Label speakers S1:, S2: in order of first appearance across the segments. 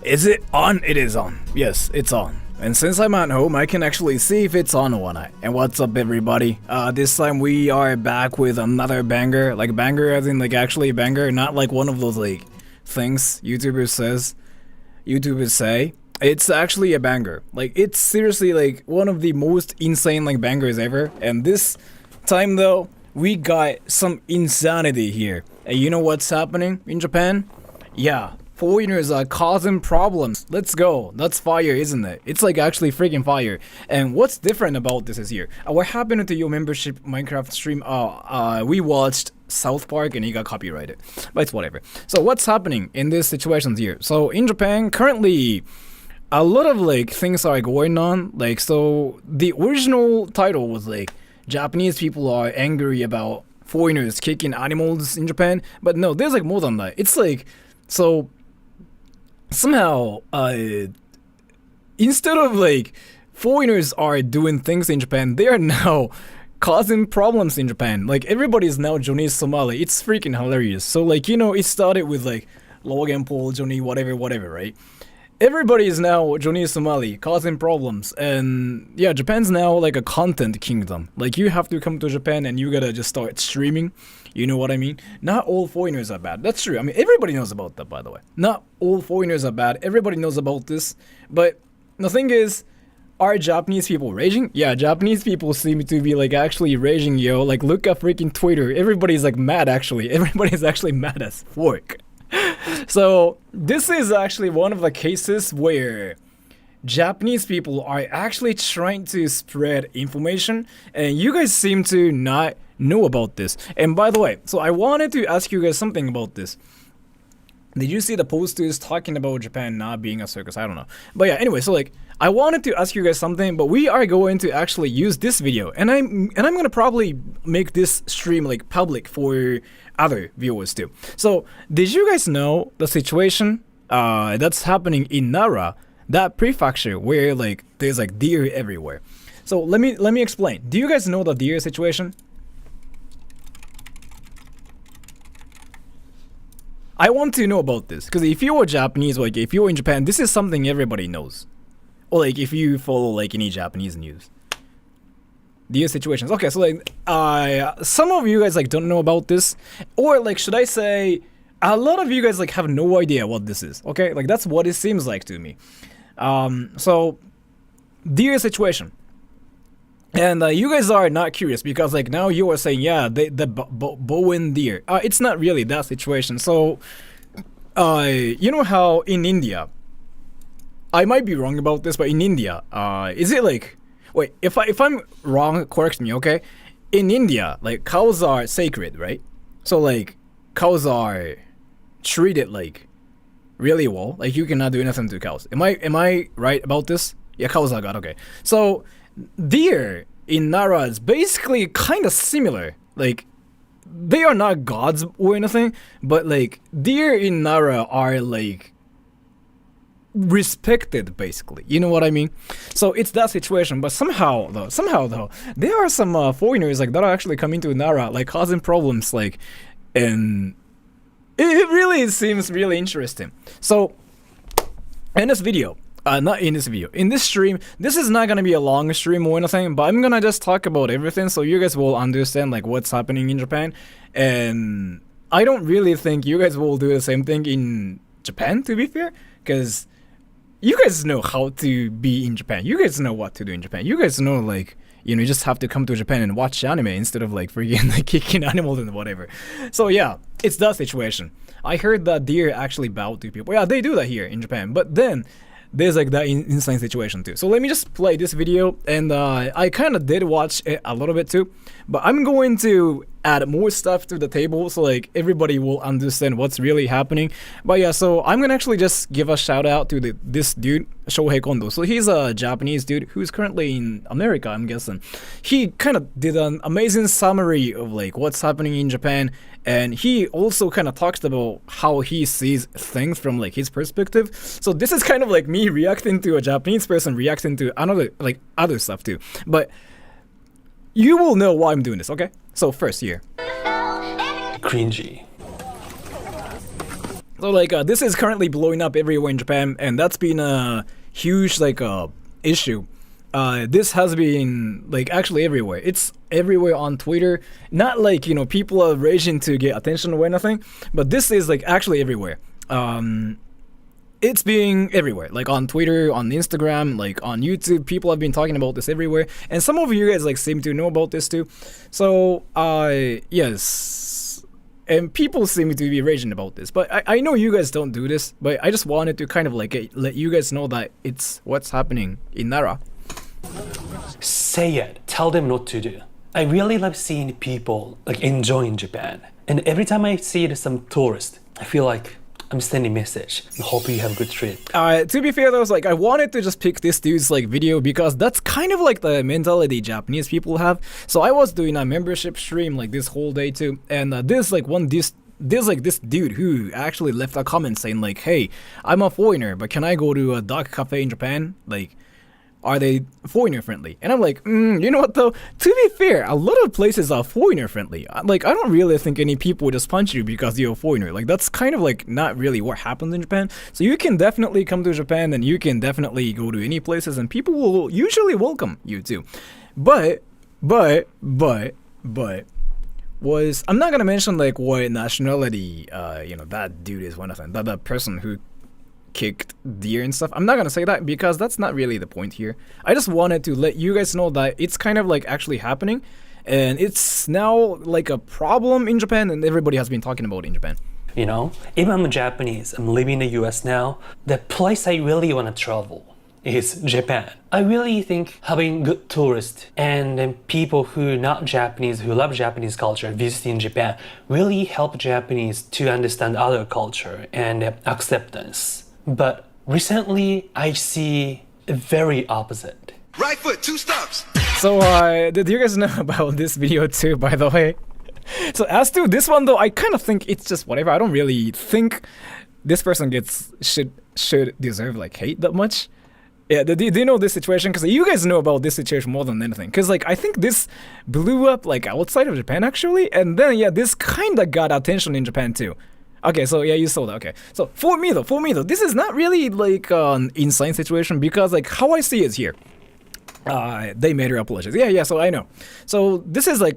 S1: Is it on? It is on. Yes, it's on. And since I'm at home, I can actually see if it's on or not. And what's up, everybody? This time we are back with another banger. Like banger as in like actually a banger, not like one of those like things YouTubers say. It's actually a banger. Like it's seriously like one of the most insane like bangers ever. And this time though, we got some insanity here. And you know what's happening in Japan? Yeah. Foreigners are causing problems. Let's go. That's fire, isn't it? It's like actually freaking fire. And what's different about this is here. What happened to your membership Minecraft stream? We watched South Park and he got copyrighted. But it's whatever. So what's happening in these situations here? So in Japan, currently, a lot of like things are going on. Like, so the original title was like, Japanese people are angry about foreigners kicking animals in Japan. But no, there's like more than that. It's like, so somehow, instead of like foreigners are doing things in Japan, they are now causing problems in Japan. Like everybody is now Johnny Somali. It's freaking hilarious. So like, you know, it started with like Logan Paul, Johnny, whatever, right? Everybody is now Johnny Somali causing problems. And yeah, Japan's now like a content kingdom. Like you have to come to Japan and you gotta just start streaming. You know what I mean? Not all foreigners are bad. That's true. I mean, everybody knows about that, by the way. Not all foreigners are bad. Everybody knows about this. But the thing is, are Japanese people raging? Yeah, Japanese people seem to be like actually raging, yo. Like look at freaking Twitter. Everybody's like mad actually. Everybody's actually mad as fork. So this is actually one of the cases where Japanese people are actually trying to spread information and you guys seem to not know about this. And by the way, so I wanted to ask you guys something about this. Did you see the posters talking about Japan not being a circus? I don't know. But yeah, anyway, so like I wanted to ask you guys something, but we are going to actually use this video and I'm going to probably make this stream like public for other viewers too. So, did you guys know the situation that's happening in Nara, that prefecture where like there's like deer everywhere? So, let me explain. Do you guys know the deer situation? I want to know about this because if you're Japanese, like if you're in Japan, this is something everybody knows. Or like if you follow like any Japanese news. Deer situations. Okay, so like some of you guys like don't know about this, or like should I say a lot of you guys like have no idea what this is. Okay, like that's what it seems like to me. So deer situation. And you guys are not curious because like now you are saying, yeah, the Bowen deer. It's not really that situation. So, you know how in India, I might be wrong about this, but in India, is it like, wait, if I'm wrong, correct me, okay? In India, like cows are sacred, right? So like cows are treated like really well. Like you cannot do anything to cows. Am I right about this? Yeah, cows are God. Okay, so deer in Nara is basically kind of similar. Like they are not gods or anything, but like deer in Nara are like respected basically. You know what I mean? So it's that situation. But somehow though, there are some foreigners like that are actually coming to Nara, like causing problems. Like, and it really seems really interesting. So in this video. Not in this video. In this stream, this is not gonna be a long stream or anything, but I'm gonna just talk about everything so you guys will understand like what's happening in Japan. And I don't really think you guys will do the same thing in Japan, to be fair, because you guys know how to be in Japan. You guys know what to do in Japan. You guys know like, you know, you just have to come to Japan and watch anime instead of like freaking like kicking animals and whatever. So yeah, it's that situation. I heard that deer actually bow to people. Yeah, they do that here in Japan, but then there's like that insane situation too. So let me just play this video, and I kind of did watch it a little bit too, but I'm going to add more stuff to the table so like everybody will understand what's really happening. But yeah, so I'm gonna actually just give a shout out to this dude, Shohei Kondo. So he's a Japanese dude who's currently in America, I'm guessing. He kind of did an amazing summary of like what's happening in Japan, and he also kind of talks about how he sees things from like his perspective. So this is kind of like me reacting to a Japanese person reacting to another like other stuff too. But you will know why I'm doing this, okay? So first here.
S2: Cringy.
S1: So like this is currently blowing up everywhere in Japan, and that's been a huge like issue. This has been like actually everywhere. It's everywhere on Twitter. Not like, you know, people are raging to get attention or anything, but this is like actually everywhere. It's being everywhere, like on Twitter, on Instagram, like on YouTube. People have been talking about this everywhere, and some of you guys like seem to know about this too. So yes, and people seem to be raging about this, but I know you guys don't do this, but I just wanted to kind of like let you guys know that it's what's happening in Nara.
S2: Say it. Tell them not to do. I really love seeing people like enjoying Japan, and every time I see some tourist, I feel like I'm sending a message. I hope you have a good trip.
S1: To be fair though, like I wanted to just pick this dude's like video because that's kind of like the mentality Japanese people have. So I was doing a membership stream like this whole day too, and there's this dude who actually left a comment saying like, "Hey, I'm a foreigner, but can I go to a dark cafe in Japan? Like, are they foreigner friendly?" And I'm like, you know what though? To be fair, a lot of places are foreigner friendly. Like, I don't really think any people would just punch you because you're a foreigner. Like, that's kind of like not really what happens in Japan. So you can definitely come to Japan and you can definitely go to any places and people will usually welcome you too. But I'm not gonna mention like what nationality that dude is, one of them, that person who kicked deer and stuff. I'm not gonna say that because that's not really the point here. I just wanted to let you guys know that it's kind of like actually happening, and it's now like a problem in Japan, and everybody has been talking about it in Japan.
S2: You know, even I'm Japanese, I'm living in the US now, the place I really want to travel is Japan. I really think having good tourists and people who are not Japanese, who love Japanese culture, visiting Japan, really help Japanese to understand other culture and acceptance. But recently, I see a very opposite.
S3: Right foot, 2 stumps.
S1: So, did you guys know about this video too, by the way? So, as to this one though, I kind of think it's just whatever. I don't really think this person should deserve like hate that much. Yeah, do you know this situation? Because you guys know about this situation more than anything. Because like I think this blew up like outside of Japan actually, and then yeah, this kind of got attention in Japan too. Okay, so yeah, you saw that. Okay, so for me though, this is not really like an insane situation because like how I see it here, they made her apologize. Yeah, so I know. So this is like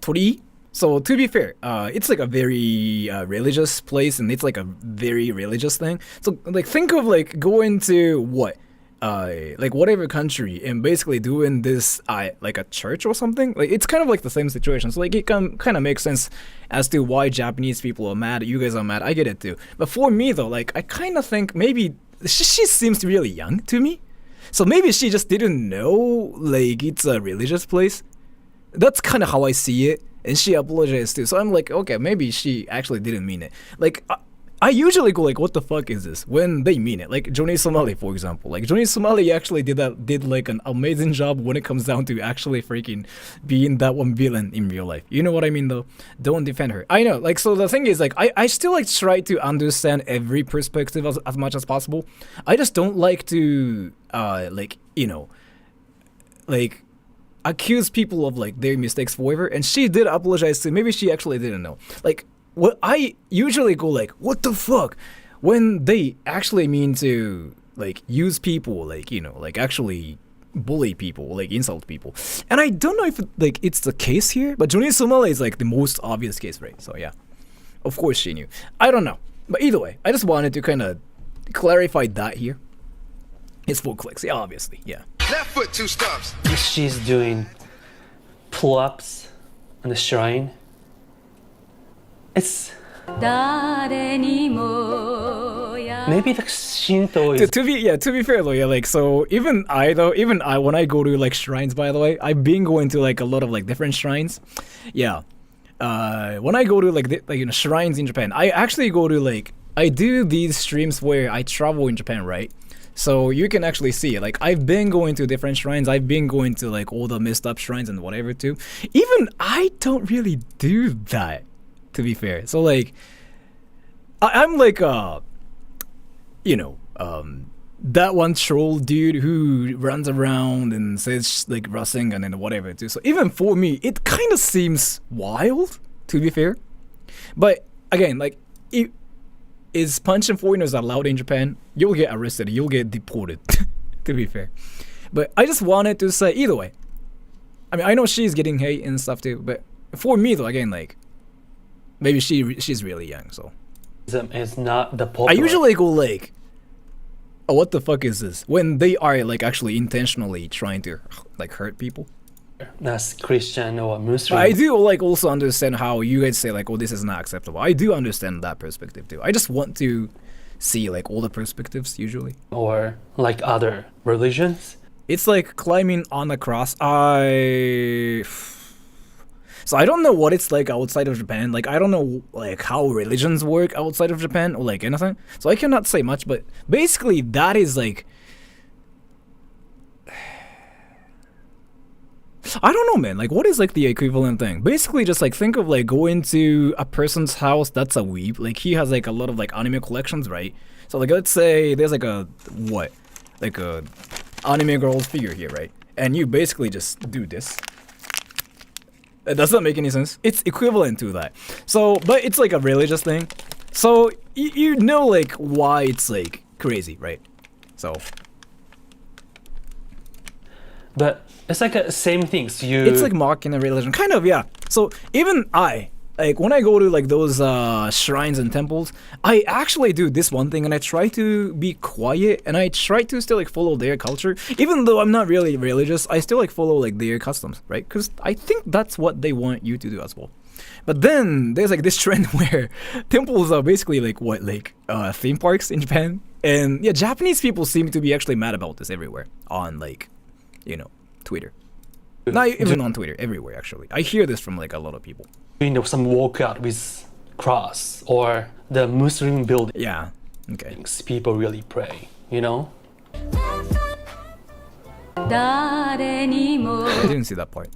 S1: tori. So to be fair, it's like a very religious place, and it's like a very religious thing. So like think of like going to like whatever country and basically doing this like a church or something. Like it's kind of like the same situation. So like it can kind of make sense as to why Japanese people are mad. You guys are mad. I get it too. But for me though, like I kind of think maybe she seems really young to me. So maybe she just didn't know like it's a religious place. That's kind of how I see it. And she apologized too. So I'm like, okay, maybe she actually didn't mean it. Like I usually go like, what the fuck is this? When they mean it. Like Johnny Somali, for example. Like Johnny Somali actually did like an amazing job when it comes down to actually freaking being that one villain in real life. You know what I mean though? Don't defend her. I know, like, so the thing is like, I still like try to understand every perspective as much as possible. I just don't like to accuse people of like their mistakes forever. And she did apologize to, maybe she actually didn't know. Like, what I usually go like, what the fuck, when they actually mean to like use people, like, you know, like actually bully people, like insult people. And I don't know if like it's the case here, but Johnny Somali is like the most obvious case, right? So yeah, of course she knew. I don't know, but either way, I just wanted to kind of clarify that here. It's 4 clicks, yeah, obviously, yeah.
S3: Left foot, 2 stumps.
S2: She's doing pull-ups on the shrine. It's maybe the Shinto is
S1: to be fair though, yeah, like, so even I when I go to like shrines, by the way, I've been going to like a lot of like different shrines. Yeah, when I go to like shrines in Japan, I actually go to like, I do these streams where I travel in Japan, right? So you can actually see it. Like I've been going to different shrines. I've been going to like all the messed up shrines and whatever too. Even I don't really do that, to be fair. So like I'm like that one troll dude who runs around and says like Rasengan and whatever too. So even for me, it kind of seems wild, to be fair. But again, like is punching foreigners allowed in Japan? You'll get arrested. You'll get deported. To be fair, but I just wanted to say either way. I mean, I know she's getting hate and stuff too, but for me though, again, like maybe she's really young, so.
S2: It's not the popular.
S1: I usually go like, oh, what the fuck is this? When they are like actually intentionally trying to like hurt people.
S2: That's Christian or Muslim.
S1: I do like also understand how you guys say like, oh, this is not acceptable. I do understand that perspective too. I just want to see like all the perspectives usually.
S2: Or like other religions.
S1: It's like climbing on a cross. So I don't know what it's like outside of Japan. Like I don't know like how religions work outside of Japan or like anything. So I cannot say much, but basically that is like, I don't know, man. Like, what is like the equivalent thing? Basically, just like think of like going to a person's house that's a weeb. Like he has like a lot of like anime collections, right? So like let's say there's like a anime girl's figure here, right? And you basically just do this. Does that make any sense? It's equivalent to that. So, but it's like a religious thing. So you know like why it's like crazy, right? So.
S2: But it's like the same things.
S1: It's like mocking a religion, kind of, yeah. So even I, like when I go to like those shrines and temples, I actually do this one thing, and I try to be quiet, and I try to still like follow their culture, even though I'm not really religious. I still like follow like their customs, right? Because I think that's what they want you to do as well. But then there's like this trend where temples are basically like what, like theme parks in Japan, and yeah, Japanese people seem to be actually mad about this everywhere on like, you know, Twitter. Not even on Twitter, everywhere actually. I hear this from like a lot of people.
S2: You know, some walkout with cross or the Muslim building.
S1: Yeah, okay.
S2: People really pray, you know?
S1: I didn't see that part.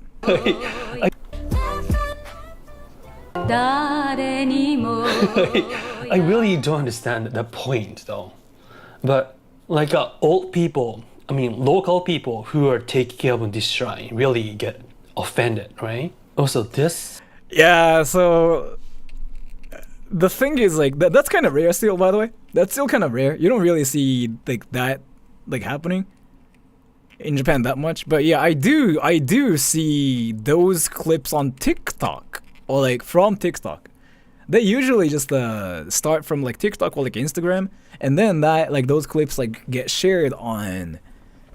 S2: I really don't understand the point though. But like old people, I mean local people who are taking care of this shrine really get offended, right? Also this.
S1: Yeah, so the thing is like that's kind of rare still, by the way. That's still kind of rare. You don't really see like that like happening in Japan that much. But yeah, I do see those clips on TikTok or like from TikTok. They usually just start from like TikTok or like Instagram, and then that like those clips like get shared on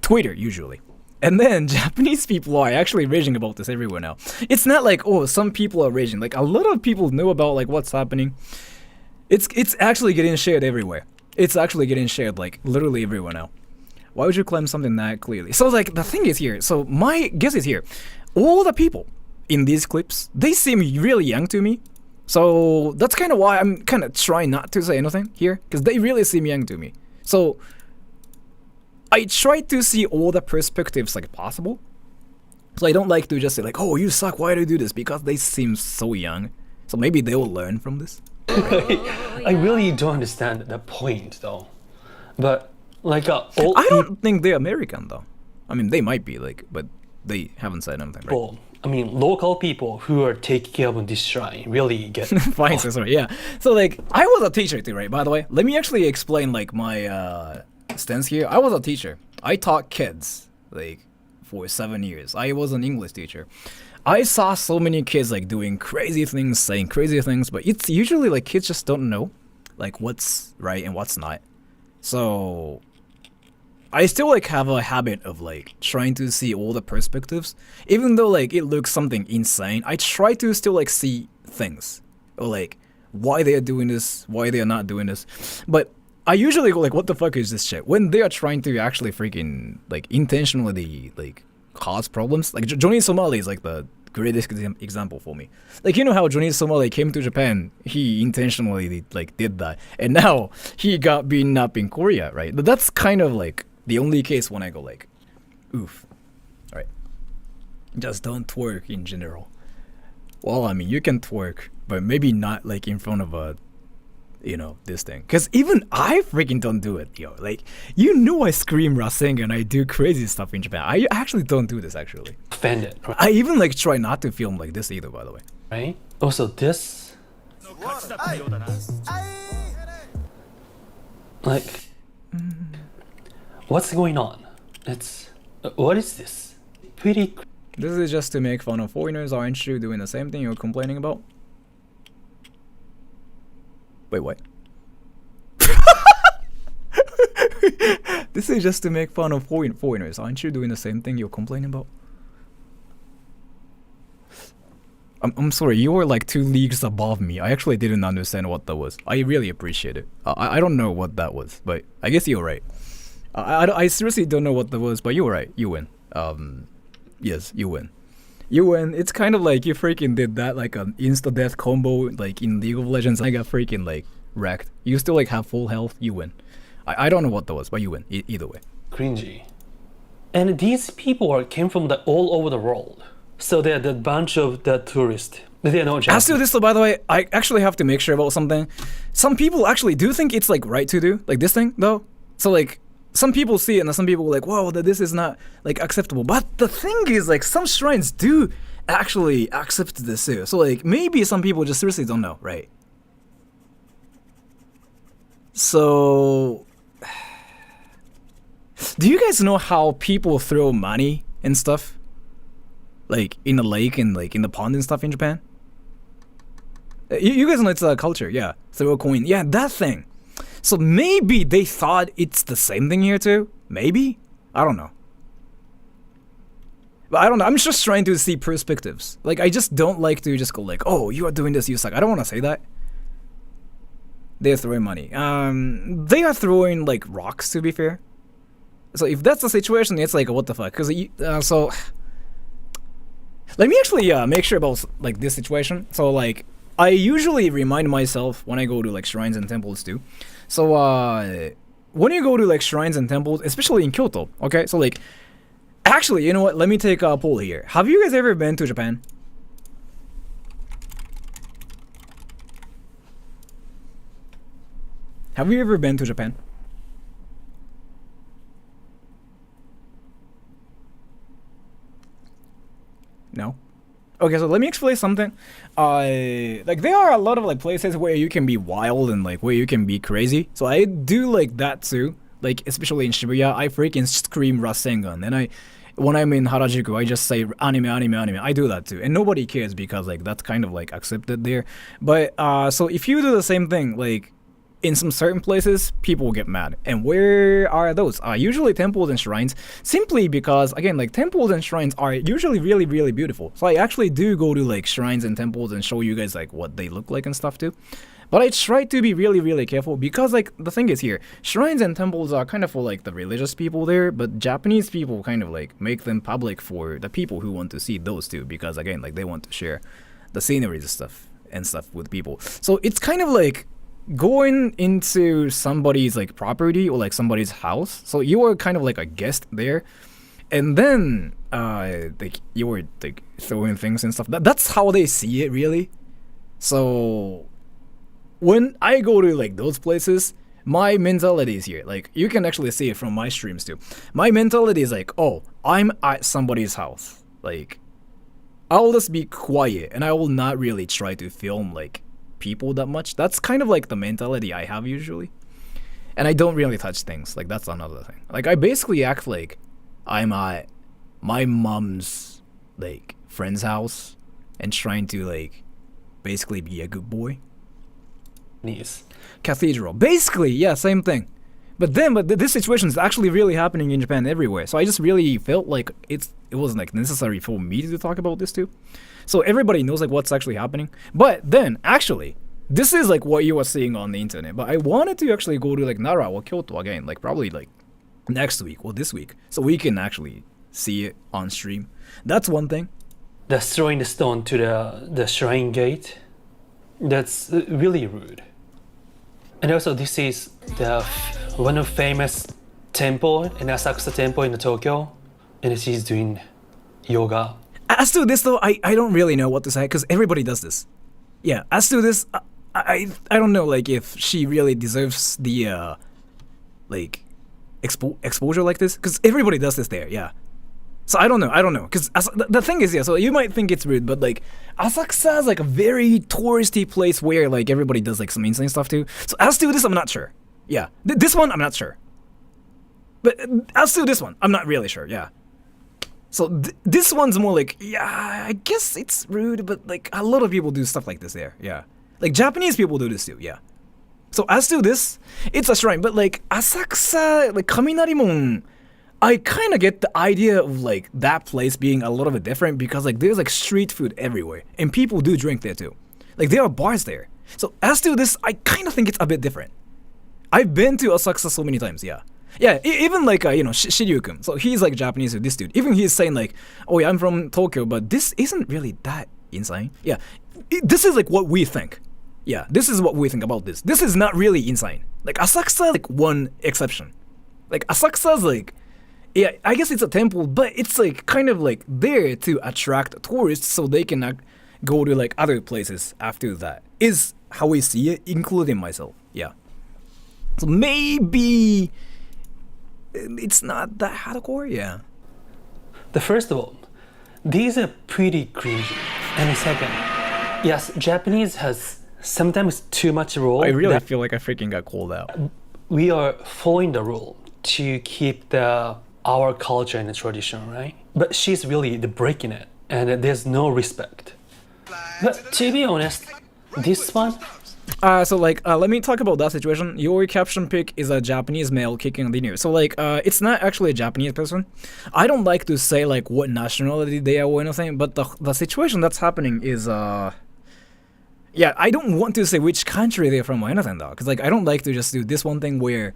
S1: Twitter usually. And then Japanese people are actually raging about this everywhere now. It's not like, oh, some people are raging. Like a lot of people know about like what's happening. It's actually getting shared everywhere. It's actually getting shared like literally everywhere now. Why would you claim something that clearly? So like the thing is here. So my guess is here. All the people in these clips, they seem really young to me. So that's kind of why I'm kind of trying not to say anything here, because they really seem young to me. So I try to see all the perspectives like possible. So I don't like to just say like, oh, you suck, why do you do this? Because they seem so young. So maybe they will learn from this.
S2: I really don't understand the point though. But like I
S1: don't think they're American though. I mean, they might be like, but they haven't said anything, right?
S2: Well, I mean, local people who are taking care of this shrine really get...
S1: Fine, sorry, yeah. So like, I was a teacher too, right, by the way? Let me actually explain like my stance here. I was a teacher. I taught kids like for 7 years. I was an English teacher. I saw so many kids like doing crazy things, saying crazy things, but it's usually like kids just don't know like what's right and what's not. So I still like have a habit of like trying to see all the perspectives, even though like it looks something insane. I try to still like see things or like why they are doing this, why they are not doing this. But I usually go like, what the fuck is this shit? When they are trying to actually freaking like intentionally like cause problems. Like Johnny Somali is like the greatest example for me. Like, you know how Johnny Somali came to Japan, he intentionally like did that, and now he got beaten up in Korea, right? But that's kind of like the only case when I go like, oof, right? Just don't twerk in general. Well, I mean, you can twerk, but maybe not like in front of a, you know, this thing. Because even I freaking don't do it, yo. Like, you know I scream Rasengan and I do crazy stuff in Japan. I actually don't do this, actually.
S2: Offended. Right?
S1: I even like try not to film like this either, by the way.
S2: Right? Also this... Like, what's going on? What is this? Pretty.
S1: This is just to make fun of foreigners, aren't you? Doing the same thing you're complaining about? Wait, what? This is just to make fun of foreigners, aren't you? Doing the same thing you're complaining about? I'm sorry, you were like 2 leagues above me. I actually didn't understand what that was. I really appreciate it. I don't know what that was, but I guess you're right. I seriously don't know what that was, but you're right. You win. Yes, you win. You win. It's kind of like you freaking did that, like an insta-death combo, like in League of Legends. I got freaking like wrecked. You still like have full health. You win. I don't know what that was, but you win. Either way.
S2: Cringy. And these people came from all over the world. So they're the bunch of the tourists. They are not Japanese.
S1: As to this, though, by the way, I actually have to make sure about something. Some people actually do think it's like right to do, like this thing, though. So like, some people see it and some people are like, wow, that this is not like acceptable. But the thing is, like, some shrines do actually accept this too. So like, maybe some people just seriously don't know, right? So, do you guys know how people throw money and stuff? Like in the lake and like in the pond and stuff in Japan? You guys know it's a culture, yeah. Throw a coin, yeah, that thing. So maybe they thought it's the same thing here too? Maybe? I don't know. But I don't know, I'm just trying to see perspectives. Like, I just don't like to just go like, oh, you are doing this, you suck. I don't want to say that. They're throwing money. They are throwing like rocks, to be fair. So if that's the situation, it's like, what the fuck? Because so let me actually make sure about like this situation. So like, I usually remind myself when I go to like shrines and temples too. So when you go to like shrines and temples, especially in Kyoto, okay? So like, actually, you know what? Let me take a poll here. Have you guys ever been to Japan? Have you ever been to Japan? No? Okay, so let me explain something. Like, there are a lot of like places where you can be wild and like where you can be crazy. So I do like that too. Like, especially in Shibuya, I freaking scream Rasengan. And when I'm in Harajuku, I just say anime, anime, anime. I do that too. And nobody cares because like that's kind of like accepted there. But so if you do the same thing, like in some certain places, people will get mad. And where are those? Usually temples and shrines, simply because, again, like temples and shrines are usually really, really beautiful. So I actually do go to like shrines and temples and show you guys like what they look like and stuff too. But I try to be really, really careful because like the thing is here, shrines and temples are kind of for like the religious people there, but Japanese people kind of like make them public for the people who want to see those too, because again, like they want to share the scenery and stuff with people. So it's kind of like going into somebody's like property or like somebody's house. So you are kind of like a guest there, and then like you were like throwing things and stuff. That's how they see it, really. So when I go to like those places, my mentality is here. Like, you can actually see it from my streams too. My mentality is like, oh, I'm at somebody's house. Like, I'll just be quiet and I will not really try to film like people that much. That's kind of like the mentality I have usually. And I don't really touch things. Like, that's another thing. Like, I basically act like I'm at my mom's like friend's house and trying to like basically be a good boy.
S2: Nice.
S1: Cathedral. Basically, yeah, same thing. But this situation is actually really happening in Japan everywhere. So I just really felt like it wasn't like necessary for me to talk about this too. So everybody knows like what's actually happening. But then actually, this is like what you are seeing on the internet. But I wanted to actually go to like Nara or Kyoto again, like probably like next week or this week, so we can actually see it on stream. That's one thing.
S2: That's throwing the stone to the shrine gate. That's really rude. And also, this is the one of famous temple in Asakusa Temple in Tokyo, and she's doing yoga.
S1: As to this though, I don't really know what to say because everybody does this. Yeah, as to this, I don't know like if she really deserves the like exposure like this, because everybody does this there. Yeah. So I don't know, because the thing is, yeah, so you might think it's rude, but like Asakusa is like a very touristy place where like everybody does like some insane stuff too. So as to this, I'm not sure. Yeah, this one I'm not sure. But as to this one, I'm not really sure. Yeah. So this one's more like, yeah, I guess it's rude, but like a lot of people do stuff like this there. Yeah. Like Japanese people do this too. Yeah. So as to this, it's a shrine, but like Asakusa, like Kaminarimon, I kind of get the idea of like that place being a little bit different because like there's like street food everywhere and people do drink there too. Like there are bars there. So as to this, I kind of think it's a bit different. I've been to Asakusa so many times, yeah. Yeah, even like, Shiryu-kun. So he's like Japanese, this dude. Even he's saying like, oh yeah, I'm from Tokyo, but this isn't really that insane. Yeah, this is like what we think. Yeah, this is what we think about this. This is not really insane. Like Asakusa, like one exception. Like Asakusa's like, yeah, I guess it's a temple, but it's like kind of like there to attract tourists so they can go to like other places after that. Is how we see it, including myself. Yeah. So maybe it's not that hardcore, yeah.
S2: The first of all, these are pretty cringy. And the second, yes, Japanese has sometimes too much rule.
S1: I really feel like I freaking got called out.
S2: We are following the rule to keep our culture and the tradition, right? But she's really breaking it, and there's no respect. But to be honest, this one,
S1: so like, let me talk about that situation. Your caption pic is a Japanese male kicking linear. So like, it's not actually a Japanese person. I don't like to say like what nationality they are or anything, but the situation that's happening is, yeah, I don't want to say which country they're from or anything though, because like, I don't like to just do this one thing where,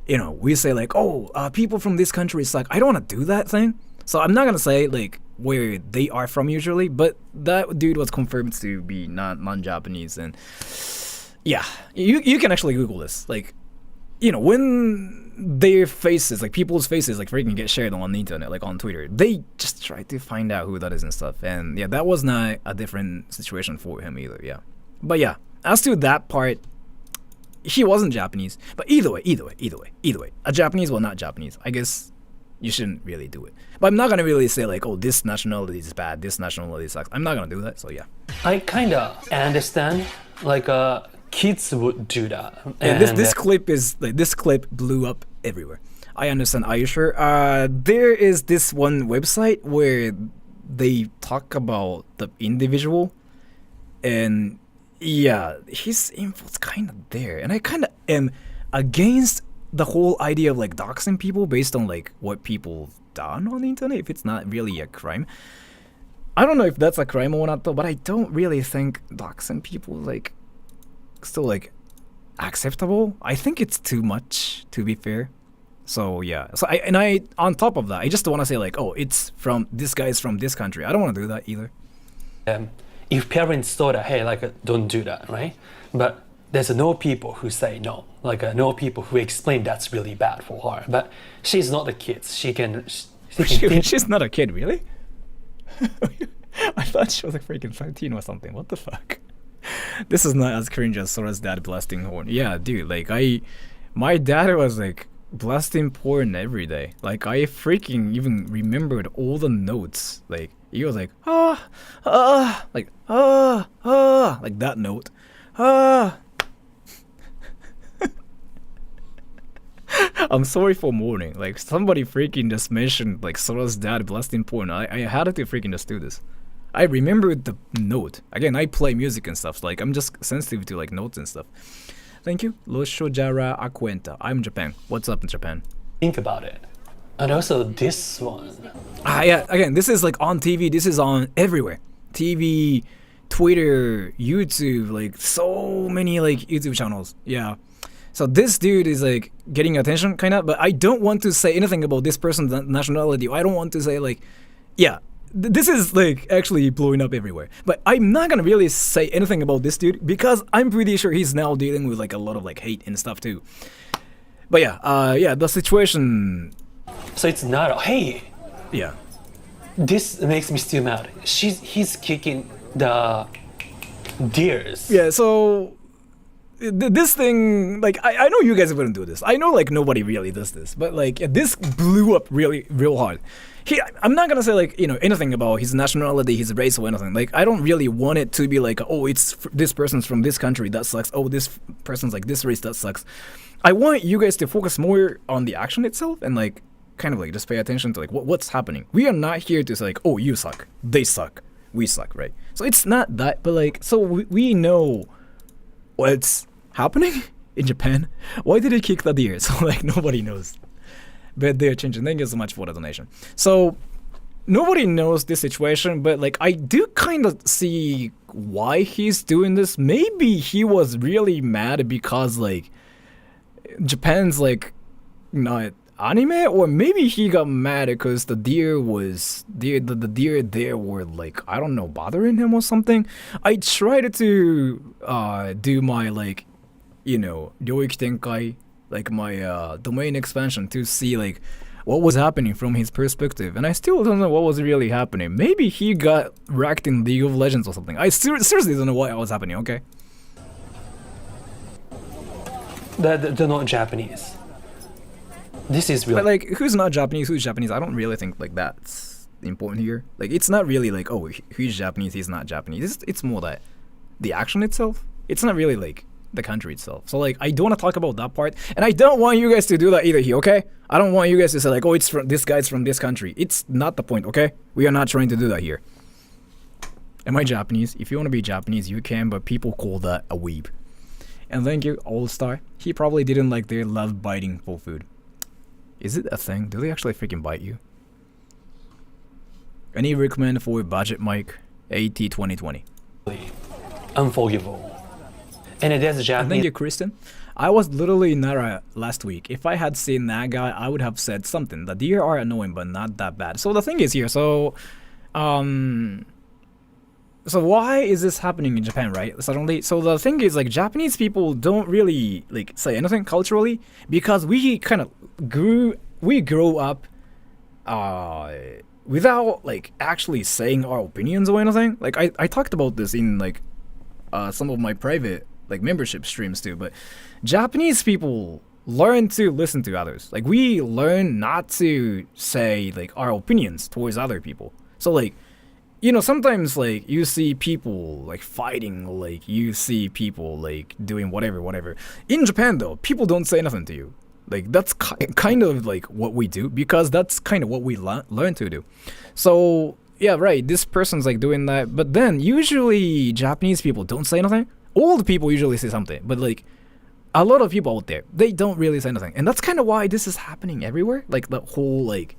S1: we say like, oh, people from this country suck. I don't want to do that thing. So I'm not gonna say like where they are from usually, but that dude was confirmed to be non-Japanese, and yeah, you can actually Google this. Like, when their faces, like people's faces, like freaking get shared on the internet, like on Twitter, they just try to find out who that is and stuff. And yeah, that was not a different situation for him either. Yeah, but yeah, as to that part, he wasn't Japanese. But either way, a Japanese or not Japanese, I guess you shouldn't really do it. But I'm not gonna really say like, oh, this nationality is bad, this nationality sucks. I'm not gonna do that. So yeah.
S2: I kinda understand, like kids would do that.
S1: And this clip is like, this clip blew up everywhere. I understand. Are you sure? There is this one website where they talk about the individual, and yeah, his info's kind of there, and I kind of am against the whole idea of like doxing people based on like what people done on the internet if it's not really a crime. I don't know if that's a crime or not though, but I don't really think doxing people like still like acceptable. I think it's too much, to be fair. So yeah, so I on top of that, I just want to say like, oh, it's from this guy's from this country. I don't want to do that either.
S2: If parents told her, hey, like don't do that, right? But there's no people who say no, like no people who explain that's really bad for her. But she's not the kid. She can
S1: She's not a kid, really? I thought she was like freaking 13 or something. What the fuck? This is not as cringe as Sora's dad blasting horn. Yeah, dude, like my dad was like blasting porn every day. Like I freaking even remembered all the notes. Like he was like like that note. I'm sorry for mourning. Like somebody freaking just mentioned like Sora's dad blasting porn. I had to freaking just do this. I remembered the note. Again, I play music and stuff. So, like I'm just sensitive to like notes and stuff. Thank you. Losho Jara Acuenta. I'm Japan. What's up in Japan?
S2: think about it. And also this one.
S1: Yeah, again, this is like on TV. This is on everywhere. TV, Twitter, YouTube, like so many like YouTube channels. Yeah. So this dude is like getting attention kind of, but I don't want to say anything about this person's nationality. I don't want to say like, yeah, this is like actually blowing up everywhere. But I'm not gonna really say anything about this dude because I'm pretty sure he's now dealing with like a lot of like hate and stuff too. But yeah, the situation.
S2: So it's not, hey.
S1: Yeah.
S2: This makes me still mad. He's kicking the deers.
S1: Yeah, so this thing, like, I know you guys wouldn't do this. I know, like, nobody really does this, but like, this blew up really real hard. I'm not gonna say, like, you know, anything about his nationality, his race, or anything. Like, I don't really want it to be like, oh, this person's from this country, that sucks. Oh, this person's like this race, that sucks. I want you guys to focus more on the action itself and like kind of like just pay attention to like what's happening. We are not here to say like, oh, you suck, they suck, we suck, right? So it's not that, but like, so we know what's happening in Japan. Why did they kick the deer? So like nobody knows. But they're changing. Thank you so much for the donation. So nobody knows this situation, but like I do kind of see why he's doing this. Maybe he was really mad because like Japan's like not anime, or maybe he got mad because the deer there were like, I don't know, bothering him or something. I tried to do my like, you know, 領域展開, like my domain expansion to see like what was happening from his perspective, and I still don't know what was really happening. Maybe he got wrecked in League of Legends or something. I seriously don't know what was happening, okay?
S2: They're not Japanese. This is real.
S1: But like, who's not Japanese, who's Japanese? I don't really think like that's important here. Like, it's not really like, oh, he's Japanese, he's not Japanese. It's more that the action itself. It's not really like the country itself. So like, I don't want to talk about that part, and I don't want you guys to do that either here, okay? I don't want you guys to say like, oh, it's from this guy's from this country. It's not the point, okay? We are not trying to do that here. Am I Japanese? If you want to be Japanese, you can, but people call that a weeb. And thank you, All Star. He probably didn't like their love biting for food. Is it a thing? Do they actually freaking bite you? Any recommend for budget mic AT 2020?
S2: Unforgivable. And it is Japanese.
S1: Thank you, Kristen. I was literally in Nara last week. If I had seen that guy, I would have said something. The deer are annoying, but not that bad. So the thing is here, so why is this happening in Japan, right? Suddenly, so the thing is, like, Japanese people don't really like say anything culturally because we kind of grow up without like actually saying our opinions or anything. Like I talked about this in like some of my private like membership streams too, but Japanese people learn to listen to others. Like, we learn not to say like our opinions towards other people. So like, you know, sometimes like you see people like fighting, like you see people like doing whatever. In Japan though, people don't say nothing to you. Like, that's kind of like what we do, because that's kind of what we learn to do. So yeah, right, this person's like doing that, but then usually Japanese people don't say nothing. Old people usually say something, but like a lot of people out there, they don't really say nothing. And that's kind of why this is happening everywhere. Like the whole like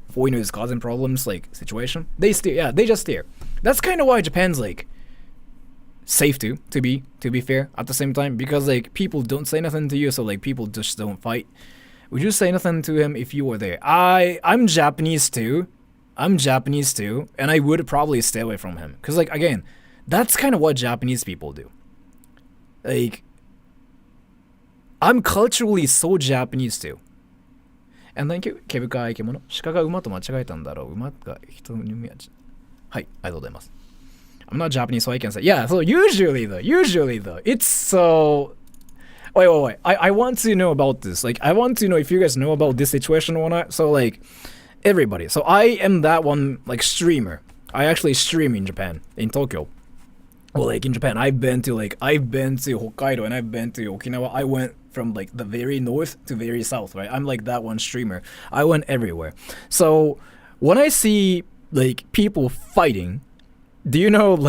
S1: foreigners causing problems like situation. They stare, yeah, they just stare. That's kind of why Japan's like safe to be fair at the same time, because like people don't say nothing to you, so like people just don't fight. Would you say nothing to him if you were there? I'm Japanese too, and I would probably stay away from him, because like, again, that's kind of what Japanese people do. Like, I'm culturally so Japanese too. And thank you, 毛深い獣。鹿が馬と間違えたんだろう。馬が人に見やじ。はい、ありがとうございます。I'm not Japanese, so I can say, yeah, so usually though, it's so... Wait. I want to know about this. Like, I want to know if you guys know about this situation or not. So, like, everybody. So, I am that one, like, streamer. I actually stream in Japan, in Tokyo. Well, like, in Japan, I've been to Hokkaido and I've been to Okinawa. I went from, like, the very north to very south, right? I'm, like, that one streamer. I went everywhere. So, when I see, like, people fighting... Do you know who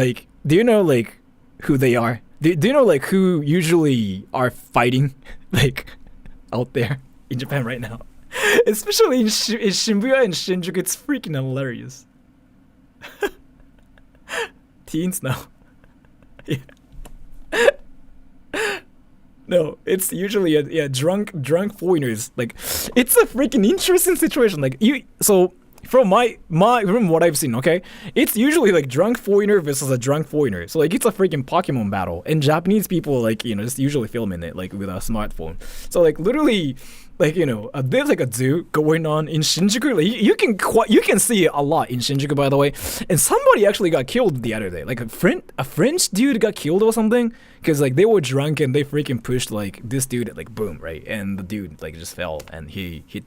S1: they are? Do you know like who usually are fighting like out there in Japan right now? Especially in Shibuya and Shinjuku, it's freaking hilarious. Teens now. Yeah. No, it's usually drunk foreigners. Like, it's a freaking interesting situation. Like, from what I've seen, okay, it's usually like drunk foreigner versus a drunk foreigner. So like it's a freaking Pokemon battle, and Japanese people like just usually filming it like with a smartphone. So like literally, like there's like a zoo going on in Shinjuku. Like you can see it a lot in Shinjuku, by the way. And somebody actually got killed the other day. Like a French dude got killed or something because like they were drunk and they freaking pushed like this dude like boom, right, and the dude like just fell and he hit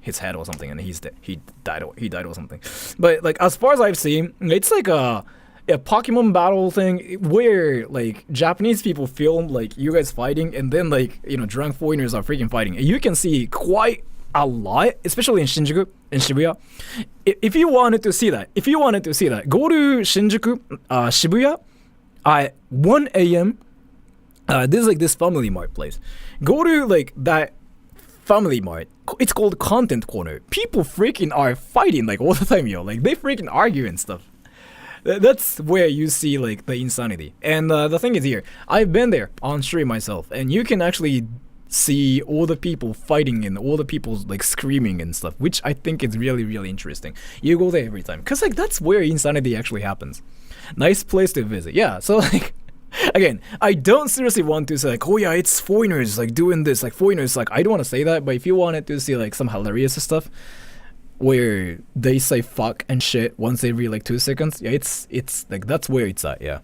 S1: his head or something, and he died or something. But like as far as I've seen, it's like a Pokemon battle thing where like Japanese people film like you guys fighting, and then like drunk foreigners are freaking fighting, and you can see quite a lot, especially in Shinjuku and Shibuya. If you wanted to see that, go to Shinjuku, Shibuya at 1 a.m. This is like this Family Mart place. Go to like that Family Mart. It's called Content Corner. People freaking are fighting like all the time, yo. Like they freaking argue and stuff. That's where you see like the insanity. And the thing is here, I've been there on stream myself, and you can actually see all the people fighting and all the people like screaming and stuff, which I think is really, really interesting. You go there every time, cause like that's where insanity actually happens. Nice place to visit. Yeah, so like again, I don't seriously want to say like, oh yeah, it's foreigners like doing this, like foreigners, like I don't want to say that, but if you wanted to see like some hilarious stuff where they say fuck and shit once every like 2 seconds, yeah, it's like that's where it's at. Yeah,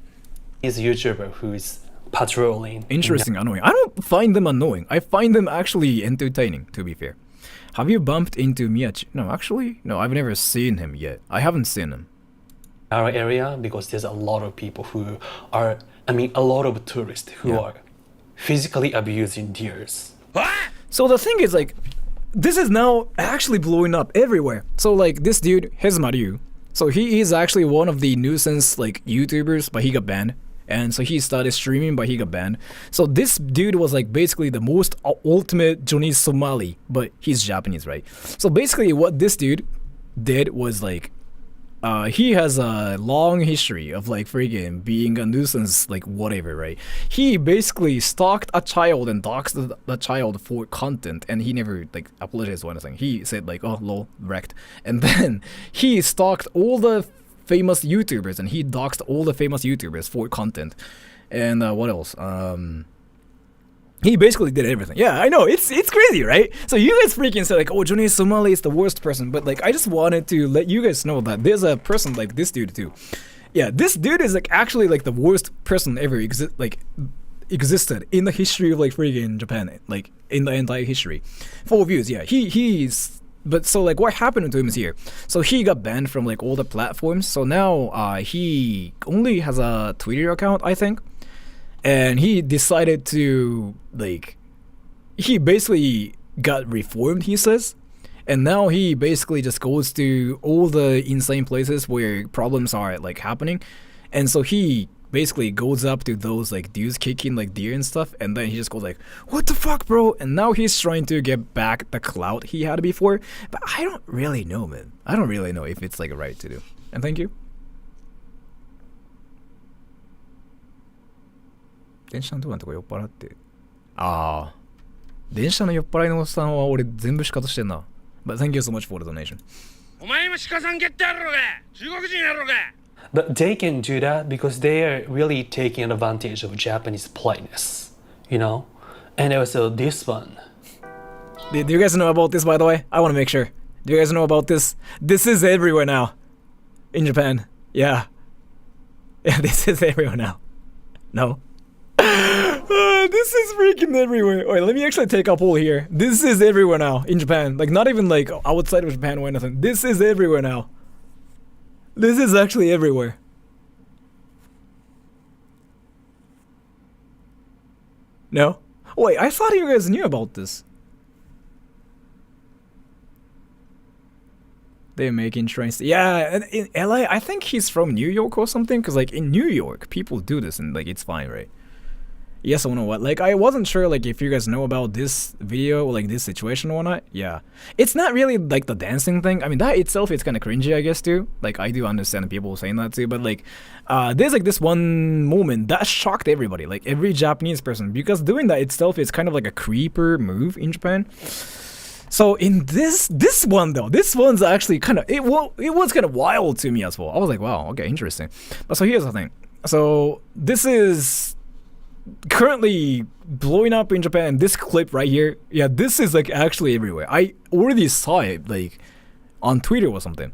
S2: He's a YouTuber who is patrolling.
S1: interesting. Annoying. I don't find them annoying. I find them actually entertaining, to be fair. Have you bumped into Miyachi? No, actually, no, I've never seen him yet. I haven't seen him.
S2: Our area, because there's a lot of people who are, a lot of tourists who are physically abusing deers.
S1: So the thing is like, this is now actually blowing up everywhere. So like this dude, Hezumaryu, so he is actually one of the nuisance like YouTubers, but he got banned. And so he started streaming, but he got banned. So this dude was like basically the most ultimate Johnny Somali, but he's Japanese, right? So basically what this dude did was like, he has a long history of like freaking being a nuisance, like whatever, right? He basically stalked a child and doxed the child for content, and he never like apologized or anything. He said like, oh lol, wrecked. And then he stalked all the famous YouTubers, and he doxed all the famous YouTubers for content. And what else? He basically did everything. Yeah, I know, it's crazy, right? So you guys freaking said like, oh, Johnny Somali is the worst person, but like I just wanted to let you guys know that there's a person like this dude too. Yeah, this dude is like actually like the worst person ever existed in the history of like freaking Japan, like in the entire history. 4 views, yeah. He's but so like what happened to him is here. So he got banned from like all the platforms. So now he only has a Twitter account, I think. And he decided to like, he basically got reformed, he says. And now he basically just goes to all the insane places where problems are like happening. And so he basically goes up to those like dudes kicking like deer and stuff, and then he just goes like, what the fuck, bro? And now he's trying to get back the clout he had before. But I don't really know, man. I don't really know if it's like a right to do. And thank you. 電車のどうなんとか酔っ払って。ああ。電車の酔っ払いのおっさんは俺全部仕方してんな。But thank you so much for the donation.
S4: お前も鹿さん蹴ってやろうが中国人やろうが
S2: But they can do that because they are really taking advantage of Japanese politeness, you know? And also this one.
S1: Do you guys know about this, by the way? I want to make sure. Do you guys know about this? This is everywhere now. In Japan. Yeah. Yeah, this is everywhere now. No? This is freaking everywhere. Wait, let me actually take a poll here. This is everywhere now in Japan. Like, not even like outside of Japan or anything. This is everywhere now. This is actually everywhere. No? Wait, I thought you guys knew about this. They're making trains. Yeah, and in LA, I think he's from New York or something. Because, like, in New York, people do this and, like, it's fine, right? Yes or no? What? Like, I wasn't sure, like, if you guys know about this video or, like, this situation or not. Yeah. It's not really, like, the dancing thing. I mean, that itself is kind of cringy, I guess, too. Like, I do understand people saying that, too. But, like, there's, like, this one moment that shocked everybody. Like, every Japanese person. Because doing that itself is kind of like a creeper move in Japan. So in this one though, this one's actually kind of it was kind of wild to me as well. I was like, wow, okay, interesting. But so here's the thing. So this is currently blowing up in Japan. This clip right here, yeah, this is like actually everywhere. I already saw it like on Twitter or something.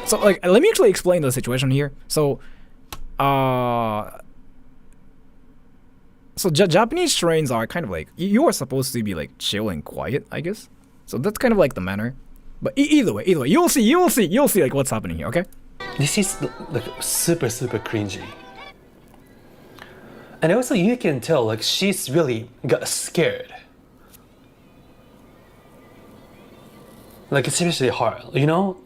S1: So like, let me actually explain the situation here. So, Japanese trains are kind of like, you are supposed to be like chill and quiet, I guess. So that's kind of like the manner. But either way, you'll see like what's happening here, okay?
S2: This is like super cringy. And also you can tell like she's really got scared. Like especially her, you know?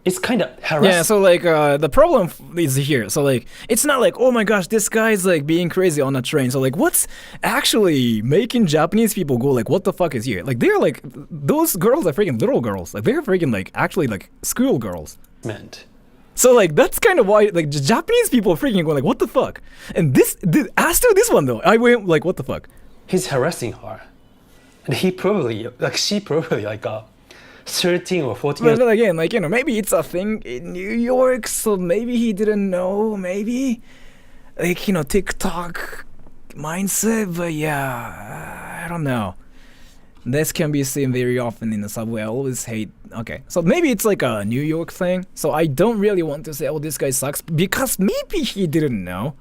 S2: It's kind of harassing.
S1: Yeah, so like the problem is here. So like it's not like, oh my gosh, this guy's like being crazy on a train. So like what's actually making Japanese people go like, what the fuck is here? Like they're like, those girls are freaking little girls. Like they're freaking like actually like school girls.
S2: Meant.
S1: So like that's kind of why like Japanese people are freaking going like, what the fuck? And as to this one though, I went like, what the fuck?
S2: He's harassing her, and she probably like 13 or 14 years.
S1: But again, like, you know, maybe it's a thing in New York, so maybe he didn't know, maybe like, you know, TikTok mindset. But yeah, I don't know. This can be seen very often in the subway. I always hate. Okay, so maybe it's like a New York thing. So I don't really want to say, oh, this guy sucks, because maybe he didn't know.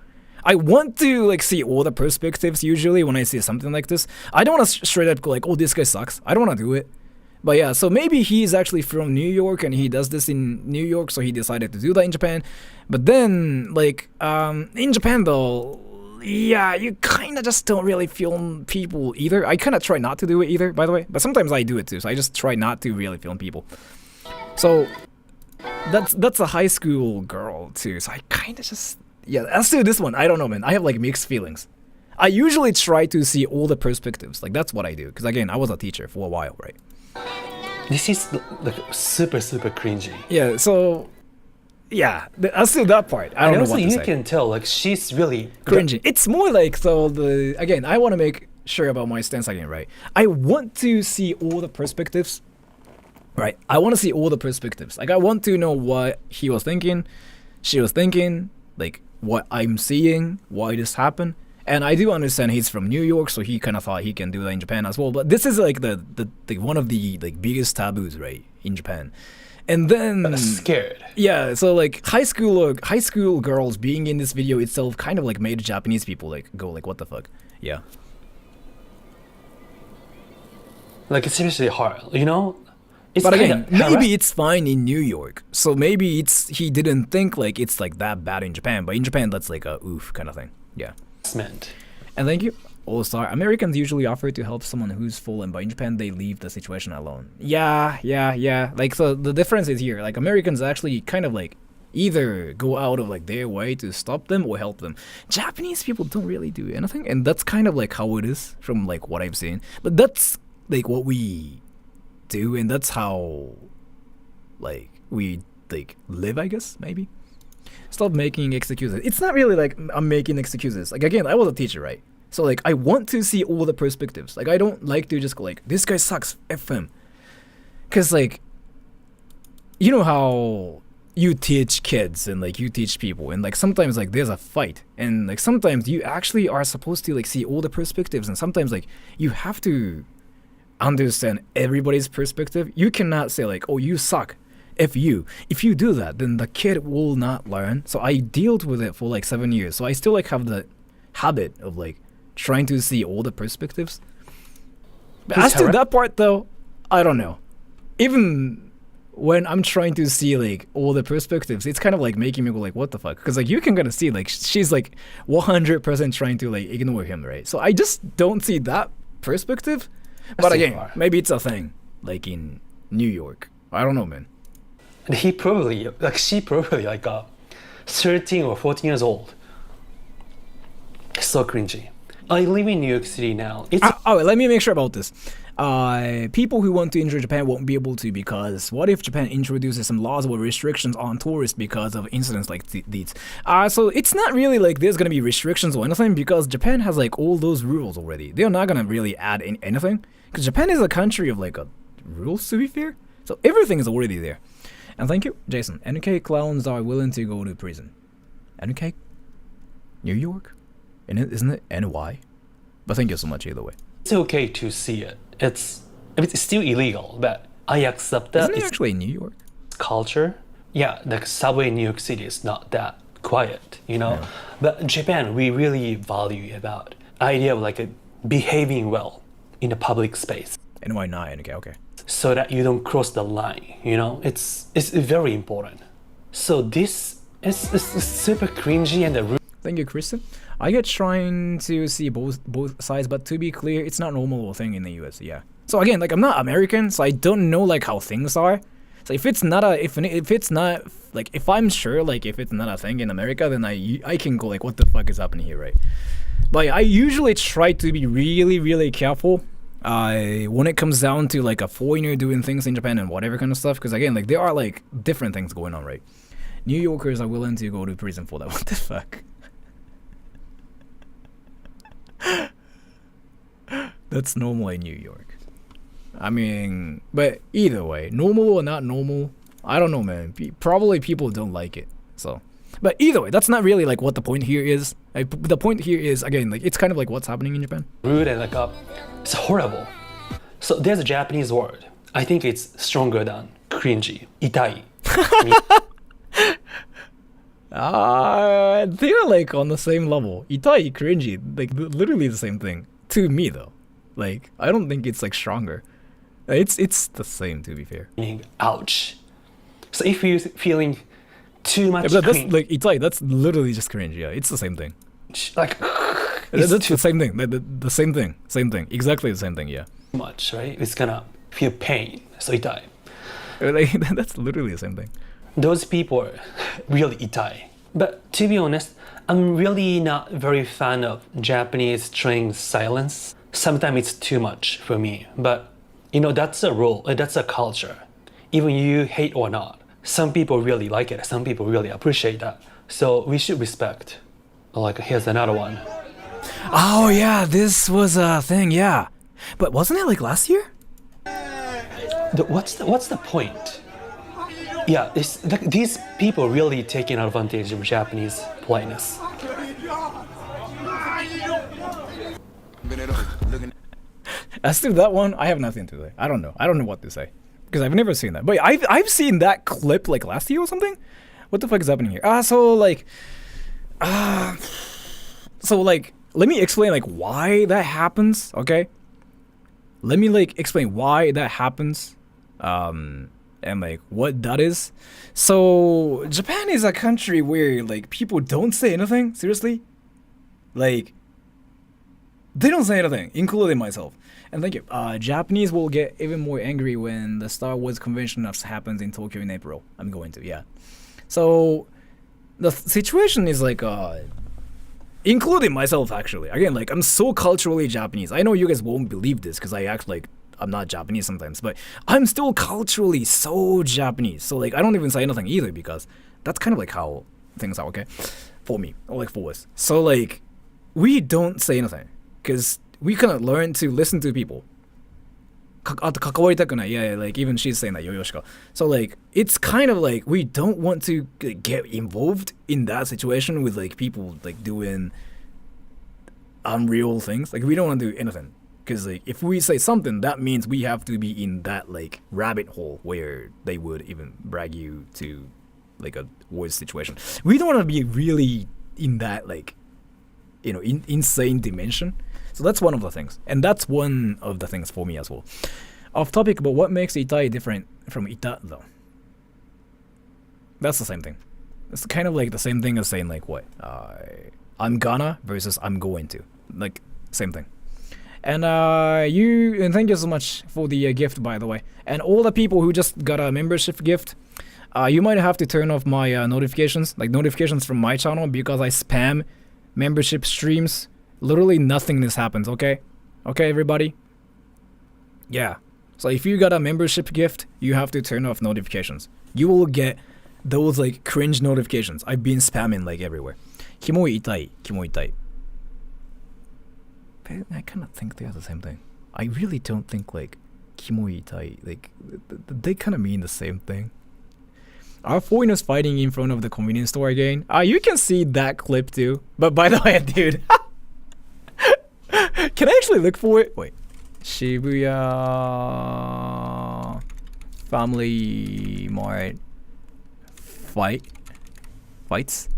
S1: I want to like see all the perspectives usually when I see something like this. I don't want to straight up go like, oh, this guy sucks. I don't want to do it. But yeah, so maybe he's actually from New York and he does this in New York, so he decided to do that in Japan. But then, like, in Japan though, yeah, you kind of just don't really film people either. I kind of try not to do it either, by the way. But sometimes I do it too, so I just try not to really film people. So that's a high school girl too, so I kind of just... Yeah, as to this one, I don't know, man. I have like mixed feelings. I usually try to see all the perspectives. Like, that's what I do. Because again, I was a teacher for a while, right?
S2: This is like super cringy.
S1: Yeah, so... Yeah, as to that part, I don't know what to say.
S2: And also you can tell, like, she's really...
S1: cringy. It's more like, so again, I want to make sure about my stance again, right? I want to see all the perspectives, right? I want to see all the perspectives. Like, I want to know what he was thinking, she was thinking, like, what I'm seeing, why this happened. And I do understand he's from New York, so he kind of thought he can do that in Japan as well. But this is like the one of the like biggest taboos, right, in Japan. And then
S2: scared.
S1: Yeah, so like high school girls being in this video itself kind of like made Japanese people like go like, what the fuck? Yeah.
S2: Like especially her, you know? It's
S1: but again, maybe it's fine in New York. So maybe he didn't think like it's like that bad in Japan. But in Japan, that's like a oof kind of thing. Yeah.
S2: Meant.
S1: And thank you. Also, Americans usually offer to help someone who's fallen, but in Japan they leave the situation alone. Yeah. Like, so the difference is here. Like, Americans actually kind of like either go out of like their way to stop them or help them. Japanese people don't really do anything, and that's kind of like how it is from like what I've seen. But that's like what we do, and that's how like we like live, I guess, maybe. Stop making excuses. It's not really like I'm making excuses. Like, again, I was a teacher, right? So like I want to see all the perspectives. Like, I don't like to just go like, this guy sucks, F him. Cause like, you know how you teach kids and like you teach people, and like sometimes like there's a fight, and like sometimes you actually are supposed to like see all the perspectives, and sometimes like you have to understand everybody's perspective. You cannot say like, oh, you suck. If you do that, then the kid will not learn. So I dealt with it for like 7 years. So I still like have the habit of like trying to see all the perspectives. But as to that part though, I don't know. Even when I'm trying to see like all the perspectives, it's kind of like making me go like, what the fuck? Because like you can kind of see like she's like 100% trying to like ignore him, right? So I just don't see that perspective. But again, maybe it's a thing like in New York. I don't know, man.
S2: And she probably like 13 or 14 years old. So cringy. I live in New York City now.
S1: Let me make sure about this. people who want to enter Japan won't be able to, because what if Japan introduces some laws or restrictions on tourists because of incidents like these? So it's not really like there's gonna be restrictions or anything, because Japan has like all those rules already. They're not gonna really add in anything, because Japan is a country of like rules, to be fair. So everything is already there. And thank you, Jason. NK clowns are willing to go to prison. NK? New York? Isn't it NY? But thank you so much either way.
S2: It's okay to see it. It's still illegal, but I accept that.
S1: Isn't it actually in New York?
S2: Culture. Yeah, the subway in New York City is not that quiet, you know.
S1: Yeah.
S2: But Japan, we really value about idea of like behaving well in the public space,
S1: NY9, okay.
S2: so that you don't cross the line. You know, it's very important. So this is super cringy and rude.
S1: Thank you, Kristen. I get trying to see both sides, but to be clear, it's not normal thing in the US. Yeah. So again, like I'm not American, so I don't know like how things are. So if it's not if it's not like, if I'm sure like if it's not a thing in America, then I can go like, what the fuck is happening here, right? But I usually try to be really careful when it comes down to like a foreigner doing things in Japan and whatever kind of stuff, because again, like there are like different things going on, right? New Yorkers are willing to go to prison for that. What the fuck? That's normal in New York. I mean, but either way, normal or not normal, I don't know, man. Probably people don't like it. So, but either way, that's not really like what the point here is. The point here is, again, like it's kind of like what's happening in Japan.
S2: Rude and like it's horrible. So there's a Japanese word. I think it's stronger than cringy. Itai.
S1: They're like on the same level. Itai, cringy, like literally the same thing. To me though, like I don't think it's like stronger. It's the same, to be fair.
S2: Meaning, ouch. So if you're feeling too much
S1: Yeah, but that's
S2: cringe,
S1: like Itai. That's literally just cringe. Yeah, it's the same thing.
S2: like
S1: That's
S2: it's too
S1: the same thing. The same thing. Same thing. Exactly the same thing. Yeah.
S2: much, right? It's gonna feel pain. So itai.
S1: Like, that's literally the same thing.
S2: Those people are really itai. But to be honest, I'm really not very fan of Japanese trained silence. Sometimes it's too much for me. But you know, that's a rule. That's a culture. Even you hate or not, some people really like it. Some people really appreciate that. So we should respect. Like, here's another one.
S1: Oh yeah, this was a thing. Yeah, but wasn't it like last year?
S2: What's the point? Yeah, it's like these people really taking advantage of Japanese politeness.
S1: As to that one, I have nothing to say. I don't know what to say because I've never seen that. But I've seen that clip like last year or something. What the fuck is happening here? So let me explain like why that happens. Okay, let me like explain why that happens. And like what that is. So Japan is a country where like people don't say anything, seriously. Like they don't say anything, including myself. And thank you. Japanese will get even more angry when the Star Wars convention happens in Tokyo in April. I'm going to, yeah. So the situation is like including myself actually. Again, like I'm so culturally Japanese. I know you guys won't believe this because I act like I'm not Japanese sometimes, but I'm still culturally so Japanese. So like I don't even say anything either because that's kind of like how things are, okay? For me, or like for us. So like we don't say anything because we cannot learn to listen to people. Yeah, like even she's saying that, Yoyoshika. So like it's kind of like we don't want to get involved in that situation with like people like doing unreal things. Like we don't want to do anything. Because like, if we say something, that means we have to be in that like rabbit hole where they would even brag you to like a worse situation. We don't want to be really in that like, you know, insane dimension. So that's one of the things, and that's one of the things for me as well. Off topic, but what makes itai different from ita though? That's the same thing. It's kind of like the same thing as saying like what I'm gonna versus I'm going to, like same thing. And thank you so much for the gift, by the way. And all the people who just got a membership gift, you might have to turn off my notifications from my channel because I spam membership streams. Literally nothing this happens, okay? Okay, everybody? Yeah. So if you got a membership gift, you have to turn off notifications. You will get those like cringe notifications. I've been spamming like everywhere. キモい痛い、キモい痛い. But I kind of think they are the same thing. I really don't think like キモい痛い, like they kind of mean the same thing. Are foreigners fighting in front of the convenience store again? You can see that clip too. But by the way, dude, can I actually look for it? Wait. Shibuya Family Mart fights?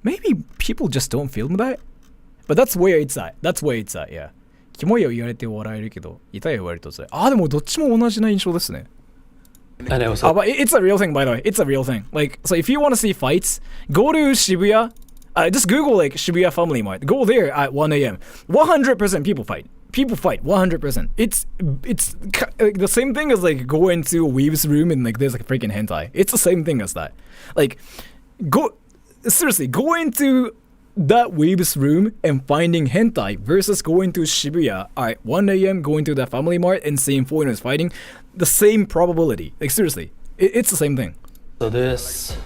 S1: Maybe people just don't film that? But that's where it's at. That's where it's at, yeah. キモいを言われて笑えるけど、痛いを言われると辛い。でもどっちも同じな印象ですね。
S2: And also,
S1: but it's a real thing, by the way. It's a real thing. Like, so if you want to see fights, go to Shibuya. Just Google like Shibuya Family Mart. Go there at 1 a.m. 100% people fight. People fight 100%. It's like the same thing as like going to a weeb's room and like there's like a freaking hentai. It's the same thing as that. Like, go into that weeb's room and finding hentai versus going to Shibuya at 1 a.m. going to the Family Mart and seeing foreigners fighting. The same probability. Like seriously, it's the same thing.
S2: So this.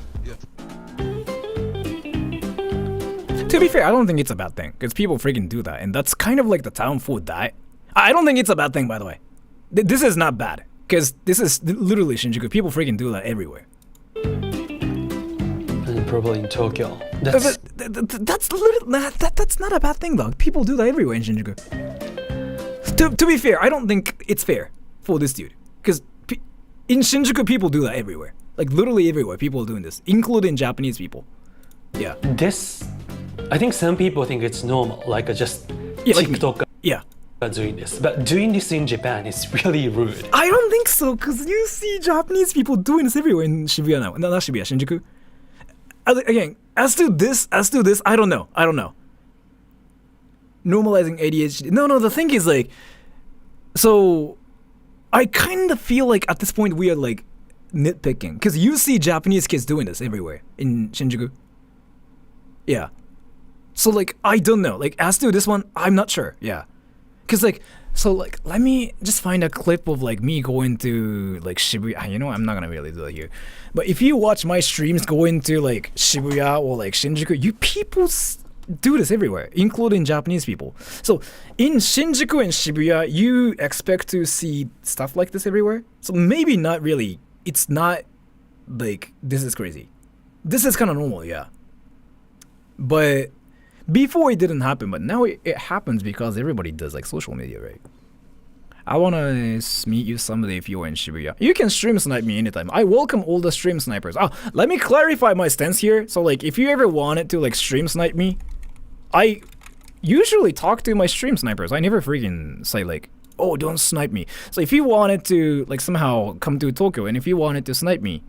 S1: To be fair, I don't think it's a bad thing because people freaking do that, and that's kind of like the town food diet. I don't think it's a bad thing, by the way. This is not bad because this is literally Shinjuku. People freaking do that everywhere.
S2: And probably in Tokyo.
S1: That's not a bad thing though. People do that everywhere in Shinjuku. To be fair, I don't think it's fair for this dude because in Shinjuku people do that everywhere. Like literally everywhere, people are doing this, including Japanese people. Yeah.
S2: This, I think some people think it's normal, like just TikTok doing this. But doing this in Japan is really rude.
S1: I don't think so, because you see Japanese people doing this everywhere in Shibuya now. No, not Shibuya, Shinjuku. Again, as to this, I don't know. Normalizing ADHD. No, the thing is like, so I kind of feel like at this point we are like nitpicking, because you see Japanese kids doing this everywhere in Shinjuku. Yeah. So like, I don't know. Like, as to this one, I'm not sure. Yeah. Because like, so like, let me just find a clip of like me going to like Shibuya. You know, I'm not gonna really do that here. But if you watch my streams going to like Shibuya or like Shinjuku, you people do this everywhere, including Japanese people. So in Shinjuku and Shibuya, you expect to see stuff like this everywhere. So maybe not really. It's not like, this is crazy. This is kind of normal, yeah. But before it didn't happen, but now it happens because everybody does like social media, right? I wanna meet you someday if you're in Shibuya. You can stream snipe me anytime. I welcome all the stream snipers. Let me clarify my stance here. So like, if you ever wanted to like stream snipe me, I usually talk to my stream snipers. I never freaking say like, oh, don't snipe me. So if you wanted to like somehow come to Tokyo and if you wanted to snipe me,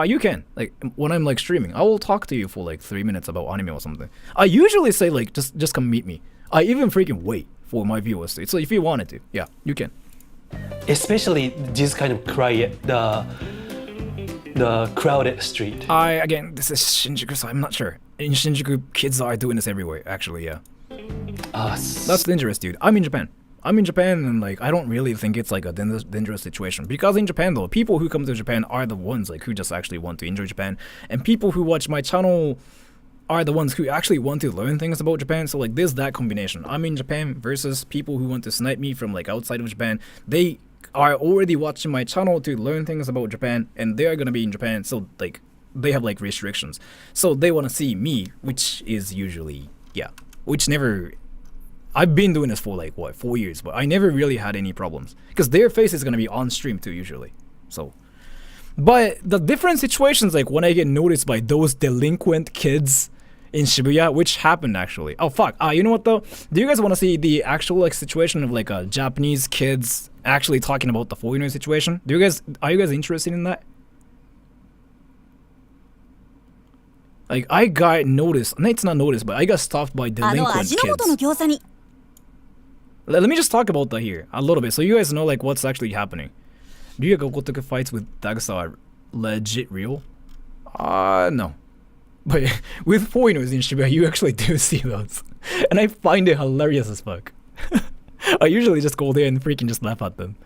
S1: you can. Like when I'm like streaming, I will talk to you for like 3 minutes about anime or something. I usually say like, just come meet me. I even freaking wait for my viewers to. So if you wanted to, yeah, you can.
S2: Especially this kind of quiet, the crowded street.
S1: Again, this is Shinjuku, so I'm not sure. In Shinjuku, kids are doing this everywhere, actually, yeah. That's dangerous, dude. I'm in Japan and like I don't really think it's like a dangerous situation, because in Japan though, people who come to Japan are the ones like who just actually want to enjoy Japan, and people who watch my channel are the ones who actually want to learn things about Japan. So like there's that combination. I'm in Japan versus people who want to snipe me from like outside of Japan. They are already watching my channel to learn things about Japan, and they are gonna be in Japan, so like they have like restrictions, so they want to see me, which is usually which never. I've been doing this for like 4 years, but I never really had any problems because their face is gonna be on stream too usually. So, but the different situations, like when I get noticed by those delinquent kids in Shibuya, which happened actually. Oh fuck! You know what though? Do you guys want to see the actual like situation of like Japanese kids actually talking about the foreigner situation? Are you guys interested in that? Like I got noticed. No, it's not noticed, but I got stopped by delinquent kids. Let me just talk about that here a little bit so you guys know like what's actually happening. Do you Gokotoku fights with Dagsa are legit real? No. But with foreigners in Shibuya, you actually do see those. And I find it hilarious as fuck. I usually just go there and freaking just laugh at them.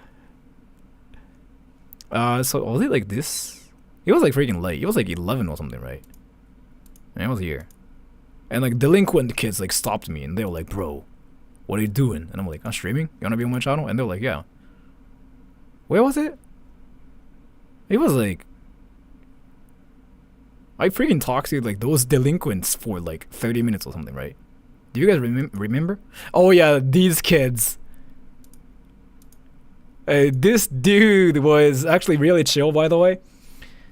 S1: So was it like this? It was like freaking late. It was like 11 or something, right? And I was here. And like delinquent kids like stopped me and they were like, bro, what are you doing? And I'm like, I'm streaming? You wanna be on my channel? And they were like, yeah. Where was it? It was like, I freaking talked to like those delinquents for like 30 minutes or something, right? Do you guys remember? Oh yeah, these kids. This dude was actually really chill, by the way.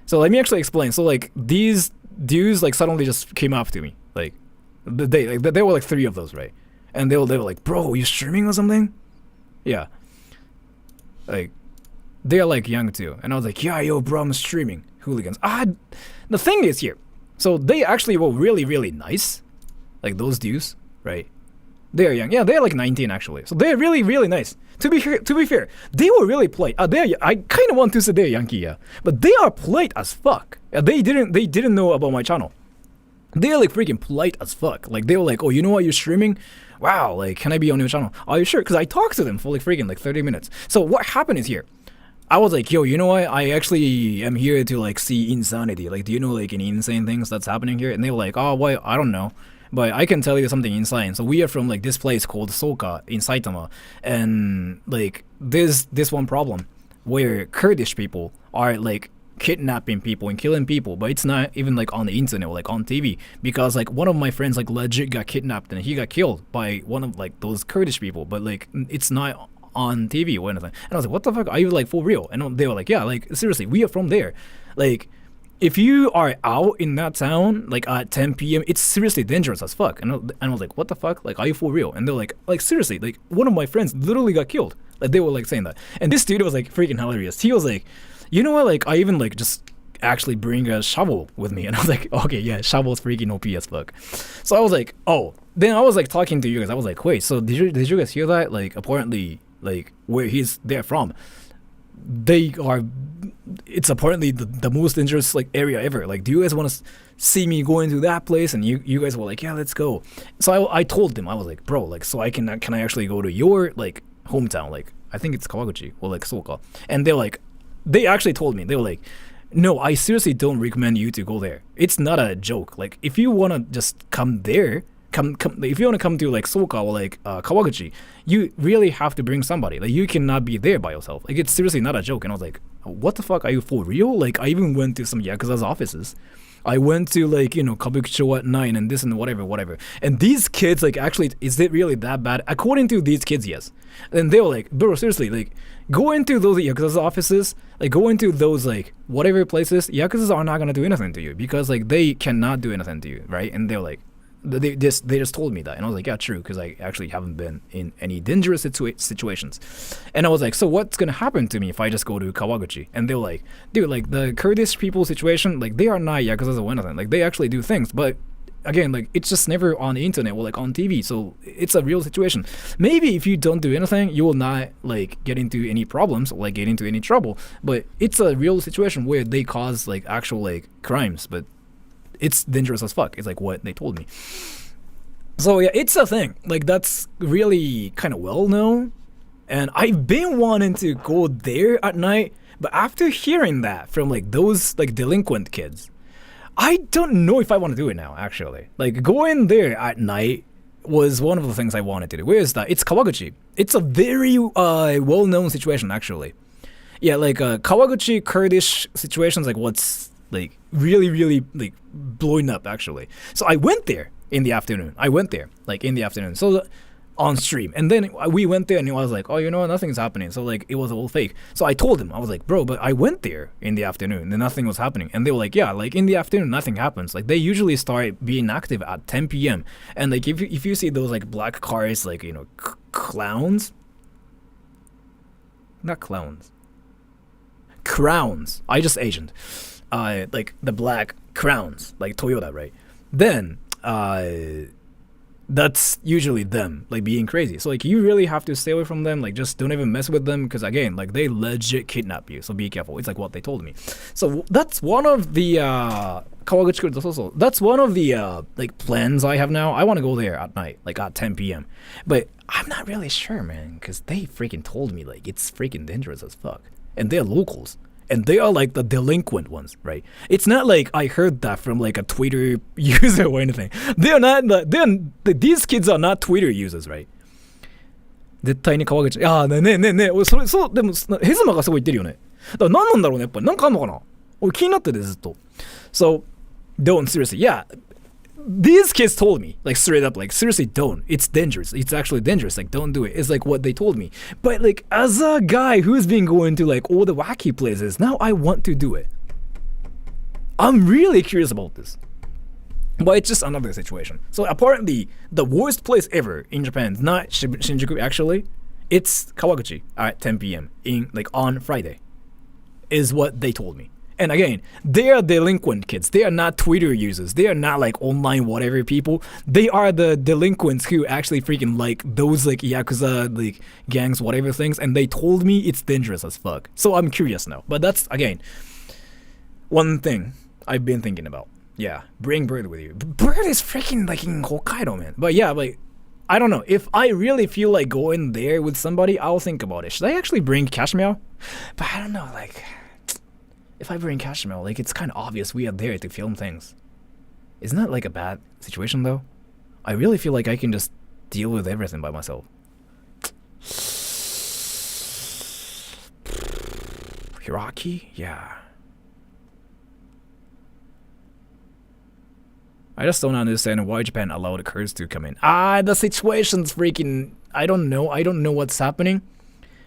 S1: So let me actually explain. So like these dudes like suddenly just came up to me, like they were like 3 of those, right? And they were like, bro, you streaming or something? Yeah. Like they're like young too, and I was like, yeah, yo, bro, I'm streaming. Hooligans. The thing is here, so they actually were really, really nice, like those dudes, right? They are young. Yeah, they're like 19 actually. So they're really, really nice. To be fair, they were really polite. I kind of want to say they're Yankee, yeah, but they are polite as fuck. They didn't know about my channel. They're like freaking polite as fuck. Like they were like, oh, you know what, you're streaming? Wow, like can I be on your channel? Are you sure? Because I talked to them for like freaking like 30 minutes. So what happened is here, I was like, yo, you know what? I actually am here to like see insanity. Like, do you know like any insane things that's happening here? And they were like, oh, well, I don't know, but I can tell you something insane. So we are from like this place called Soka in Saitama, and like there's this one problem where Kurdish people are like kidnapping people and killing people, but it's not even like on the internet or like on TV, because like one of my friends like legit got kidnapped and he got killed by one of like those Kurdish people, but like it's not on TV or anything. And I was like, what the fuck, are you like for real? And they were like, yeah, like seriously, we are from there. Like if you are out in that town like at 10 p.m, it's seriously dangerous as fuck. And I was like, what the fuck, like are you for real? And they're like seriously, like one of my friends literally got killed. Like they were like saying that, and this dude was like freaking hilarious. He was like, you know what, like I even like just actually bring a shovel with me. And I was like, okay, yeah, shovel's freaking OP as fuck. So I was like, oh, then I was like talking to you guys, I was like, wait, so did you guys hear that? Like apparently like where they're from, it's apparently the most dangerous like area ever. Like do you guys want to see me go into that place? And you guys were like, yeah, let's go. So I told them, I was like, bro, like so can I actually go to your like hometown, like I think it's Kawaguchi or like Soka? And they actually told me, they were like, no, I seriously don't recommend you to go there. It's not a joke. Like if you want to just come there, if you want to come to like Soka or like Kawaguchi, you really have to bring somebody. Like you cannot be there by yourself. Like it's seriously not a joke. And I was like, what the fuck, are you for real? Like I even went to some Yakuza's offices. I went to like, you know, Kabukicho at 9 and this and whatever. And these kids, like actually, is it really that bad? According to these kids, yes. And they were like, bro, seriously, like go into those Yakuza's offices, like go into those like whatever places, Yakuza's are not gonna do anything to you because like they cannot do anything to you, right? And they're like, they just told me that, and I was like, yeah, true, because I actually haven't been in any dangerous situations. And I was like, so what's gonna happen to me if I just go to Kawaguchi? And they were like, dude, like the Kurdish people situation, like they are not Yakuza or anything, like they actually do things, but again, like it's just never on the internet or like on TV, so it's a real situation. Maybe if you don't do anything, you will not like get into any problems or like get into any trouble, but it's a real situation where they cause like actual like crimes, but it's dangerous as fuck. It's like what they told me. So yeah, it's a thing. Like that's really kind of well known, and I've been wanting to go there at night, but after hearing that from like those like delinquent kids, I don't know if I want to do it now. Actually, like going there at night was one of the things I wanted to do. Where is that? It's Kawaguchi. It's a very well-known situation actually. Yeah, like Kawaguchi Kurdish situations, like what's like really like blowing up actually. So I went there in the afternoon. So on stream, and then we went there and I was like, oh, you know what, nothing's happening. So like it was all fake. So I told him, I was like, bro, but I went there in the afternoon and nothing was happening. And they were like, yeah, like in the afternoon nothing happens. Like they usually start being active at 10 p.m. and like if you see those like black cars, like, you know, crowns, I just Asianed. Like the black crowns, like Toyota, right? Then that's usually them like being crazy. So like you really have to stay away from them. Like just don't even mess with them because again, like they legit kidnap you. So be careful. It's like what they told me. So that's one of the Kawaguchi. That's one of the like plans I have now. I want to go there at night, like at 10 p.m. But I'm not really sure, man, because they freaking told me like it's freaking dangerous as fuck, and they're locals. And they are like the delinquent ones, right? It's not like I heard that from like a Twitter user or anything. These kids are not Twitter users, right? 絶対に川口。ねえ、俺それ、そう、でも、ヘズマがすごい言ってるよね。だから何なんだろうね、やっぱり。なんかあんのかな俺気になっててずっと。So, don't, seriously, yeah. These kids told me, like straight up, like seriously don't. It's dangerous. It's actually dangerous. Like don't do it. It's like what they told me. But like as a guy who's been going to like all the wacky places, now I want to do it. I'm really curious about this. But it's just another situation. So apparently the worst place ever in Japan is not Shinjuku actually. It's Kawaguchi at 10 p.m. in like on Friday. Is what they told me. And again, they are delinquent kids. They are not Twitter users. They are not like online whatever people. They are the delinquents who actually freaking like those like Yakuza like gangs whatever things. And they told me it's dangerous as fuck. So I'm curious now. But that's again one thing I've been thinking about. Yeah, bring Bird with you. Bird is freaking like in Hokkaido, man. But yeah, like I don't know. If I really feel like going there with somebody, I'll think about it. Should I actually bring Cashmere? But I don't know, like if I bring Cashmere, like it's kind of obvious we are there to film things. Isn't that like a bad situation though? I really feel like I can just deal with everything by myself. Hiraki? Yeah. I just don't understand why Japan allowed Kurds to come in. The situation's freaking... I don't know what's happening.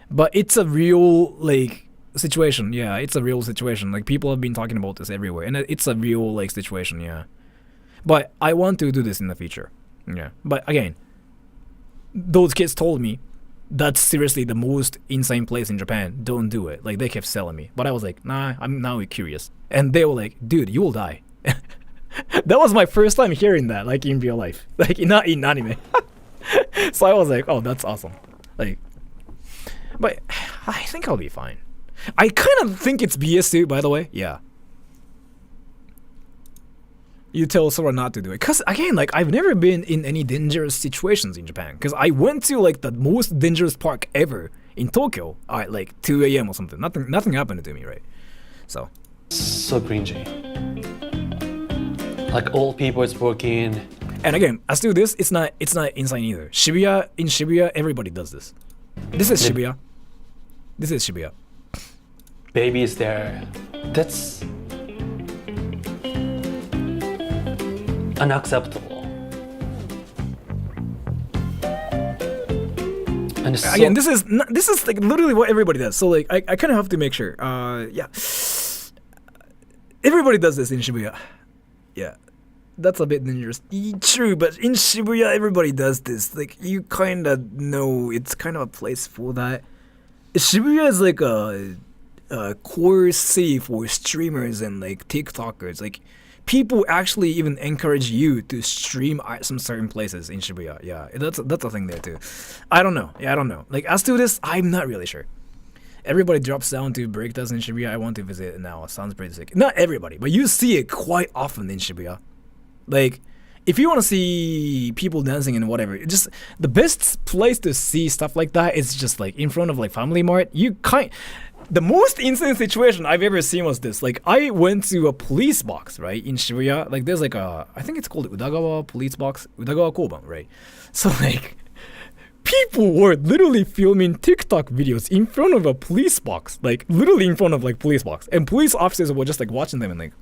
S1: But it's a real, like... situation. Yeah, it's a real situation. Like people have been talking about this everywhere, and it's a real like situation. Yeah, but I want to do this in the future. Yeah, but again, those kids told me that's seriously the most insane place in Japan. Don't do it. Like they kept selling me, but I was like, nah, I'm now curious, and they were like, dude, you will die. That was my first time hearing that, like in real life, like not in anime. So I was like, oh, that's awesome. Like, but I think I'll be fine. I kind of think it's BS too, by the way. Yeah. You tell Sora not to do it. Because, again, like, I've never been in any dangerous situations in Japan. Because I went to, like, the most dangerous park ever in Tokyo at, like, 2 a.m. or something. Nothing happened to me, right? So
S2: cringy. Like, old people is working.
S1: And again, as to this, it's not insane either. In Shibuya, everybody does this. This is Shibuya.
S2: Babies there. That's unacceptable. And so,
S1: again, this is like literally what everybody does. So like I kind of have to make sure. Yeah. Everybody does this in Shibuya. Yeah. That's a bit dangerous. True, but in Shibuya everybody does this. Like you kind of know it's kind of a place for that. Shibuya is like a core city for streamers and like TikTokers. Like people actually even encourage you to stream at some certain places in Shibuya. Yeah, that's a thing there too. I don't know. Yeah, I don't know. Like as to this, I'm not really sure. Everybody drops down to breakdance in Shibuya. I want to visit it now. It sounds pretty sick. Not everybody, but you see it quite often in Shibuya. Like, if you want to see people dancing and whatever, just the best place to see stuff like that is just like in front of like Family Mart. The most insane situation I've ever seen was this. Like, I went to a police box, right, in Shibuya. Like, there's like I think it's called Udagawa police box, Udagawa Koban, right? So like, people were literally filming TikTok videos in front of a police box, like literally in front of like police box, and police officers were just like watching them and like,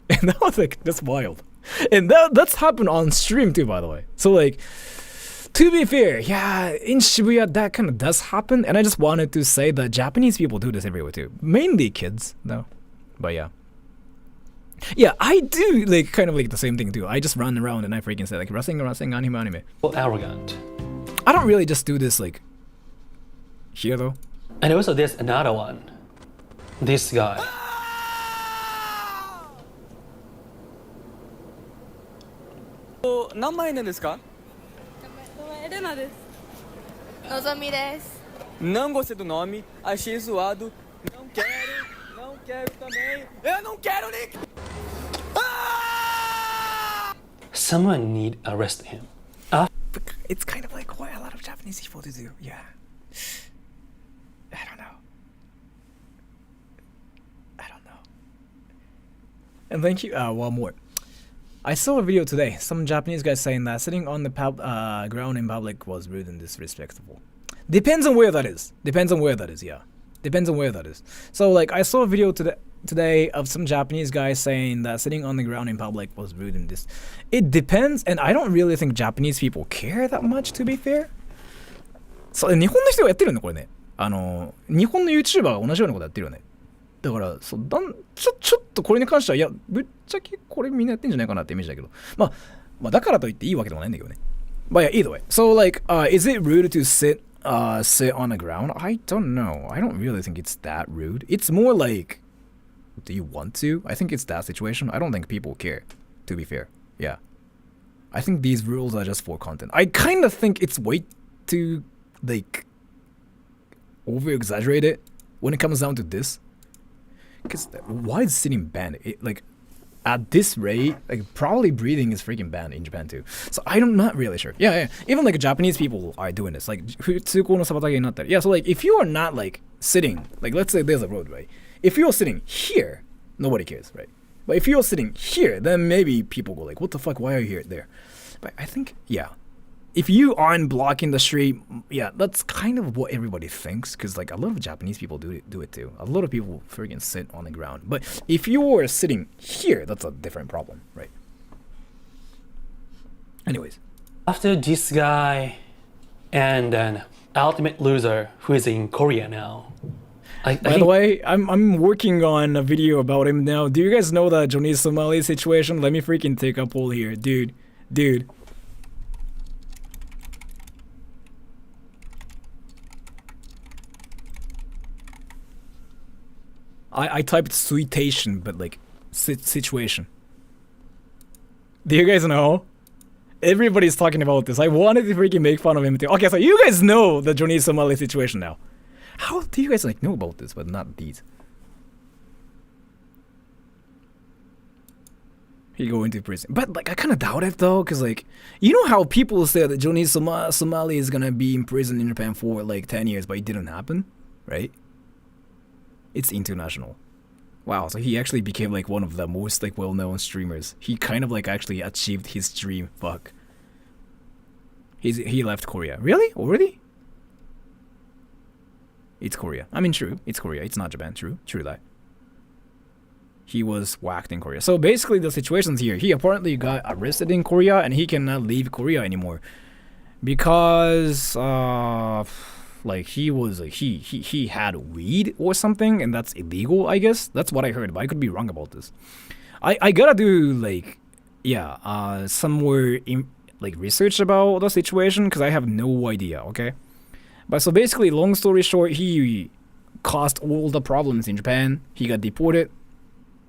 S1: and that was like that's wild. And that's happened on stream too, by the way. So like, to be fair, yeah, in Shibuya that kind of does happen, and I just wanted to say that Japanese people do this everywhere too. Mainly kids, though. But yeah. Yeah, I do like kind of like the same thing too. I just run around and I freaking say like wrestling, anime.
S2: well, arrogant.
S1: I don't really just do this like here though.
S2: And also there's another one. This guy.
S5: ナです。
S6: のぞみです。
S7: Não gostei do nome, achei zoado. Não quero também. Eu não quero nem.
S2: Someone need arrest him.
S1: It's kind of like what a lot of Japanese people do. Yeah. I don't know. And thank you. One more. I saw a video today. Some Japanese guy saying that sitting on the ground in public was rude and disrespectful. Depends on where that is. Yeah. Depends on where that is. So like I saw a video today of some Japanese guy saying that sitting on the ground in public was rude and this. It depends, and I don't really think Japanese people care that much, to be fair. そう、日本の人がやってるんだこれね。日本の YouTuber が同じようなことやってるよね。だからそうちょっとこれに関してはいやぶっちゃけこれみんなやってんじゃないかなってイメージだけど、まあだからといっていいわけでもないんだけどね。But yeah, either way. So like, is it rude to sit on the ground? I don't know. I don't really think it's that rude. It's more like, do you want to? I think it's that situation. I don't think people care, to be fair. Yeah. I think these rules are just for content. I kind of think it's way too, like, over-exaggerated when it comes down to this. Because why is sitting banned? Like, at this rate, like, probably breathing is freaking banned in Japan too. So I'm not really sure. Yeah. Even like Japanese people are doing this. Like, yeah, so like, if you are not like sitting, like, let's say there's a road, right? If you're sitting here, nobody cares, right? But if you're sitting here, then maybe people go like, what the fuck, why are you here there? But I think, yeah. If you aren't blocking the street, yeah, that's kind of what everybody thinks, because like a lot of Japanese people do it too. A lot of people freaking sit on the ground. But if you're sitting here, that's a different problem, right? Anyways.
S2: After this guy and an ultimate loser who is in Korea now.
S1: By the way, I'm working on a video about him now. Do you guys know the Johnny Somali situation? Let me freaking take a poll here. Dude. I typed suitation, but like situation. Do you guys know? Everybody's talking about this. I wanted to freaking make fun of him too. Okay, so you guys know the Johnny Somali situation now. How do you guys like know about this, but not these? He go into prison, but like I kind of doubt it though, cause like you know how people say that Johnny Somali is gonna be in prison in Japan for like 10 years, but it didn't happen, right? It's international. Wow, so he actually became like one of the most like well-known streamers. He kind of like actually achieved his dream. Fuck. He left Korea. Really? Already? It's Korea. I mean, true. It's Korea. It's not Japan. True that. He was whacked in Korea. So basically the situation's here. He apparently got arrested in Korea and he cannot leave Korea anymore. Because like he was he had weed or something, and that's illegal, I guess. That's what I heard, but I could be wrong about this. I gotta do like some more like research about the situation, because I have no idea. Okay, but so basically, long story short, he caused all the problems in Japan. He got deported.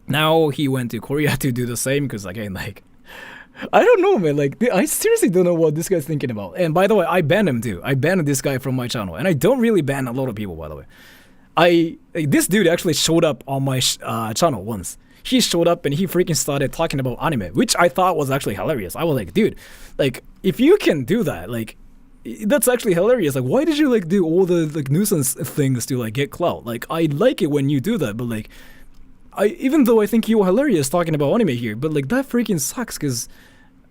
S1: Now he went to Korea to do the same, because again, like, I don't know, man. Like, I seriously don't know what this guy's thinking about. And by the way, I banned him too. I banned this guy from my channel, and I don't really ban a lot of people, by the way. This dude actually showed up on my channel once. He showed up and he freaking started talking about anime, which I thought was actually hilarious. I was like, dude, like, if you can do that, like, that's actually hilarious. Like, why did you like do all the like nuisance things to like get clout? Like, I like it when you do that, but like, even though I think you're hilarious talking about anime here, but like that freaking sucks, because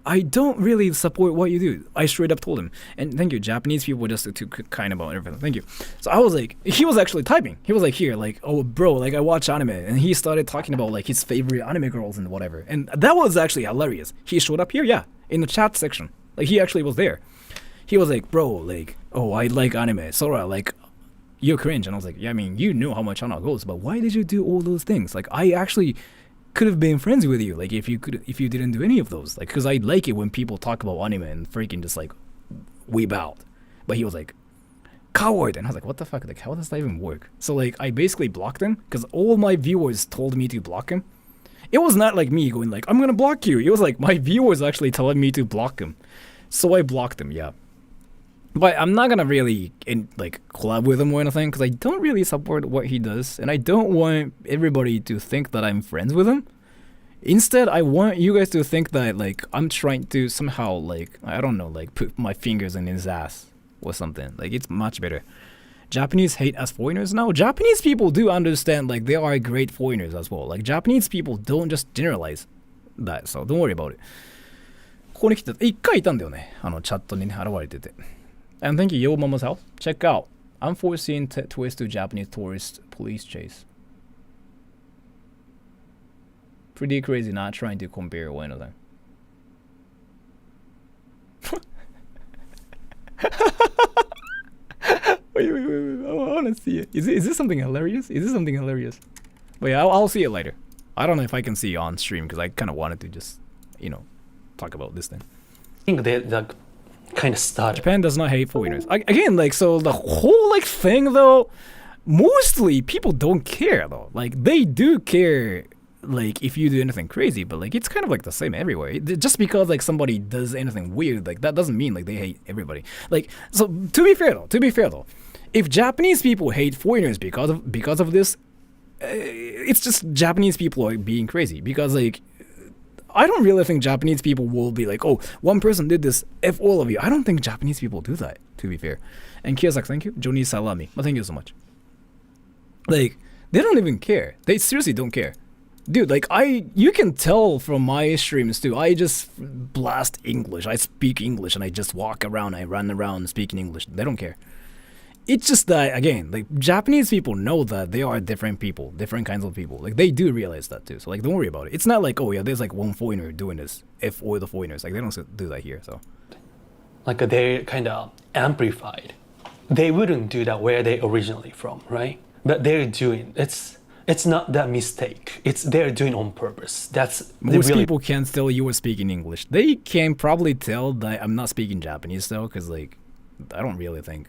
S1: I don't really support what you do. I straight up told him. And thank you, Japanese people were just too kind about everything. Thank you. So I was like, he was actually typing. He was like, here, like, oh bro, like I watch anime. And he started talking about like his favorite anime girls and whatever. And that was actually hilarious. He showed up here, yeah, in the chat section. Like he actually was there. He was like, bro, like, oh, I like anime. Sora, like, you're cringe. And I was like, yeah, I mean, you know how my channel goes, but why did you do all those things? Like, I actually could have been friends with you, like, if you didn't do any of those, like, because I like it when people talk about anime and freaking just like weep out. But he was like, coward, and I was like, what the fuck, like, how does that even work? So like, I basically blocked him, because all my viewers told me to block him. It was not like me going like, I'm gonna block you. It was like my viewers actually telling me to block him. So I blocked him, yeah. But I'm not gonna really collab with him or anything because I don't really support what he does, and I don't want everybody to think that I'm friends with him. Instead, I want you guys to think that I'm trying to somehow I don't know put my fingers in his ass or something. It's much better. Japanese hate as foreigners? No, Japanese people do understand they are great foreigners as well. Japanese people don't just generalize that, so don't worry about it. ここに来て1回いたんだよね。チャットにね現れてて。And thank you, Yo Mama's house. Check out. Unforeseen twist to Japanese tourist police chase. Pretty crazy, not trying to compare or anything. Wait. I want to see it. Is this something hilarious? But yeah, I'll see it later. I don't know if I can see it on stream because I kind of wanted to just, talk about this thing.
S2: I think they kind of started.
S1: Japan does not hate foreigners. Again, so the whole thing though, mostly people don't care though. They do care if you do anything crazy, but it's kind of the same everywhere. Just because somebody does anything weird, that doesn't mean they hate everybody. So to be fair though, if Japanese people hate foreigners because of this, it's just Japanese people are being crazy because I don't really think Japanese people will be oh, one person did this, F all of you. I don't think Japanese people do that, to be fair. And Kiyosaki, thank you. Johnny Salami, thank you so much. They don't even care. They seriously don't care. Dude, you can tell from my streams too, I just blast English. I speak English and I just walk around, I run around speaking English. They don't care. It's just that, again, Japanese people know that they are different people, different kinds of people. They do realize that too. So, don't worry about it. It's not oh, yeah, there's one foreigner doing this. F all the foreigners. They don't do that here, so.
S2: They're kind of amplified. They wouldn't do that where they originally from, right? But they're doing, it's not that mistake. They're doing on purpose.
S1: Most people can't tell you are speaking English. They can probably tell that I'm not speaking Japanese though, because, I don't really think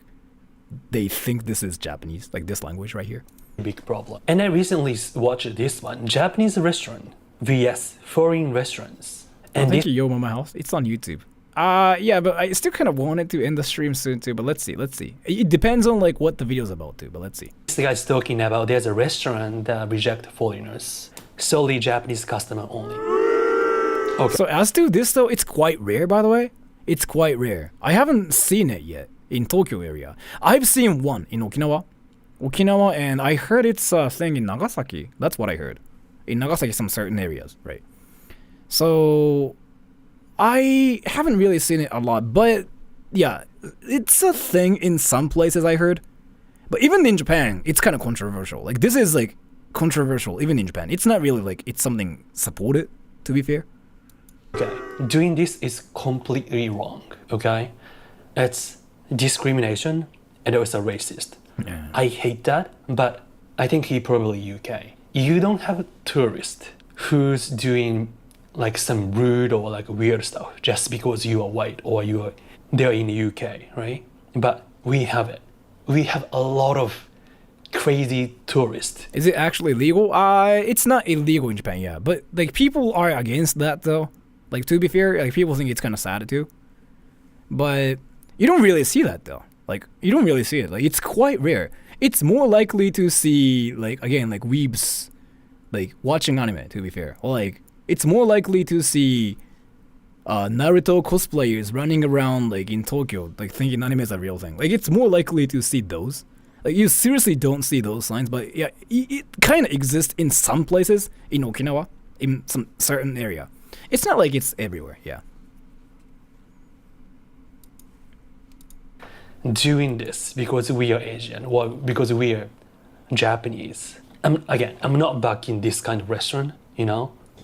S1: they think this is Japanese, this language right here.
S2: Big problem. And I recently watched this one, Japanese restaurant vs foreign restaurants. And
S1: thank you, Yo Mama House. It's on YouTube. Yeah, but I still kind of wanted to end the stream soon too, but let's see. It depends on what the video's about too, but let's see.
S2: This guy's talking about there's a restaurant that reject foreigners, solely Japanese customer only. Okay.
S1: So as to this though, it's quite rare, by the way. It's quite rare. I haven't seen it yet in Tokyo area. I've seen one in Okinawa, and I heard it's a thing in Nagasaki. That's what I heard. In Nagasaki, some certain areas, right? So I haven't really seen it a lot, but yeah, it's a thing in some places I heard. But even in Japan, it's kind of controversial. This is controversial even in Japan. It's not really it's something supported, to be fair.
S2: Okay, doing this is completely wrong, okay? It's discrimination and also racist.
S1: Yeah.
S2: I hate that, but I think he probably UK. You don't have a tourist who's doing some rude or weird stuff just because you are white or they're in the UK, right? But we have it. We have a lot of crazy tourists.
S1: Is it actually legal? It's not illegal in Japan, yeah. But people are against that though. To be fair, people think it's kind of sad too. But you don't really see that though. You don't really see it. It's quite rare. It's more likely to see again weebs watching anime, to be fair. Or it's more likely to see Naruto cosplayers running around in Tokyo thinking anime is a real thing. It's more likely to see those. You seriously don't see those signs, but yeah, it kind of exists in some places in Okinawa, in some certain area. It's not it's everywhere, yeah.
S2: Doing this because we are Asian or because we are Japanese. I'm not backing this kind of restaurant,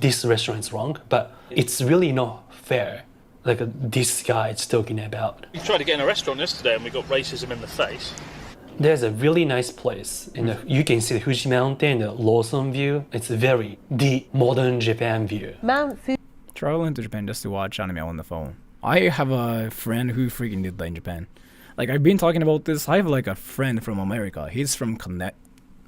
S2: This restaurant is wrong, but it's really not fair. This guy is talking about.
S5: We tried to get in a restaurant yesterday and we got racism in the face.
S2: There's a really nice place. You can see the Fuji Mountain, the Lawson view. It's very the modern Japan view.
S1: Traveling to Japan just to watch anime on the phone. I have a friend who freaking did that in Japan. I've been talking about this. I have a friend from America. He's from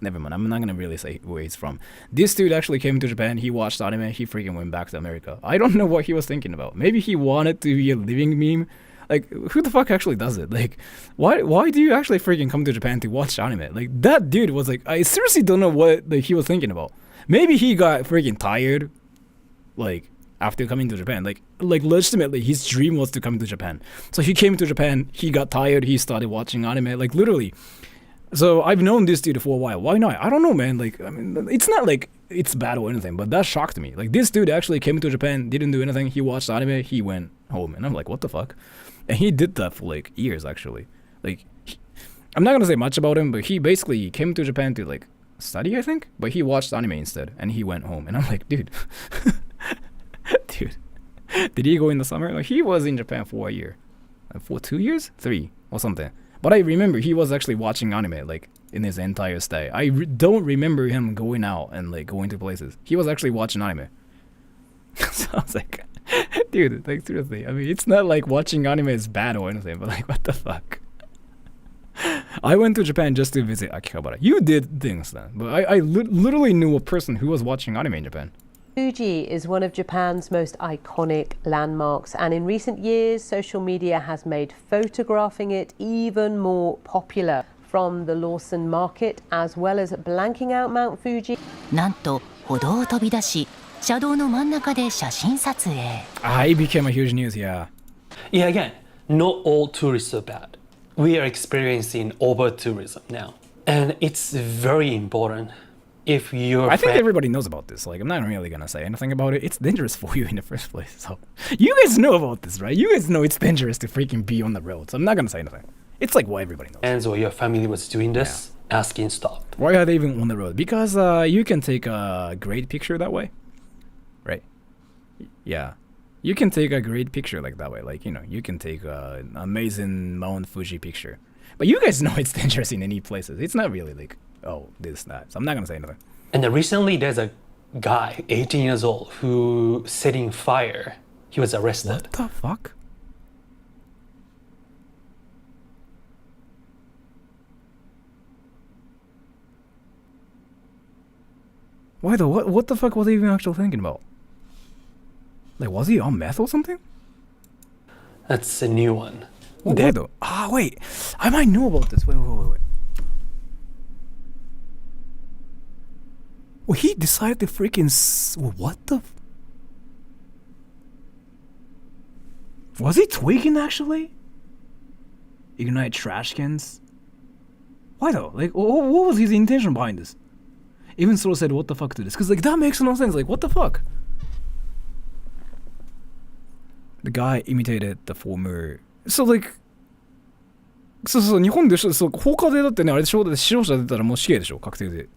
S1: Never mind, I'm not gonna really say where he's from. This dude actually came to Japan, he watched anime, he freaking went back to America. I don't know what he was thinking about. Maybe he wanted to be a living meme. Like, who the fuck actually does it? Like, why do you actually freaking come to Japan to watch anime? Like, that dude was like, I seriously don't know what like he was thinking about. Maybe he got freaking tired, like, after coming to Japan. Like legitimately, his dream was to come to Japan. So he came to Japan, he got tired, he started watching anime, like, literally. So I've known this dude for a while. Why not? I don't know, man. Like, I mean, it's not like it's bad or anything, but that shocked me. Like, this dude actually came to Japan, didn't do anything. He watched anime, he went home. And I'm like, what the fuck? And he did that for, like, years, actually. Like, I'm not going to say much about him, but he basically came to Japan to, like, study, I think. But he watched anime instead, and he went home. And I'm like, dude. Dude. Did he go in the summer? Like, he was in Japan for a year. For 2 years? 3 or something. But I remember he was actually watching anime, like, in his entire stay. I don't remember him going out and, like, going to places. He was actually watching anime. So I was like, dude, like, seriously. I mean, it's not like watching anime is bad or anything, but, like, what the fuck? I went to Japan just to visit Akihabara. You did things then, but I literally knew a person who was watching anime in Japan.
S6: Fuji is one of Japan's most iconic landmarks, and in recent years, social media has made photographing it even more popular. From the Lawson Market, as well as blanking out Mount Fuji.
S8: なんと歩道を飛び出し、車道の真ん中で写真撮影。
S1: It became a huge news, yeah.
S2: Yeah, again, not all tourists are bad. We are experiencing over-tourism now. And it's very important. If you're
S1: I think everybody knows about this. Like, I'm not really gonna say anything about it. It's dangerous for you in the first place. So, you guys know about this, right? You guys know it's dangerous to freaking be on the road. So I'm not gonna say anything. It's like what everybody knows.
S2: friends or your family was doing this, asking stop.
S1: Why are they even on the road? Because you can take a great picture that way, right? Yeah, you can take a great picture like that way. Like, you know, you can take an amazing Mount Fuji picture. But you guys know it's dangerous in any places. It's not really like, oh, this, that. So I'm not gonna say anything.
S2: And then recently there's a guy, 18 years old, who setting fire. He was arrested.
S1: What the fuck? Why though? What the fuck was he even actually thinking about? Like, was he on meth or something?
S2: That's a new one.
S1: Why though? Wait. I might know about this. Wait. Well, he decided to freaking... what the... Was he tweaking, actually? Ignite trash cans? Why though? Like, what was his intention behind this? Even Sora said, what the fuck to this? Because, like, that makes no sense. Like, what the fuck? The guy imitated the former... So, like... そう日本でそう放火でだってねあれでしょだって死傷者出たらもう死刑でしょ確定で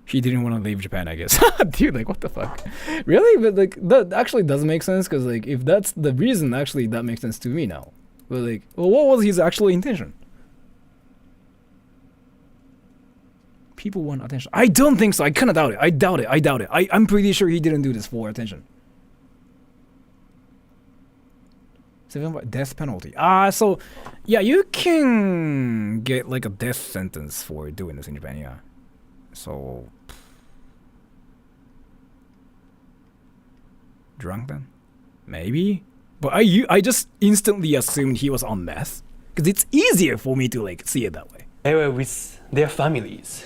S1: He didn't want to leave Japan, I guess. Dude, like, what the fuck? Really? But, like, that actually doesn't make sense because, like, if that's the reason, actually, that makes sense to me now. But, like, well, what was his actual intention? People want attention. I don't think so. I kind of doubt it. I doubt it. I'm pretty sure he didn't do this for attention. Death penalty. So, yeah, you can get, like, a death sentence for doing this in Japan, yeah. So, drunk then? Maybe? But I just instantly assumed he was on meth. Because it's easier for me to, like, see it that way.
S2: They were with their families.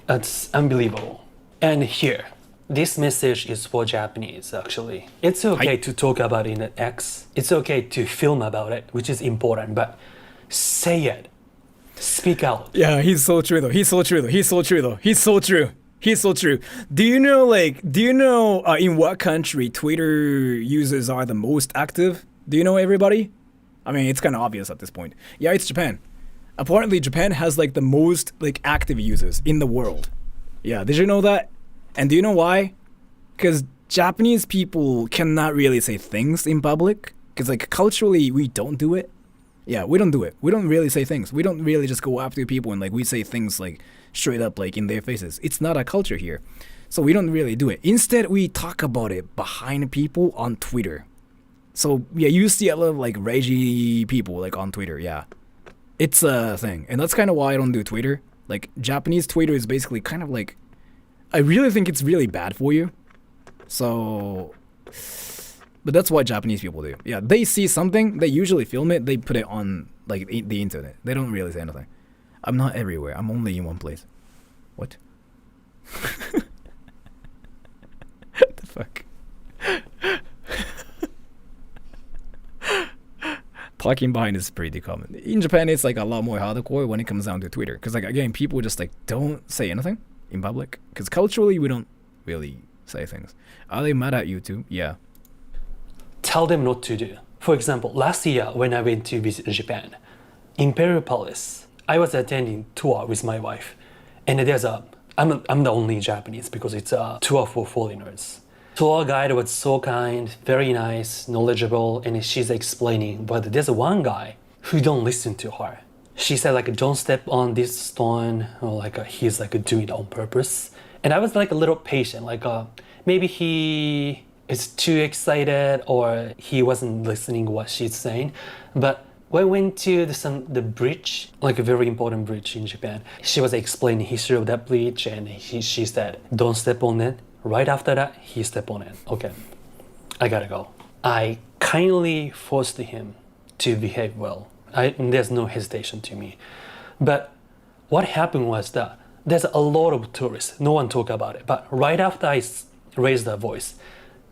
S2: That's unbelievable. And here, this message is for Japanese, actually. It's okay to talk about it in X. It's okay to film about it, which is important, but say it. Speak out.
S1: Yeah, he's so true though. He's so true. Do you know in what country Twitter users are the most active? Do you know, everybody? I mean, it's kind of obvious at this point. Yeah, it's Japan. Apparently, Japan has, like, the most, like, active users in the world. Yeah, did you know that? And do you know why? Because Japanese people cannot really say things in public. Because, like, culturally, we don't do it. Yeah, we don't do it. We don't really say things. We don't really just go after people and, like, we say things, like, straight up, like, in their faces. It's not a culture here. So we don't really do it. Instead, we talk about it behind people on Twitter. So, yeah, you see a lot of, like, ragey people, like, on Twitter, yeah. It's a thing. And that's kind of why I don't do Twitter. Like, Japanese Twitter is basically kind of, like... I really think it's really bad for you. So... But that's what Japanese people do. Yeah, they see something, they usually film it, they put it on like the internet. They don't really say anything. I'm not everywhere. I'm only in one place. What? What the fuck? Talking behind is pretty common. In Japan, it's like a lot more hardcore when it comes down to Twitter. Because like again, people just like don't say anything in public. Because culturally, we don't really say things. Are they mad at you too? Yeah.
S2: Tell them not to do. For example, last year when I went to visit Japan, Imperial Palace, I was attending tour with my wife, and I'm the only Japanese because it's a tour for foreigners. Tour guide was so kind, very nice, knowledgeable, and she's explaining, but there's one guy who don't listen to her. She said like, don't step on this stone, or like he's like doing it on purpose. And I was like a little patient, like maybe he is too excited or he wasn't listening what she's saying. But when we went to the bridge, like a very important bridge in Japan, she was explaining history of that bridge, and she said, don't step on it. Right after that, he stepped on it. Okay, I gotta go. I kindly forced him to behave well. There's no hesitation to me. But what happened was that there's a lot of tourists. No one talk about it. But right after I raised the voice,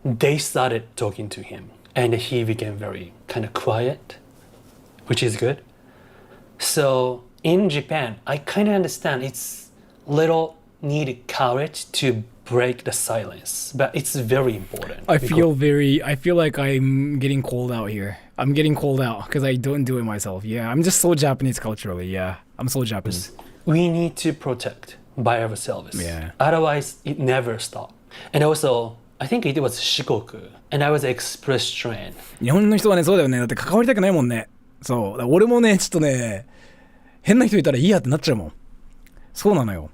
S2: they started talking to him. And he became very kind of quiet, which is good. So in Japan, I kind of understand it's little needed courage to break the silence, but it's very important.
S1: I feel like I'm getting called out here. I'm getting called out because I don't do it myself. Yeah, I'm just so Japanese culturally. Yeah, I'm so Japanese.
S2: We need to protect by ourselves.
S1: Yeah.
S2: Otherwise, it never stops. And also, I think it was Shikoku, and I was express trained.
S1: 日本の人はね、そうだよね。だって関わりたくないもんね。そう。だ俺もね、ちょっとね、変な人いたらいいやってなっちゃうもん。そうなのよ。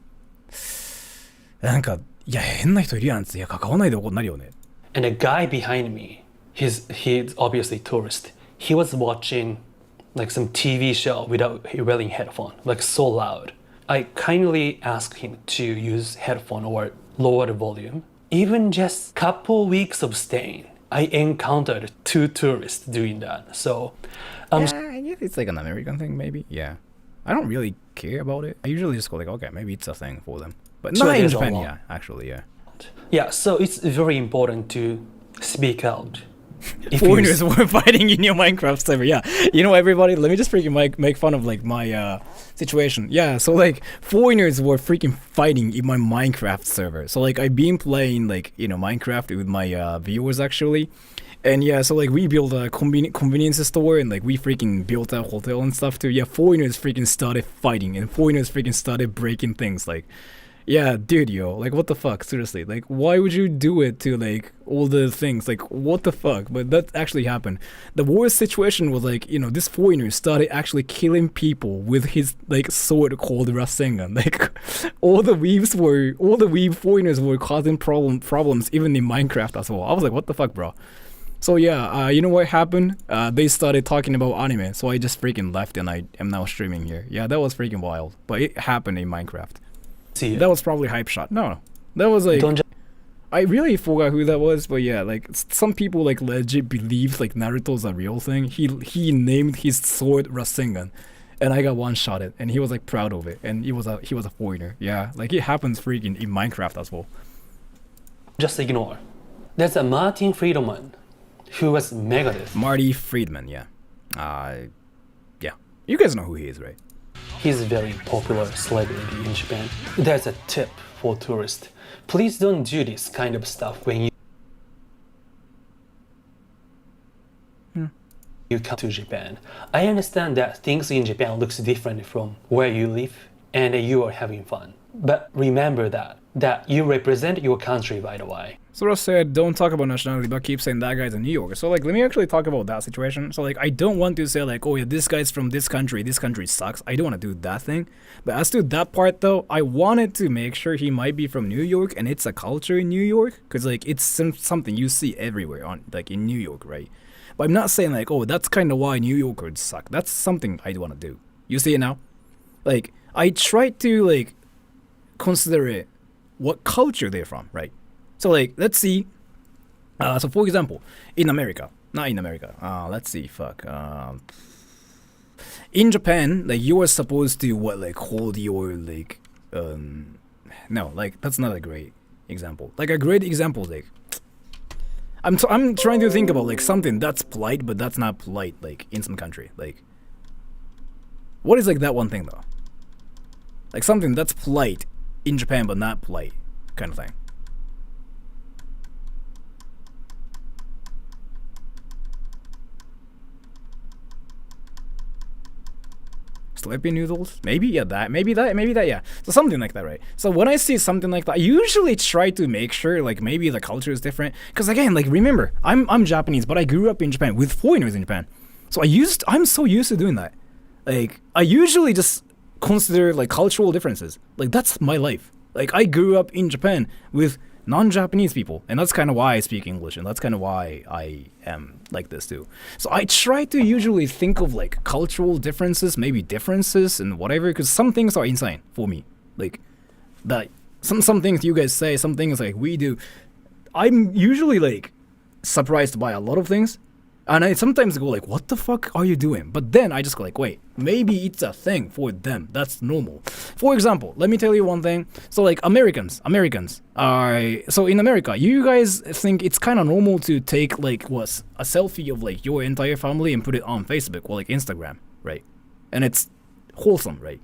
S1: なんか、いや、変な人いるやんって、いや、関わらないでおこうになるよね。
S2: And the guy behind me, he's obviously tourist. He was watching like some TV show without wearing headphone, like so loud. I kindly asked him to use headphone or lower the volume. Even just couple weeks of staying, I encountered 2 tourists doing that. So,
S1: yeah, I guess it's like an American thing, maybe. Yeah, I don't really care about it. I usually just go like, okay, maybe it's a thing for them. But not in Japan, yeah, actually, yeah.
S2: Yeah, so it's very important to speak out.
S1: Foreigners were fighting in your Minecraft server, yeah. You know, everybody, let me just freaking make fun of like my situation. Yeah, so like foreigners were freaking fighting in my Minecraft server. So like I've been playing like, you know, Minecraft with my viewers actually. And yeah, so like we built a convenience store, and like we freaking built a hotel and stuff too. Yeah, foreigners freaking started fighting, and foreigners freaking started breaking things like, yeah, dude, yo, like, what the fuck, seriously, like, why would you do it to, like, all the things, like, what the fuck, but that actually happened. The worst situation was, like, you know, this foreigner started actually killing people with his, like, sword called Rasengan, like, all the weeb foreigners were causing problems even in Minecraft as well. I was like, what the fuck, bro? So yeah, you know what happened? They started talking about anime, so I just freaking left, and I am now streaming here. Yeah, that was freaking wild, but it happened in Minecraft. That was probably hype shot. No, that was like, I really forgot who that was, but yeah, like some people like legit believe like Naruto's a real thing. He named his sword Rasengan, and I got one-shotted, and he was like proud of it, and he was a foreigner. Yeah, like it happens freaking in Minecraft as well.
S2: Just ignore. There's a Martin Friedman who was Megadeth.
S1: Marty Friedman, yeah. Yeah. You guys know who he is, right?
S2: He's a very popular celebrity in Japan. There's a tip for tourists. Please don't do this kind of stuff when you come to Japan. I understand that things in Japan looks different from where you live and you are having fun. But remember that you represent your country, by the way.
S1: Sora said, don't talk about nationality, but keep saying that guy's in New York. So, like, let me actually talk about that situation. So, like, I don't want to say, like, oh, yeah, this guy's from this country sucks. I don't want to do that thing. But as to that part, though, I wanted to make sure he might be from New York, and it's a culture in New York. Because, like, it's something you see everywhere, like, in New York, right? But I'm not saying, like, oh, that's kind of why New Yorkers suck. That's something I want to do. You see it now? Like, I tried to, like, consider it what culture they're from, right? So, like, let's see So for example, in America, not in America. Let's see. In Japan, like you are supposed to hold your no, like that's not a great example. Like a great example, like I'm trying to think about like something that's polite, but that's not polite, like in some country. Like, what is like that one thing though? Like something that's polite in Japan, but not polite, kind of thing. Slurpee noodles? Maybe that, yeah. So something like that, right? So when I see something like that, I usually try to make sure like maybe the culture is different. Because again, like remember, I'm Japanese, but I grew up in Japan with foreigners in Japan. So I'm so used to doing that. Like I usually just consider like cultural differences. Like that's my life. Like I grew up in Japan with non-Japanese people, and that's kind of why I speak English, and that's kind of why I am like this too. So I try to usually think of like cultural differences, maybe differences and whatever, because some things are insane for me. Like that some things you guys say, some things like we do. I'm usually like surprised by a lot of things, and I sometimes go like, what the fuck are you doing? But then I just go like, wait, maybe it's a thing for them. That's normal. For example, let me tell you one thing. So like Americans are, so in America, you guys think it's kind of normal to take like a selfie of like your entire family and put it on Facebook or like Instagram, right? And it's wholesome, right?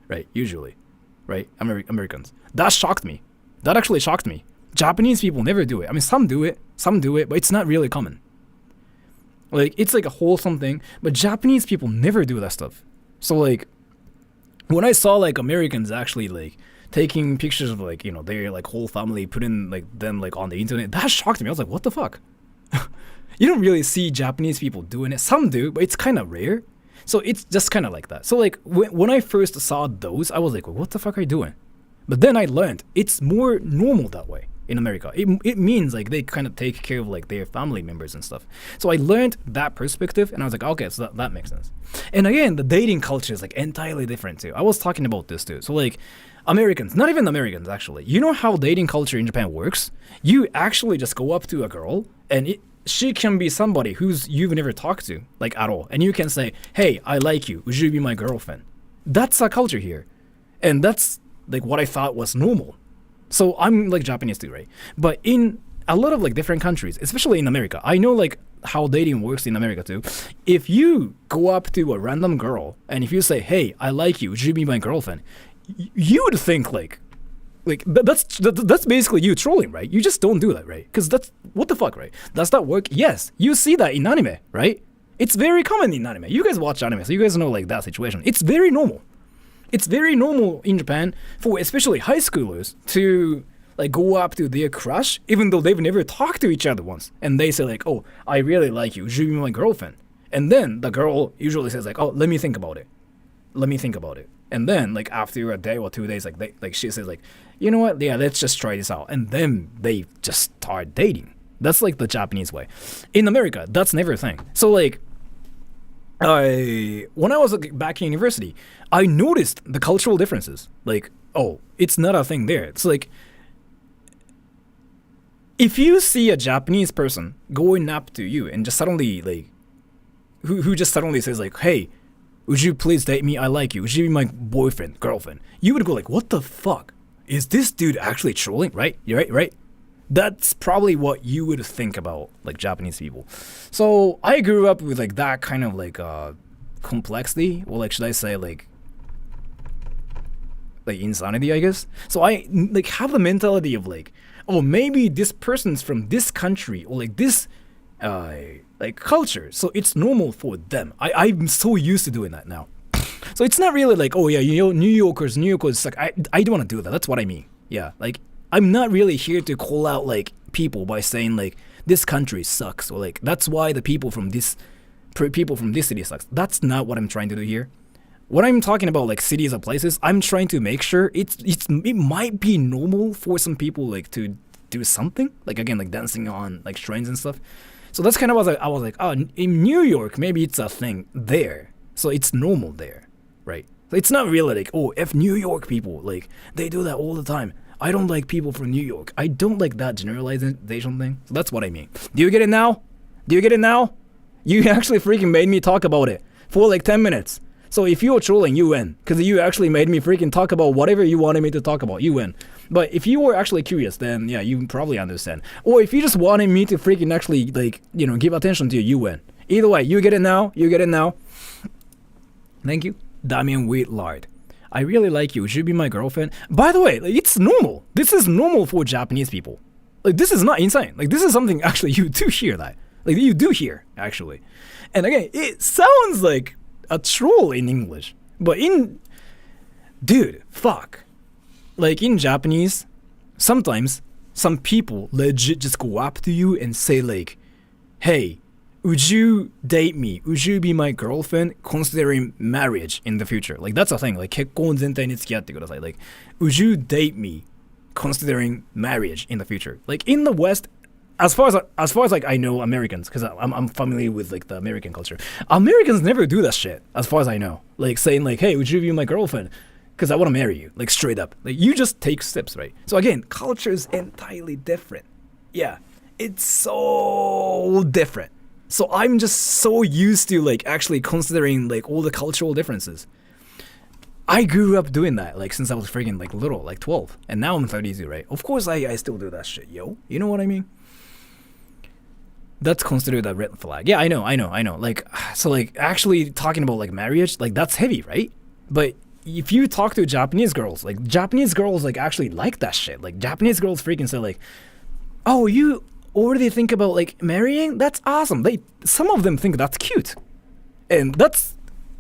S1: Right, usually, right? Americans. That shocked me. That actually shocked me. Japanese people never do it. I mean, some do it, but it's not really common. Like, it's like a wholesome thing, but Japanese people never do that stuff. So, like, when I saw, like, Americans actually, like, taking pictures of, like, you know, their, like, whole family, putting, like, them, like, on the internet, that shocked me. I was like, what the fuck? You don't really see Japanese people doing it. Some do, but it's kind of rare. So, it's just kind of like that. So, like, when I first saw those, I was like, what the fuck are you doing? But then I learned it's more normal that way. In America, it means like they kind of take care of like their family members and stuff. So I learned that perspective, and I was like, okay, so that makes sense. And again, the dating culture is like entirely different too. I was talking about this too. So like Americans, not even Americans actually, you know how dating culture in Japan works? You actually just go up to a girl, and she can be somebody who's you've never talked to like at all, and you can say, hey, I like you, would you be my girlfriend? That's a culture here, and that's like what I thought was normal. So I'm like Japanese too, right? But in a lot of like different countries, especially in America, I know like how dating works in America too. If you go up to a random girl and if you say, hey, I like you, would you be my girlfriend? You would think like that's basically you trolling, right? You just don't do that, right? Because that's, what the fuck, right? Does that work? Yes, you see that in anime, right? It's very common in anime. You guys watch anime, so you guys know like that situation. It's very normal. It's very normal in Japan for especially high schoolers to like go up to their crush even though they've never talked to each other once, and they say like, oh, I really like you, would you be my girlfriend? And then the girl usually says like, oh, let me think about it. And then like after a day or 2 days, like she says like, you know what, yeah, let's just try this out, and then they just start dating. That's like the Japanese way. In America, that's never a thing. So like when I was back in university, I noticed the cultural differences. Like, oh, it's not a thing there. It's like, if you see a Japanese person going up to you and just suddenly like, who just suddenly says like, hey, would you please date me? I like you. Would you be my boyfriend, girlfriend? You would go like, what the fuck? Is this dude actually trolling? Right? You're right? That's probably what you would think about like Japanese people. So I grew up with like that kind of like complexity, or like should I say like insanity, I guess. So I like have the mentality of like, oh, maybe this person's from this country or like this like culture, so it's normal for them. I'm so used to doing that now. So it's not really like, oh yeah, you know, New Yorkers suck. I don't want to do that. That's what I mean. Yeah, like I'm not really here to call out like people by saying like this country sucks, or like that's why the people from this city sucks. That's not what I'm trying to do here. When I'm talking about like cities or places, I'm trying to make sure it might be normal for some people like to do something, like again like dancing on like shrines and stuff. So that's kind of what I was like, oh, in New York maybe it's a thing there, so it's normal there, right? So it's not really like, oh, if New York people like they do that all the time, I don't like people from New York. I don't like that generalization thing. So that's what I mean. Do you get it now? Do you get it now? You actually freaking made me talk about it for like 10 minutes. So if you're trolling, you win. Because you actually made me freaking talk about whatever you wanted me to talk about, you win. But if you were actually curious, then yeah, you probably understand. Or if you just wanted me to freaking actually, like, you know, give attention to you, you win. Either way, you get it now, you get it now. Thank you, Damien Wheatlard. I really like you. Would you be my girlfriend? By the way, like, it's normal. This is normal for Japanese people. Like, this is not insane. Like, this is something actually you do hear that. Like, you do hear, actually. And again, it sounds like a troll in English. But dude, fuck. Like, in Japanese, sometimes some people legit just go up to you and say, like, hey, would you date me? Would you be my girlfriend considering marriage in the future? Like, that's a thing. Like, 結婚前提に付き合ってください. Like, would you date me considering marriage in the future? Like, in the West, as far as like I know Americans, because I'm familiar with like the American culture. Americans never do that shit, as far as I know. Like, saying like, hey, would you be my girlfriend? Because I want to marry you. Like, straight up. Like, you just take steps, right? So again, culture is entirely different. Yeah, it's so different. So I'm just so used to like actually considering like all the cultural differences. I grew up doing that like since I was freaking like little, like 12, and now I'm 32, right? Of course I still do that shit, yo. You know what I mean? That's considered a red flag. Yeah, I know. Like, so like actually talking about like marriage, like that's heavy, right? But if you talk to Japanese girls like actually like that shit. Like, Japanese girls freaking say like, oh, you already think about like marrying? That's awesome. Some of them think that's cute. And that's,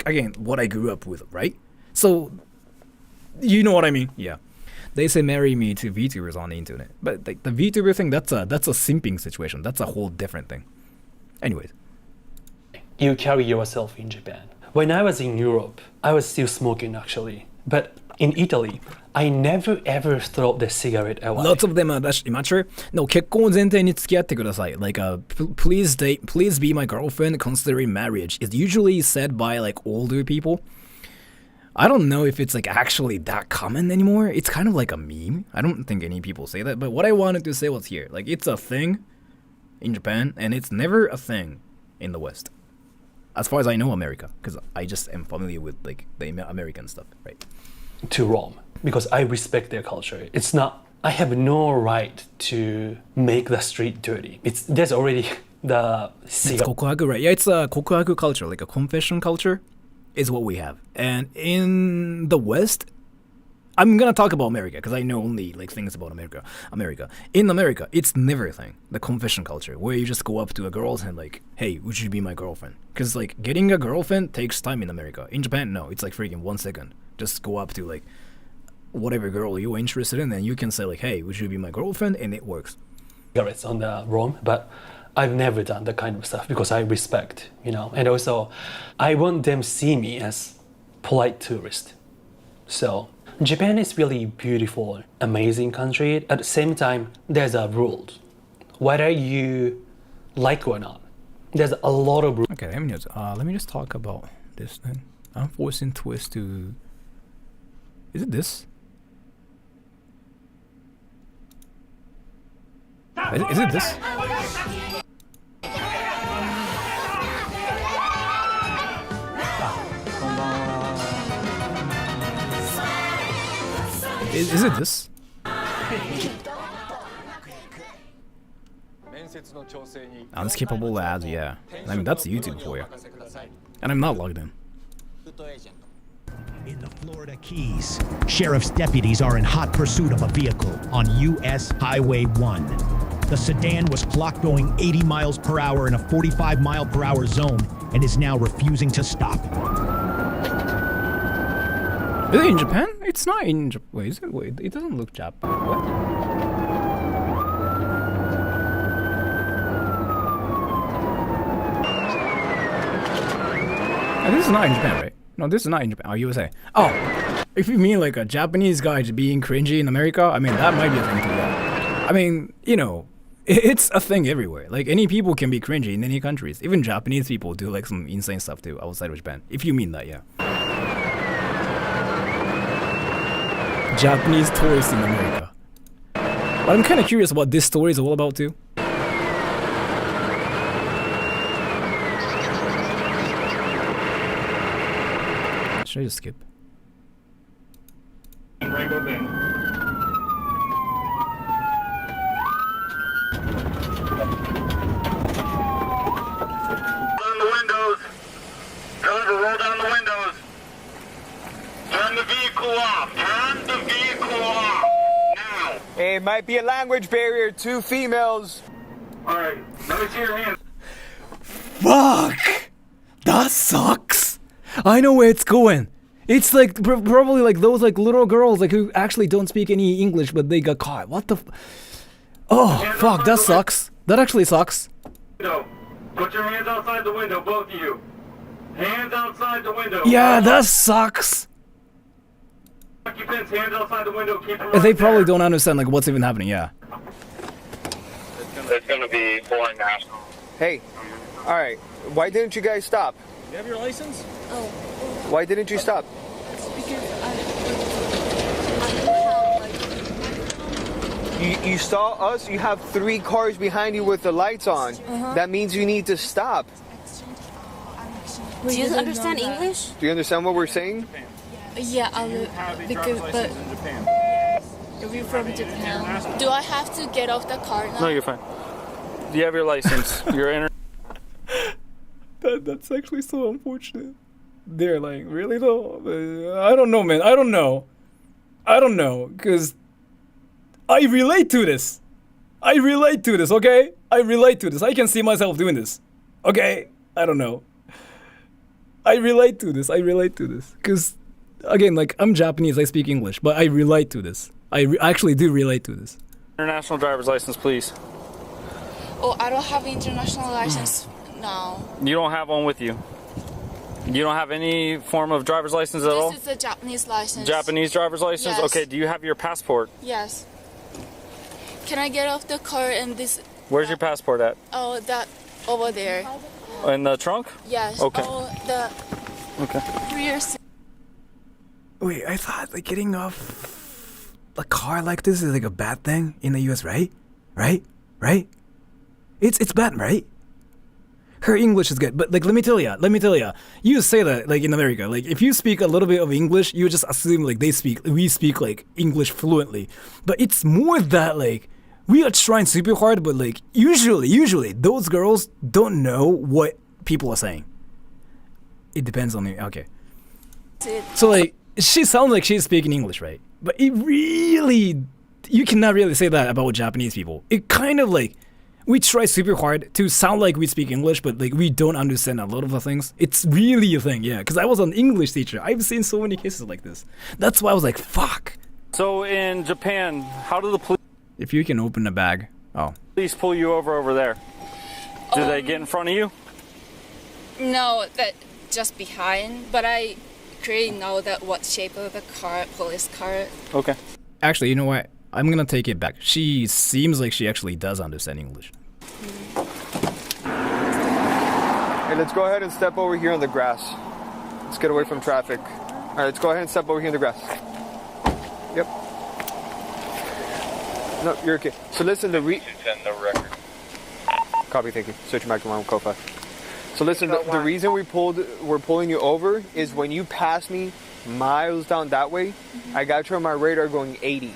S1: again, what I grew up with, right? So, you know what I mean? Yeah. They say marry me to VTubers on the internet. But like the VTuber thing, that's a simping situation. That's a whole different thing. Anyways.
S2: You carry yourself in Japan. When I was in Europe, I was still smoking actually. But in Italy, I never ever throw the cigarette away.
S1: Lots of them are immature. No, 結婚前提に付き合ってください. Like, please be my girlfriend considering marriage is usually said by like older people. I don't know if it's like actually that common anymore. It's kind of like a meme. I don't think any people say that. But what I wanted to say was here. Like, it's a thing in Japan, and it's never a thing in the West. As far as I know America, because I just am familiar with like the American stuff, right?
S2: To Rome, because I respect their culture. It's not, I have no right to make the street dirty. There's already the cigarette.
S1: It's kokuhaku, right? Yeah, it's a kokuhaku culture, like a confession culture is what we have. And in the West, I'm gonna talk about America because I know only like things about America. In America, it's never a thing. The confession culture, where you just go up to a girl and like, hey, would you be my girlfriend? Because like getting a girlfriend takes time in America. In Japan, no, it's like freaking 1 second. Just go up to like whatever girl you're interested in, and you can say like, hey, would you be my girlfriend? And it works.
S2: Cigarettes on the Rome, but I've never done that kind of stuff because I respect, you know, and also I want them to see me as polite tourist. So Japan is really beautiful, amazing country. At the same time, there's a rule. Whether you like or not, there's a lot of rules.
S1: Okay, let me just talk about this then. I'm forcing twist to. Is it this? Is it this? Is it this? Unskippable ads, yeah. I mean, that's YouTube for you. And I'm not logged in.
S9: In the Florida Keys, sheriff's deputies are in hot pursuit of a vehicle on U.S. Highway 1. The sedan was clocked going 80 miles per hour in a 45-mile-per-hour zone and is now refusing to stop.
S1: Is it in Japan? It's not in Japan. Wait, is it? Wait, it doesn't look Japan. What? This is not in Japan, right? No, this is not in Japan. Oh, USA. Oh, if you mean like a Japanese guy being cringy in America, I mean, that might be a thing too. Yeah. I mean, you know, it's a thing everywhere. Like, any people can be cringy in any countries. Even Japanese people do like some insane stuff too outside of Japan. If you mean that, yeah. Japanese tourists in America. But I'm kind of curious what this story is all about too. Should I just skip?
S3: Rainbow thing. Roll down the windows. Driver, roll down the windows. Turn the vehicle off. Turn the vehicle off. Now.
S7: It might be a language barrier. 2 females.
S3: Alright, let me see your hands.
S1: Fuck! That sucks! I know where it's going. It's like probably like those like little girls like who actually don't speak any English but they got caught. What the Oh, fuck, that sucks. That actually sucks.
S3: Put your hands outside the window, both of you. Hands outside the window.
S1: Yeah, that sucks.
S3: Occupants, hands outside the window. Keep them
S1: They probably don't understand like what's even happening, yeah.
S3: It's gonna be foreign national.
S7: Hey. All right. Why didn't you guys stop?
S5: You have your license?
S7: Why didn't you stop? You saw us. You have 3 cars behind you with the lights on. That means you need to stop.
S10: Do you understand English?
S7: Do you understand what we're saying?
S10: Yeah, because but you're from Japan. Do I have to get off the car now?
S5: No, you're fine. Do you have your license? You're in.
S1: That's actually so unfortunate. They're like, really though? I don't know, man. I don't know, because I relate to this. Okay? I relate to this. I can see myself doing this. Okay? I don't know. I relate to this. Because, again, like, I'm Japanese, I speak English, but I relate to this. I actually do relate to this.
S5: International driver's license, please.
S10: Oh, I don't have international license now.
S5: You don't have one with you. You don't have any form of driver's license at all?
S10: This is a Japanese license.
S5: Japanese driver's license?
S10: Yes.
S5: Okay, do you have your passport?
S10: Yes. Can I get off the car and this?
S5: Where's your passport at?
S10: Oh, that over there.
S5: In the trunk?
S10: Yes.
S5: Okay.
S10: Oh, the
S5: Okay.
S10: rear.
S1: Wait, I thought like getting off a car like this is like a bad thing in the US, right? Right? It's bad, right? Her English is good, but like let me tell ya, you say that like in America, like if you speak a little bit of English, you just assume like we speak like English fluently. But it's more that like we are trying super hard, but like usually those girls don't know what people are saying. It depends on the okay. So like she sounds like she's speaking English, right? But it really, you cannot really say that about Japanese people. It kind of like, we try super hard to sound like we speak English, but like we don't understand a lot of the things. It's really a thing, yeah. Because I was an English teacher. I've seen so many cases like this. That's why I was like, fuck.
S5: So in Japan, how do the police...
S1: If you can open the bag. Oh.
S5: Police pull you over there? Do they get in front of you?
S10: No, that just behind. But I clearly know that what shape of the car, police car.
S5: Okay.
S1: Actually, you know what? I'm gonna take it back. She seems like she actually does understand English.
S7: Hey, let's go ahead and step over here on the grass. Let's get away from traffic. All right, let's go ahead and step over here in the grass. Yep. No, you're okay. So listen, the record. Copy, thank you. Switch back to my own Kofa. So listen, the reason we're pulling you over is when you pass me miles down that way, I got you on my radar going 80.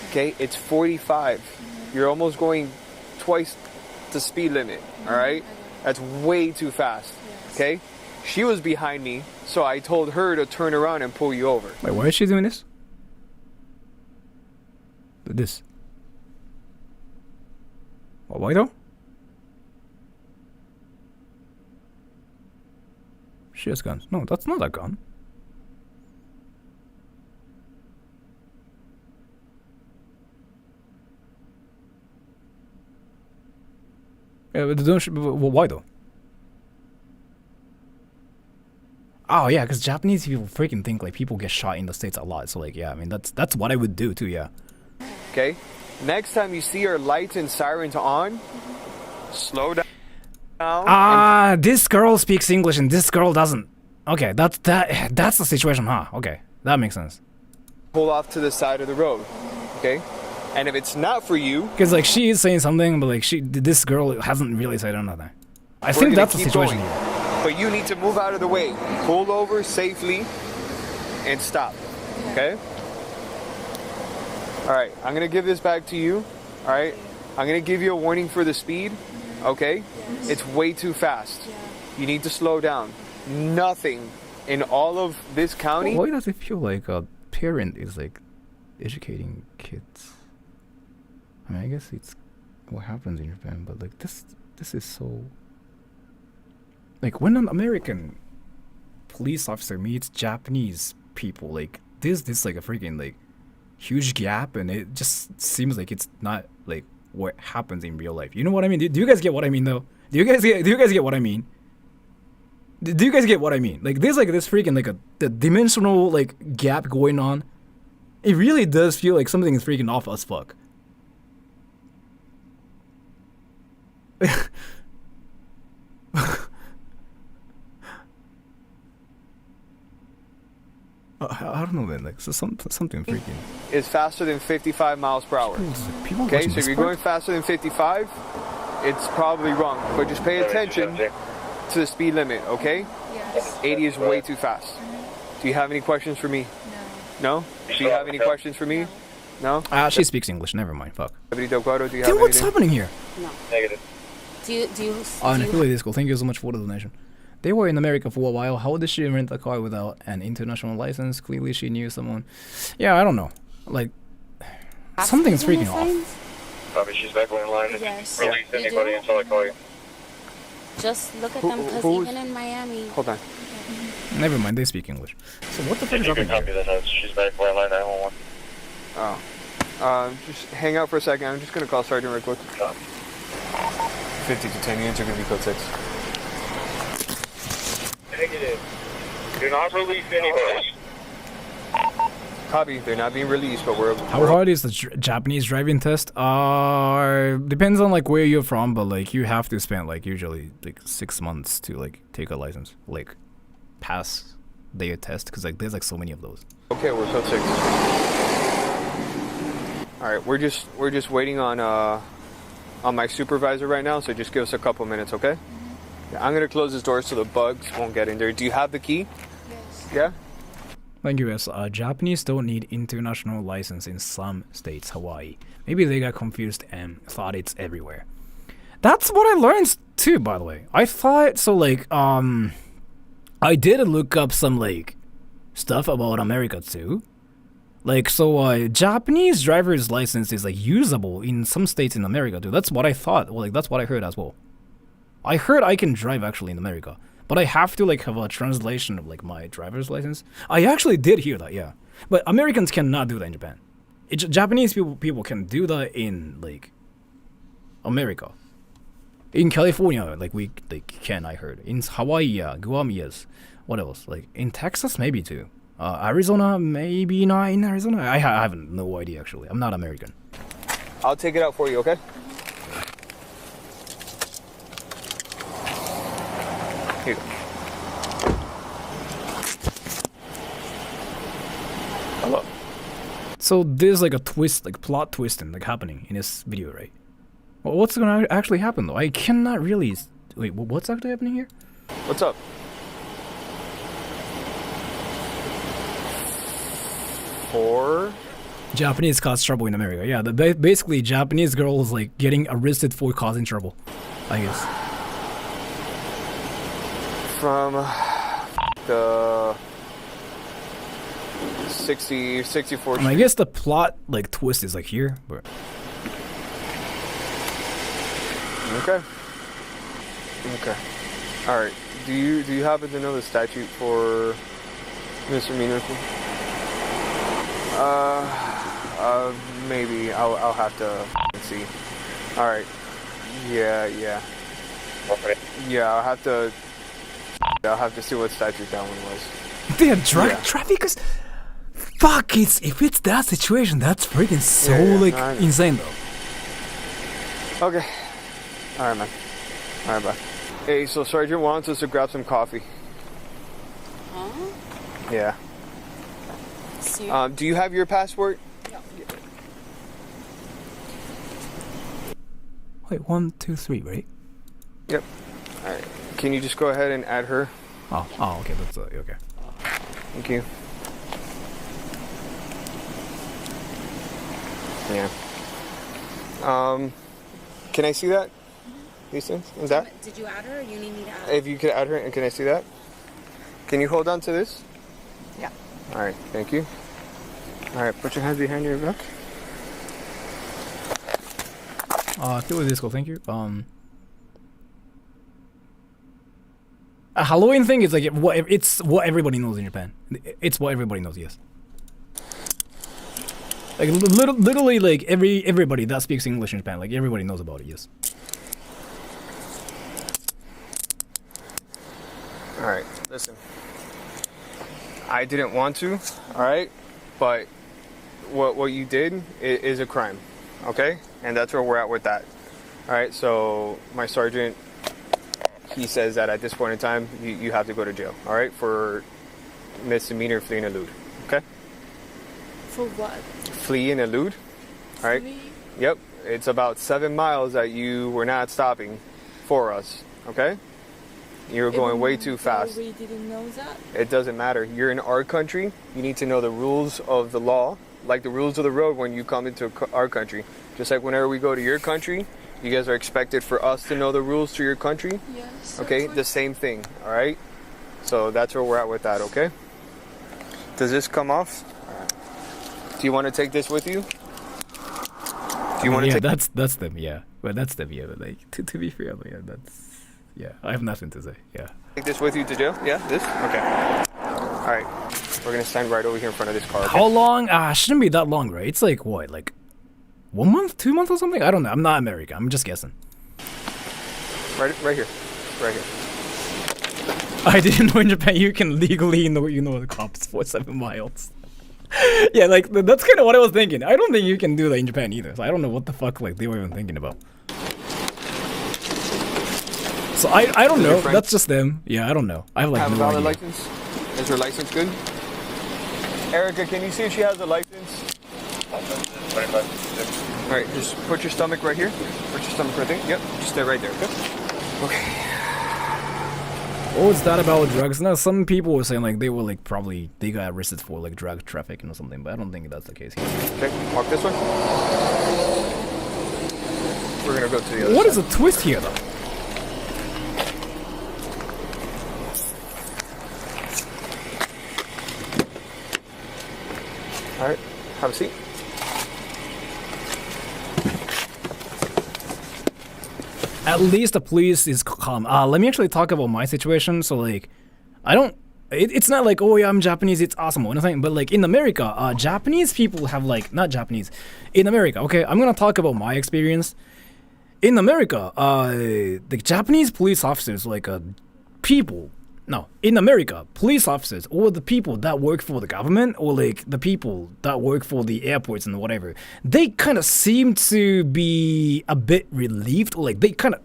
S7: Okay, it's 45. You're almost going twice the speed limit, all right? That's way too fast, okay? She was behind me, so I told her to turn around and pull you over.
S1: Wait, why is she doing this? This. Why though? She has guns. No, that's not a gun. Yeah, but why though? Oh yeah, because Japanese people freaking think like people get shot in the States a lot. So like yeah, I mean that's what I would do too. Yeah.
S7: Okay. Next time you see our lights and sirens on, slow down.
S1: This girl speaks English and this girl doesn't. Okay, that's the situation, huh? Okay, that makes sense.
S7: Pull off to the side of the road. Okay. And if it's not for you,
S1: because like she is saying something, but like this girl hasn't really said anything. I think that's the situation here.
S7: But you need to move out of the way. Pull over safely and stop. Okay? Alright, I'm gonna give this back to you. Alright? I'm gonna give you a warning for the speed. Okay? Yes. It's way too fast. Yeah. You need to slow down. Nothing in all of this county.
S1: Why does it feel like a parent is like educating kids? I mean, I guess it's what happens in Japan, but like this is so. Like when an American police officer meets Japanese people, like this like a freaking like huge gap, and it just seems like it's not like what happens in real life. You know what I mean? Do you guys get what I mean though? Do you guys get what I mean? Do you guys get what I mean? Like there's like this freaking like the dimensional like gap going on. It really does feel like something is freaking off as fuck. I don't know, man. Like something freaking.
S7: Is faster than 55 miles per hour. Okay, so if you're going faster than 55, it's probably wrong. But just pay attention to the speed limit, okay?
S10: Yes.
S7: 80 is way too fast. Do you have any questions for me?
S10: No.
S7: No? Do you have any questions for me? No?
S1: She speaks English. Never mind. Fuck.
S7: Do you have
S1: what's
S7: anything?
S1: happening here?
S10: No.
S3: Negative.
S10: Do you
S1: Affiliate Disco, thank you so much for the donation. They were in America for a while. How did she rent a car without an international license? Clearly she knew someone. Yeah, I don't know. Like, something's freaking off.
S3: Probably she's back in line.
S10: Yes.
S3: Release anybody until I call you.
S10: Just look at them, because even in Miami.
S7: Hold on.
S1: Never mind, they speak English. So what the fuck is
S3: You can
S1: happening
S3: copy the notes. She's back in line 911.
S7: Oh. Just hang out for a second. I'm just going to call Sergeant real quick. 50 to 10 units are going to be code 6.
S3: Negative. Do not release anybody.
S7: Copy. They're not being released, but we're...
S1: How hard is the Japanese driving test? Depends on like where you're from, but like you have to spend like usually like 6 months to like take a license, like pass their test, because like there's like so many of those.
S7: Okay, we're code 6. All right, we're just waiting on my supervisor right now, so just give us a couple minutes, okay? Yeah, I'm gonna close this door so the bugs won't get in there. Do you have the key?
S10: Yes.
S7: Yeah.
S1: Thank you, yes. Japanese don't need international license in some states, Hawaii. Maybe they got confused and thought it's everywhere. That's what I learned too, by the way. I thought, so like, I did look up some like stuff about America too. Like, so Japanese driver's license is like usable in some states in America too. That's what I thought. Well, like that's what I heard as well. I heard I can drive actually in America, but I have to like have a translation of like my driver's license. I actually did hear that, yeah. But Americans cannot do that in Japan. Japanese people can do that in like America. In California, like we like can, I heard. In Hawaii, yeah. Guam, yes. What else? Like in Texas, maybe too. Arizona, maybe not in Arizona. I have no idea actually. I'm not American.
S7: I'll take it out for you, okay? Here. Hello.
S1: So there's like a twist, like plot twisting, like happening in this video, right? Well, what's gonna actually happen though? I cannot really. Wait, what's actually happening here?
S7: What's up? For
S1: Japanese cause trouble in America. Yeah, basically Japanese girl is like getting arrested for causing trouble, I guess.
S7: From the 64.
S1: I guess the plot like twist is like here, but
S7: okay. All right. Do you happen to know the statute for misdemeanor? Maybe I'll have to see. All right. Yeah. Yeah, I'll have to see what statute that one was.
S1: Damn, traffic is. Fuck! If it's that situation, that's freaking so insane though.
S7: Okay. All right, man. All right, bye. Hey, so Sergeant wants us to grab some coffee.
S10: Huh?
S7: Yeah. Do you have your passport?
S10: No.
S1: Wait, 1, 2, 3, right?
S7: Yep. All right. Can you just go ahead and add her?
S1: Oh, okay, that's okay.
S7: Thank you. Yeah. Can I see that? These things? Is that?
S10: Did you add her or you need me to add her?
S7: If you could add her, and can I see that? Can you hold on to this?
S10: Yeah.
S7: All right, thank you. All right, put your hands behind your back.
S1: Still with disco, thank you. A Halloween thing is like it's what everybody knows in Japan. It's what everybody knows, yes. Like literally, like everybody that speaks English in Japan, like everybody knows about it, yes.
S7: All right, listen. I didn't want to, all right, but what you did is a crime, okay? And that's where we're at with that. All right, so my sergeant, he says that at this point in time, you have to go to jail, all right, for misdemeanor flee and elude, okay?
S10: For what?
S7: Flee and elude, all right?
S10: Flee?
S7: Yep, it's about 7 miles that you were not stopping for us, okay? You're going way too fast.
S10: We didn't know that.
S7: It doesn't matter. You're in our country. You need to know the rules of the law, like the rules of the road when you come into our country. Just like whenever we go to your country, you guys are expected for us to know the rules to your country.
S10: Yes.
S7: Okay, the same thing, all right? So that's where we're at with that, okay? Does this come off? Do you want to take this with you? Do you want to take...
S1: that's them, yeah. But that's them, yeah. But like to be fair, yeah, that's... Yeah, I have nothing to say, yeah.
S7: Take this with you to jail? Yeah, this? Okay. All right, we're going to stand right over here in front of this car. Okay?
S1: How long? Shouldn't be that long, right? It's like, what, like 1 month, 2 months or something? I don't know. I'm not American. I'm just guessing.
S7: Right here. Right here.
S1: I didn't know in Japan you can legally know the cops for 7 miles. Yeah, like, that's kind of what I was thinking. I don't think you can do that in Japan either. So I don't know what the fuck, like, they were even thinking about. So I don't know. That's just them. Yeah, I don't know. I have like
S7: have
S1: no
S7: a valid
S1: idea.
S7: license? Is her license good? Erica, can you see if she has a license? Alright, just put your stomach right here. Put your stomach right there. Yep, just stay right there. Okay.
S1: What was that about drugs? Now some people were saying like they were like probably they got arrested for like drug trafficking or something, but I don't think that's the case here.
S7: Okay, walk this way. We're gonna go to the other
S1: What
S7: side.
S1: is the twist here though?
S7: Alright, have a seat.
S1: At least the police is calm. Let me actually talk about my situation. So like, I don't. It's not like, oh yeah, I'm Japanese, it's awesome or anything. But like in America, Japanese people have like not Japanese. In America, okay, I'm gonna talk about my experience. In America, the Japanese police officers like people. No, in America, police officers or the people that work for the government or like the people that work for the airports and whatever, they kind of seem to be a bit relieved or like they kind of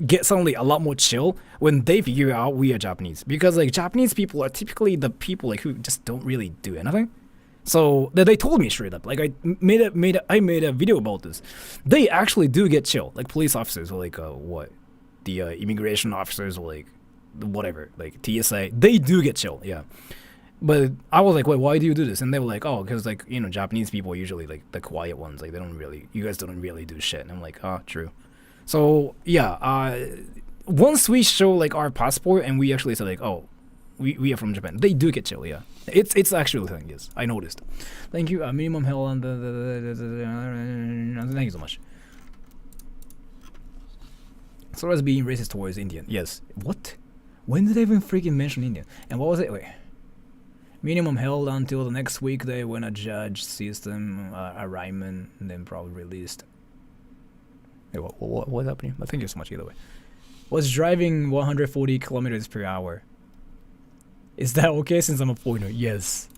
S1: get suddenly a lot more chill when they figure out we are Japanese, because like Japanese people are typically the people like who just don't really do anything. So they told me straight up, like I made a video about this. They actually do get chill, like police officers or like the immigration officers or like whatever, like TSA, they do get chill, yeah. But I was like, wait, why do you do this? And they were like, oh, because like, you know, Japanese people are usually like the quiet ones, like you guys don't really do shit. And I'm like, true. So yeah, once we show like our passport and we actually say like, oh, we are from Japan, they do get chill, yeah. It's actually a thing, yes. I noticed. Thank you. Minimum hell on thank you so much. Sora's being racist towards Indian. Yes. What? When did I even freaking mention Indian? And what was it? Wait. Minimum held until the next weekday when a judge sees them arraignment and then probably released. Hey, what's happening? But thank you so much either way. Was driving 140 kilometers per hour. Is that okay since I'm a foreigner? Yes.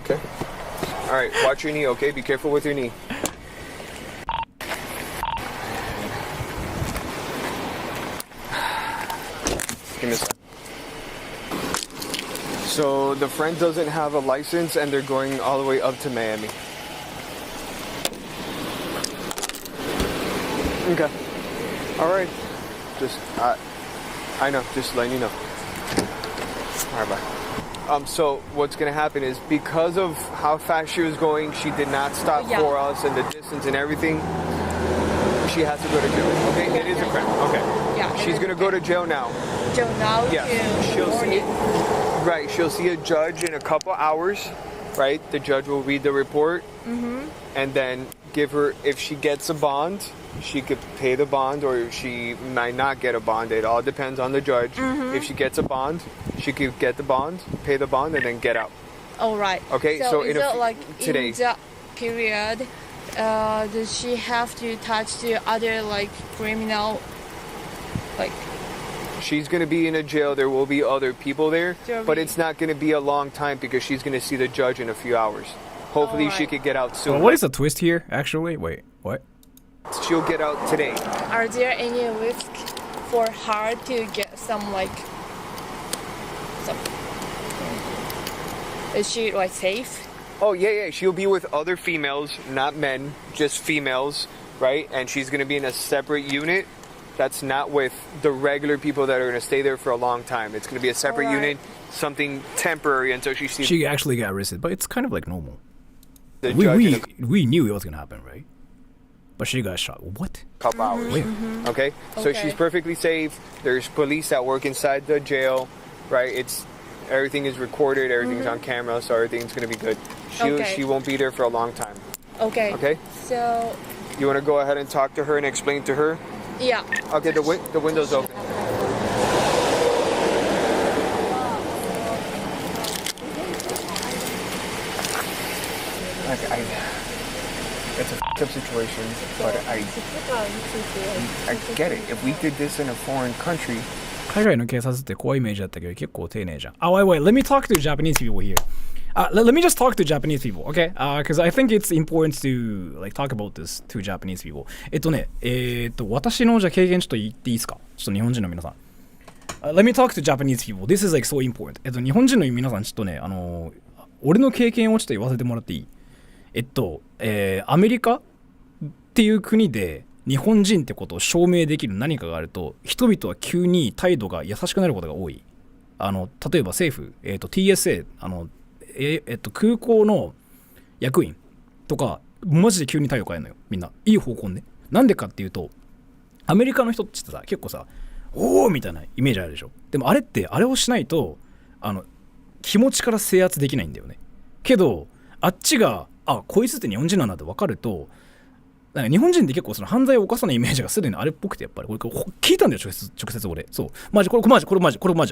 S7: Okay. Alright, watch your knee, okay? Be careful with your knee. Give me a sec. So the friend doesn't have a license and they're going all the way up to Miami. Okay. All right. Just I know. Just letting you know. All right, bye. So what's gonna happen is because of how fast she was going, she did not stop for us and the distance and everything. She has to go to jail. Okay, it is a crime. Okay.
S10: Yeah.
S7: She's gonna go to jail now.
S10: Jail now.
S7: Yeah. She'll see. Right. She'll see a judge in a couple hours. Right. The judge will read the report. And then give her, if she gets a bond, she could pay the bond, or she might not get a bond. It all depends on the judge. If she gets a bond, she could get the bond, pay the bond, and then get out.
S10: All right.
S7: Okay, so
S10: is it like
S7: today.
S10: in that period, does she have to touch the other like criminal, like?
S7: She's going to be in a jail. There will be other people there, but it's not going to be a long time because she's going to see the judge in a few hours. Hopefully she could get out soon.
S1: What is the twist here, actually? Wait, what?
S7: She'll get out today.
S10: Are there any risk for her to get some like some? Is she like safe?
S7: Oh yeah. She'll be with other females, not men, just females, right? And she's going to be in a separate unit. That's not with the regular people that are going to stay there for a long time. It's going to be a separate unit, something temporary until she sees.
S1: She actually got arrested, but it's kind of like normal.
S7: We
S1: knew it was gonna happen, right? But she got shot. What?
S7: Couple hours. Okay? So she's perfectly safe. There's police that work inside the jail, right? Everything is recorded, everything's on camera, so everything's gonna be good. She won't be there for a long time.
S10: Okay.
S7: Okay?
S10: So
S7: you wanna go ahead and talk to her and explain to her?
S10: Yeah.
S7: Okay, the window's open. It's a f***ed up situation, but I get it. If we did this in a foreign country,
S1: 海外の警察って怖いイメージだったけど結構丁寧じゃん。wait, let me talk to Japanese people here. Let me just talk to Japanese people, okay? Because I think it's important to like talk about this to Japanese people. 私のじゃ経験ちょっと言っていいですか？ちょっと日本人の皆さん。Let me talk to Japanese people. This is like so important. 日本人の皆さんちょっとね、俺の経験をちょっと言わせてもらっていい？アメリカっていう国で日本人ってことを証明できる何かがあると、人々は急に態度が優しくなることが多い。例えば政府、TSA、空港の役員とか、マジで急に態度変えるのよ。みんな。いい方向にね。なんでかっていうと、アメリカの人ってさ、結構さ、おーみたいなイメージあるでしょ。でもあれって、あれをしないと、気持ちから制圧できないんだよね。けど、あっちが、こいつって日本人なんだって分かると、なんか日本人って結構その犯罪を犯さないイメージがすでにあれっぽくて、やっぱり俺聞いたんだよ、直接俺。そう。マジ、これマジ、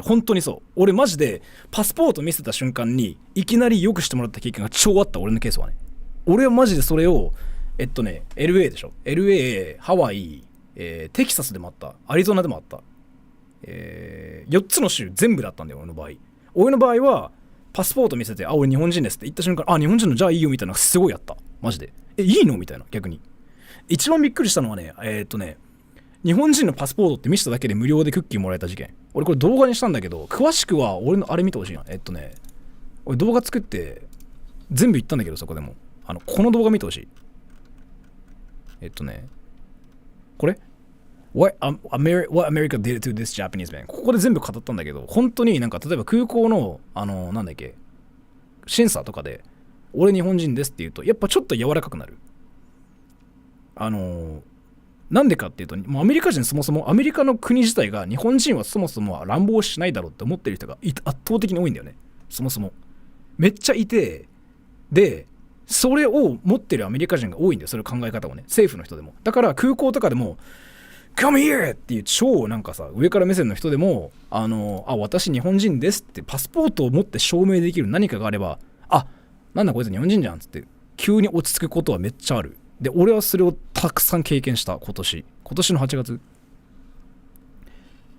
S1: 本当にそう。俺マジでパスポート見せた瞬間にいきなり良くしてもらった経験が超あった、俺のケースはね。俺はマジでそれを、LA でしょ。LA、ハワイ、テキサスでもあった。アリゾナでもあった。4つの州全部だったんだよ、俺の場合。俺の場合は、パスポート見せて、俺日本人ですって言った瞬間、日本人のじゃあいいよみたいなのがすごいあった。マジで。いいのみたいな、逆に。一番びっくりしたのはね、日本人のパスポートって見せただけで無料でクッキーもらえた事件。俺これ動画にしたんだけど、詳しくは俺のあれ見てほしいな。俺動画作って全部言ったんだけど、そこでも。この動画見てほしい。これWhat America did to this Japanese man. ここで全部語ったんだけど、本当になんか例えば空港のなんだっけ審査とかで俺日本人ですって言うとやっぱちょっと柔らかくなる。なんでかっていうと、もうアメリカ人そもそもアメリカの国自体が日本人はそもそも乱暴しないだろうって思ってる人が圧倒的に多いんだよね。そもそもめっちゃいて、でそれを持ってるアメリカ人が多いんだよ、それ考え方をね、政府の人でも。だから空港とかでもCome here! っていう超なんかさ上から目線の人でも私日本人ですってパスポートを持って証明できる何かがあれば、なんだこいつ日本人じゃんっつって急に落ち着くことはめっちゃある。で俺はそれをたくさん経験した。今年の8月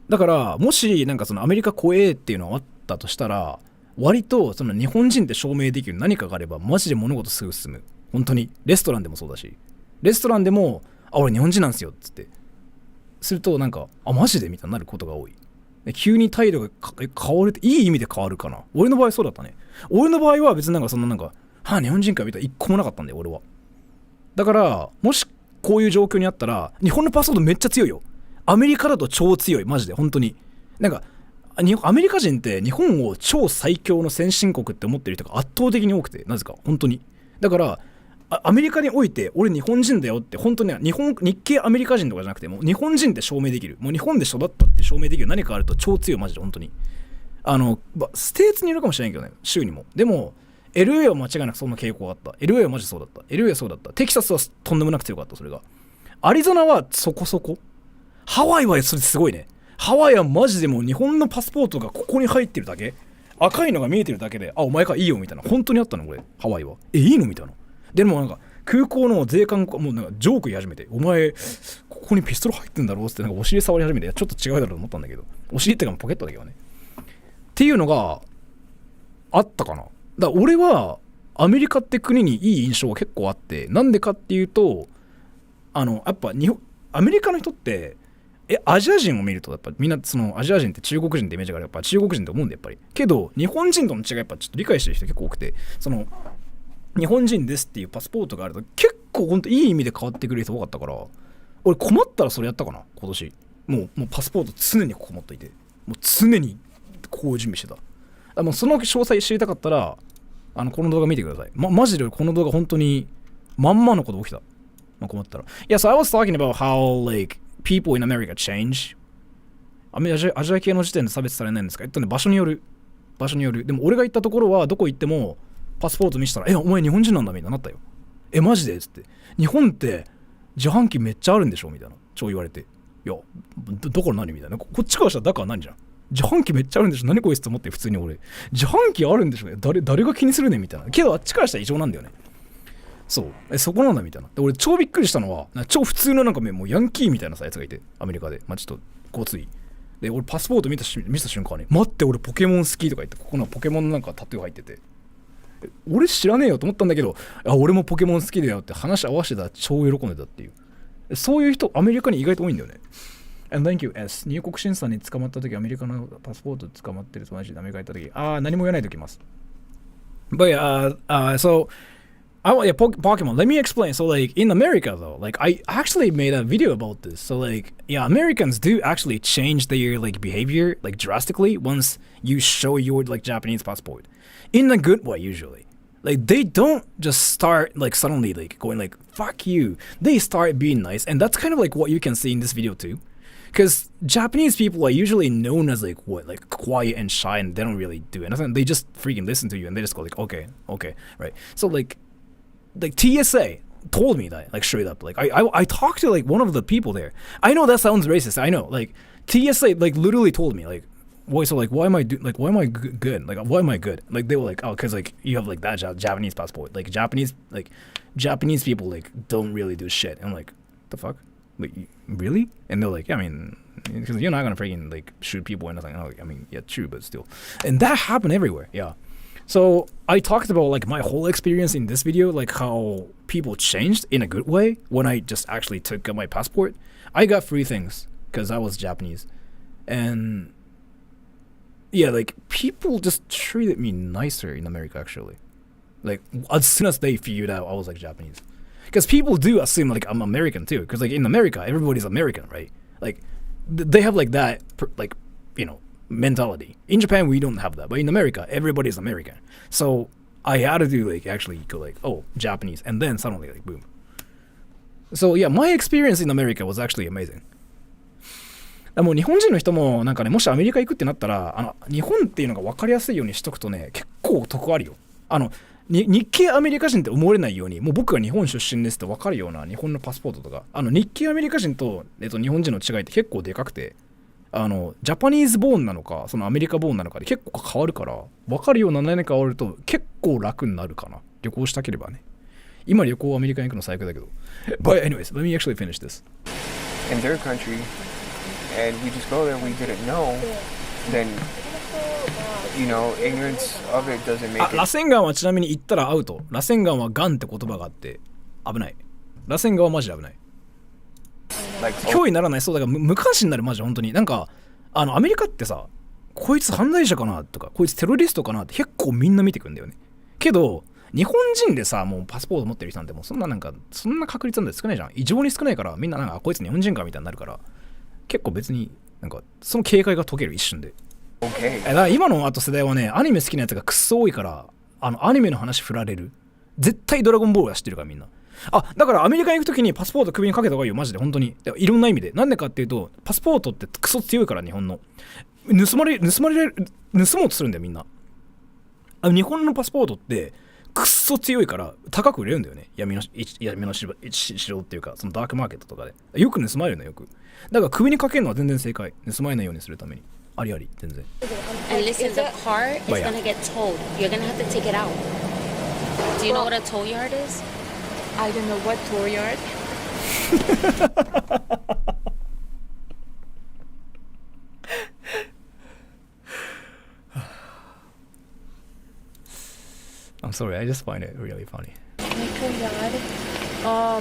S1: だから、もしなんかそのアメリカ怖えっていうのがあったとしたら、割とその日本人って証明できる何かがあればマジで物事すぐ進む。本当にレストランでもそうだし、レストランでも俺日本人なんですよっつってするとなんかマジでみたいになることが多い。で急に態度が変わるっていい意味で変わるかな。俺の場合そうだったね。俺の場合は別になんかそんななんか日本人かみたいな一個もなかったんだよ俺は。だからもしこういう状況にあったら日本のパスポートめっちゃ強いよ。アメリカだと超強い、マジで本当に。なんかアメリカ人って日本を超最強の先進国って思ってる人が圧倒的に多くて、なぜか本当に。だからアメリカにおいて俺日本人だよって本当に日系アメリカ人とかじゃなくてもう日本人って証明できる、もう日本で育ったって証明できる何かあると超強い、マジで本当に。ステーツにいるかもしれないけどね、州にも。でも LA は間違いなくその傾向があった。 LA はマジそうだった。 LA はそうだった。テキサスはとんでもなく強かった。それがアリゾナはそこそこ。ハワイはそれすごいね。ハワイはマジでもう日本のパスポートがここに入ってるだけ、赤いのが見えてるだけで、あお前かいいよみたいな、本当にあったのこれ。ハワイはいいのみたいな。でもなんか空港の税関もうなんかジョーク言い始めて、お前ここにピストル入ってんだろうってなんかお尻触り始めて、ちょっと違うだろうと思ったんだけど、お尻ってかポケットだけどねっていうのがあったかな。だから俺はアメリカって国にいい印象が結構あって、なんでかっていうとやっぱアメリカの人ってアジア人を見るとやっぱみんなそのアジア人って中国人ってイメージがある、やっぱ中国人って思うんでやっぱり。けど日本人との違いやっぱちょっと理解してる人結構多くて、その日本人ですっていうパスポートがあると結構ほんといい意味で変わってくれる人多かったから、俺困ったらそれやったかな今年。もうパスポート常にここ持っといて、もう常にこう準備してた。もうその詳細知りたかったらこの動画見てください。マジでこの動画本当にまんまのこと起きた。困ったら。So I was talking about how like people in America change. アジア系の時点で差別されないんですか？場所による。でも俺が行ったところはどこ行ってもパスポート見せたらお前日本人なんだみたいになったよ。マジでっつって。日本って自販機めっちゃあるんでしょみたいな超言われて、いやだから何みたいな。こっちからしたらだから何じゃん。自販機めっちゃあるんでしょ、何こいつと思って。普通に俺自販機あるんでしょ、誰が気にするねみたいな。けどあっちからしたら異常なんだよね。そうそこなんだみたいな。で俺超びっくりしたのは超普通のなんかもうヤンキーみたいなさやつがいて、アメリカでちょっと交通費で俺パスポート見た瞬間に、待って俺ポケモン好きとか言って、ここのポケモンなんかタトゥー入ってて、俺知らねえよと思ったんだけど、俺もポケモン好きだよって話合わせてたら超喜んでたっていう、そういう人アメリカに意外と多いんだよね。And thank you S 入国審査に捕まった時、アメリカのパスポート捕まってる友達でアメリカ行った時、何も言わないときます。But so yeah, Pokemon. Let me explain. So, like, in America, though, like, I actually made a video about this. So, like, yeah, Americans do actually change their, like, behavior, like, drastically once you show your, like, Japanese passport. In a good way, usually. Like, they don't just start, like, suddenly, like, going, like, fuck you. They start being nice. And that's kind of, like, what you can see in this video, too. Because Japanese people are usually known as, like, what, like, quiet and shy, and they don't really do anything. They just freaking listen to you, and they just go, like, okay, right. So, like TSA told me that, like, straight up. Like I talked to like one of the people there. I know that sounds racist. I know. Like TSA like literally told me like, why am I good? Like why am I good? Like they were like, oh, cause like you have like that Japanese passport. Like Japanese people like don't really do shit. And I'm like, the fuck? Like really? And they're like, yeah, I mean, because you're not gonna freaking like shoot people or nothing. I mean, yeah, true, but still. And that happened everywhere. Yeah. So I talked about like my whole experience in this video, like how people changed in a good way when I just actually took my passport. I got free things because I was Japanese, and yeah, like people just treated me nicer in America actually. Like as soon as they figured out I was like Japanese, because people do assume like I'm American too. Because like in America, everybody's American, right? Like they have like that, like mentality. In Japan we don't have that, but in America everybody's American. So I had to do like actually go like, oh, Japanese, and then suddenly like boom. So yeah, my experience in America was actually amazing. もう日本人の人もなんかね、もしアメリカ行くってなったら日本っていうのが分かりやすいようにしとくとね、結構得あるよ。日系アメリカ人って思われないように、もう僕が日本出身ですって分かるような日本のパスポートとか、日系アメリカ人と、日本人の違いって結構でかくて、ジャパニーズボーンなのかそのアメリカボーンなのかで結構変わるから、分かるような何か変わると結構楽になるかな。旅行したければね。今旅行アメリカに行くの最悪だけど。But anyways, let me actually finish this.
S7: In their country, and we just go there and we didn't know, then ignorance of it doesn't make it.
S1: 螺旋岩はちなみに行ったらアウト。螺旋岩はガンって言葉があって危ない。螺旋岩はマジで危ない。脅威にならない。そうだから無関心になる。マジ本当になんかアメリカってさ、こいつ犯罪者かなとかこいつテロリストかなって結構みんな見てくんだよね。けど日本人でさ、もうパスポート持ってる人なんてもうそんな確率なんて少ないじゃん。異常に少ないから、みんななんか、こいつ日本人かみたいになるから、結構別になんか、その警戒が解ける一瞬で。だから今の世代はね、アニメ好きなやつがクソ多いから、アニメの話振られる。絶対ドラゴンボールは知ってるからみんな。だからアメリカに行くときにパスポート首にかけた方がいいよ、マジで、本当に。いろんな意味で。なんでかっていうと、パスポートってクソ強いから、日本の。盗もうとするんだよ、みんな。日本のパスポートって、クソ強いから、高く売れるんだよね。闇の市場っていうか、そのダークマーケットとかで。よく盗まれるのよく。だから首にかけるのは全然正解。盗まれないようにするために。ありあり、全然。
S11: And listen, the car is gonna get towed. You're gonna have to take it out. Do you know what a tow yard is?
S10: I don't know what tour yard.
S1: I'm sorry, I just find it really funny.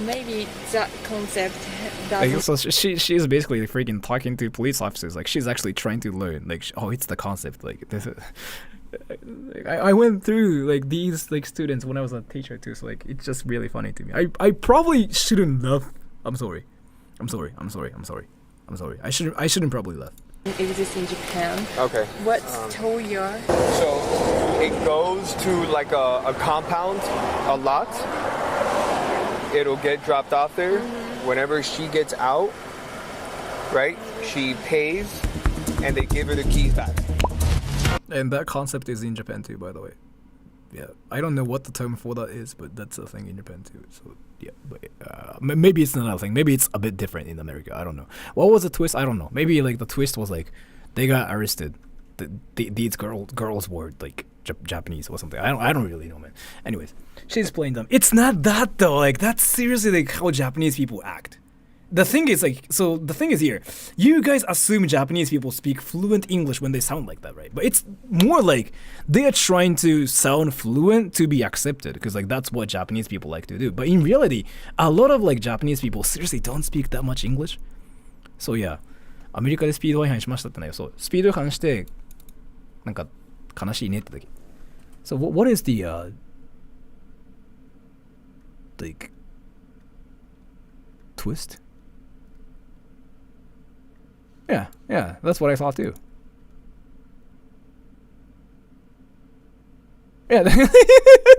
S10: Maybe that concept
S1: Like,
S10: doesn't.
S1: so she is basically freaking talking to police officers. Like, she's actually trying to learn. Like, it's the concept. Like, this is, I went through like these like students when I was a teacher too. So like, it's just really funny to me. I probably shouldn't laugh. I'm sorry. I shouldn't probably laugh.
S10: It exists in Japan.
S7: Okay.
S10: What's tow yard?
S7: So it goes to like a compound, a lot. It'll get dropped off there. Whenever she gets out, right, she pays and they give her the keys back.
S1: And that concept is in Japan too, by the way. Yeah, I don't know what the term for that is, but that's a thing in Japan too. So yeah, but maybe it's another thing. Maybe it's a bit different in America. I don't know. What was the twist? I don't know. Maybe like the twist was like they got arrested. These girls were like Japanese or something. I don't really know, man. Anyways, she's playing them. It's not that though. Like that's seriously like how Japanese people act. The thing is here, you guys assume Japanese people speak fluent English when they sound like that, right? But it's more like they are trying to sound fluent to be accepted, because like that's what Japanese people like to do. But in reality, a lot of like Japanese people seriously don't speak that much English. So yeah, アメリカでスピード違反しましたってね。そう、スピード違反してなんか悲しいねって時。So what is the like twist? Yeah, that's what I thought too. Yeah,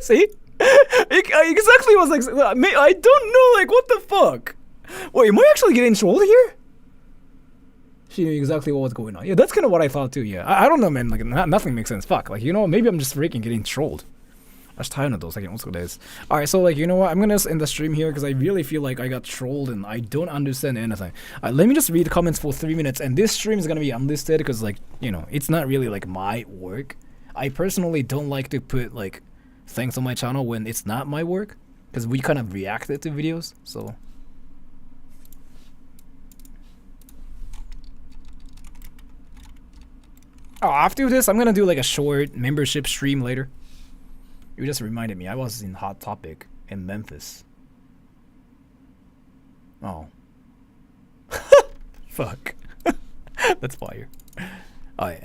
S1: see? I exactly was like, I don't know, like, what the fuck? Wait, am I actually getting trolled here? She knew exactly what was going on. Yeah, that's kind of what I thought too, yeah. I don't know, man, like, nothing makes sense. Fuck, like, you know, maybe I'm just freaking getting trolled. Alright, so like, you know what, I'm gonna end the stream here because I really feel like I got trolled and I don't understand anything. Let me just read the comments for 3 minutes, and this stream is gonna be unlisted because like, you know, it's not really like my work. I personally don't like to put like things on my channel when it's not my work, because we kind of reacted to videos, so. After this, I'm gonna do like a short membership stream later. You just reminded me, I was in Hot Topic in Memphis. Oh. Fuck. That's fire. Alright,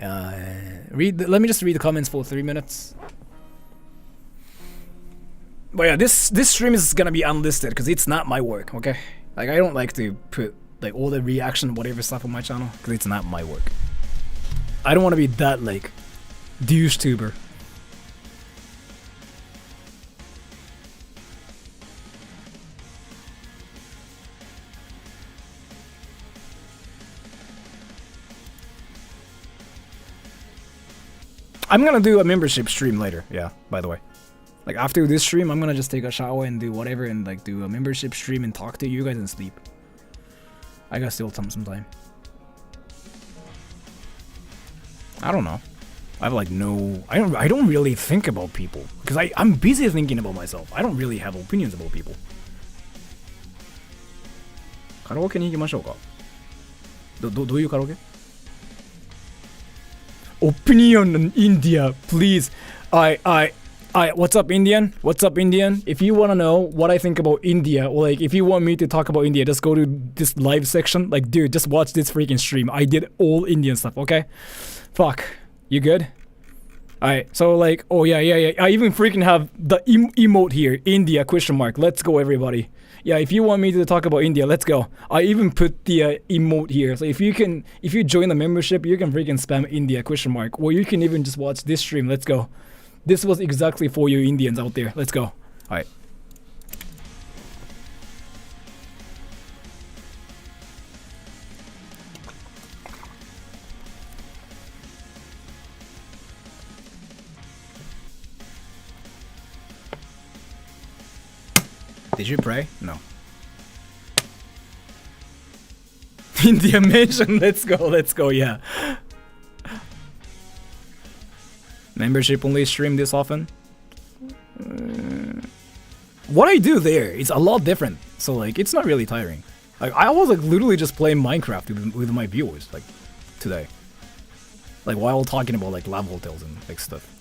S1: let me just read the comments for 3 minutes. But yeah, this stream is gonna be unlisted because it's not my work, okay? Like, I don't like to put like all the reaction whatever stuff on my channel because it's not my work. I don't want to be that like douche tuber. I'm gonna do a membership stream later, yeah, by the way. Like, after this stream, I'm gonna just take a shower and do whatever and, like, do a membership stream and talk to you guys and sleep. I got still some time. I don't know. I have, like, no... I don't really think about people. Because I'm busy thinking about myself. I don't really have opinions about people. カラオケに行きましょうか。どういうカラオケ？Opinion on India, please. What's up, Indian? What's up, Indian? If you want to know what I think about India, or like if you want me to talk about India, just go to this live section. Like, dude, just watch this freaking stream. I did all Indian stuff, okay? Fuck. You good? Alright, so like, oh yeah. I even freaking have the emote here. India, ? Let's go, everybody. Yeah, if you want me to talk about India, let's go. I even put the emote here. So if you join the membership, you can freaking spam India ? Or you can even just watch this stream. Let's go. This was exactly for you Indians out there. Let's go. Alright. Did you pray? No. India mention, let's go, yeah. Membership only stream this often? What I do there is a lot different, so like it's not really tiring. Like I was like literally just playing Minecraft with my viewers like today. Like while talking about like lava hotels and like stuff.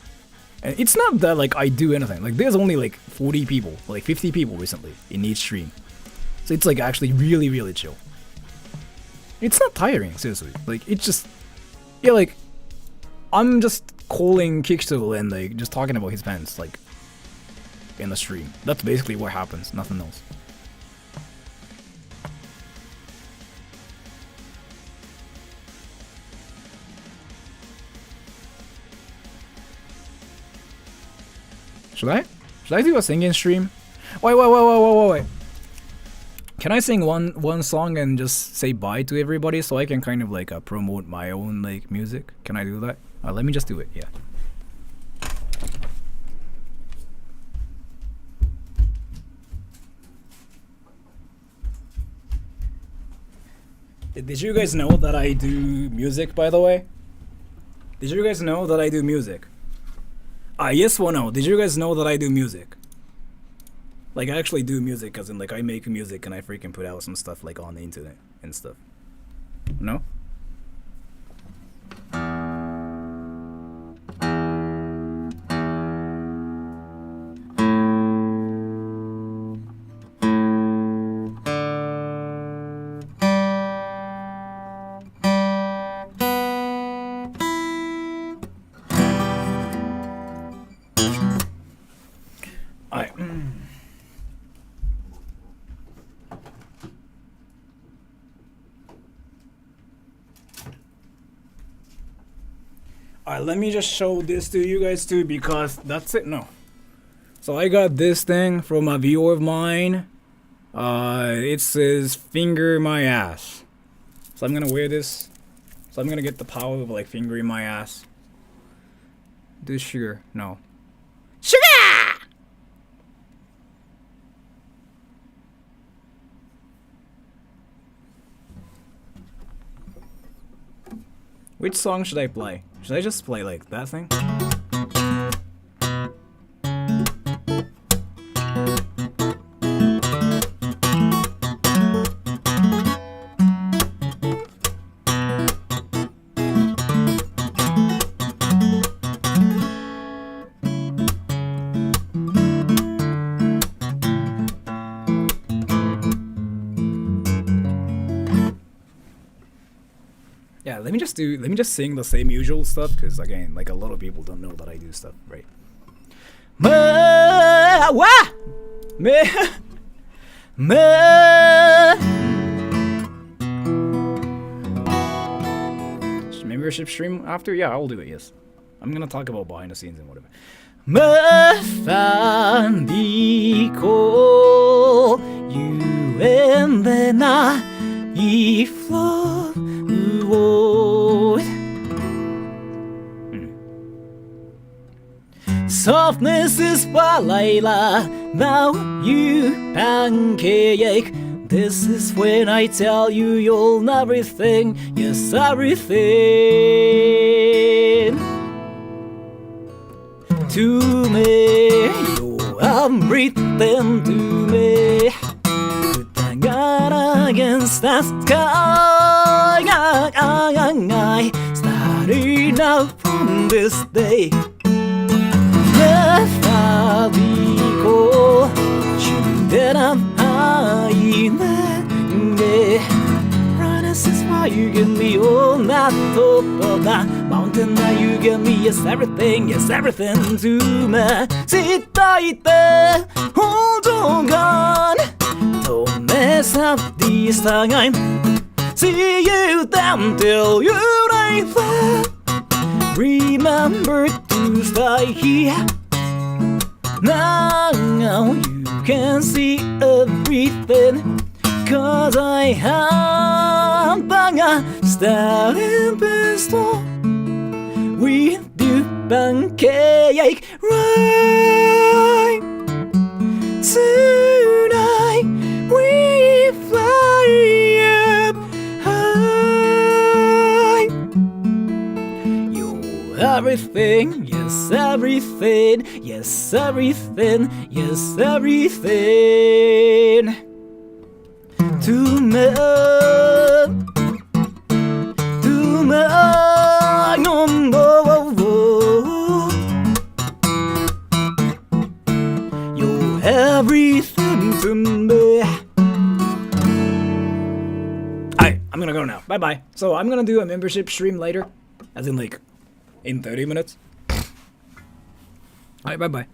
S1: And it's not that like I do anything. Like there's only like 40 people, like 50 people recently in each stream. So it's like actually really, really chill. It's not tiring, seriously. Like it's just, yeah, like I'm just calling Kickstall and like just talking about his pants like in the stream. That's basically what happens, nothing else. Should I do a singing stream? Wait. Can I sing one song and just say bye to everybody so I can kind of like promote my own like music? Can I do that? Let me just do it, yeah. Did you guys know that I do music, by the way? Did you guys know that I do music? Yes or no? Did you guys know that I do music? Like, I actually do music, as in, like, I make music and I freaking put out some stuff, like, on the internet and stuff. No? Let me just show this to you guys too, because that's it. No. So I got this thing from a viewer of mine. It says finger my ass. So I'm gonna wear this. So I'm gonna get the power of like fingering my ass. This sugar. No. Sugar! Which song should I play? Should I just play like that thing? Yeah, let me just sing the same usual stuff, because again, like a lot of people don't know that I do stuff, right? Membership stream after? Yeah, I'll do it, yes. I'm gonna talk about behind the scenes and whatever. Softness is Layla, now you pancake. This is when I tell you you'll everything, yes everything. To me, you're everything to me. Put a gun against the sky, starting out from this day. Fabiko, 주대남 아이네. Promises why you give me all that top of that mountain that you give me, yes everything to me. 知っていて本当がDon't mess up this time. See you down till you right there. Remember to stay here. Now you can see everything, 'cause I have a starting pistol with you pancake right tonight. We fly up high. You're everything, yes everything, yes everything, yes everything to me, no more. You're everything to me. Alright, I'm gonna go now. Bye bye. So I'm gonna do a membership stream later, as in like in 30 minutes. Alright, bye bye.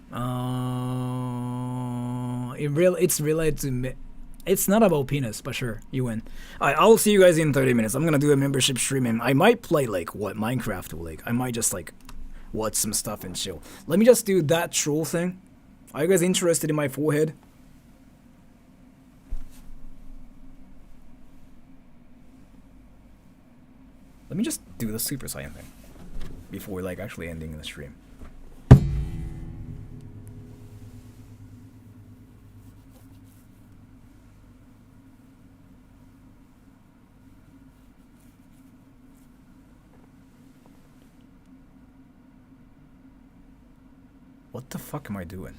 S1: It's related to me. It's not about penis, but sure, you win. Alright, I'll see you guys in 30 minutes. I'm gonna do a membership stream and I might play like what Minecraft or like I might just like watch some stuff and chill. Let me just do that troll thing. Are you guys interested in my forehead? Let me just do the Super Saiyan thing before like actually ending the stream. What the fuck am I doing?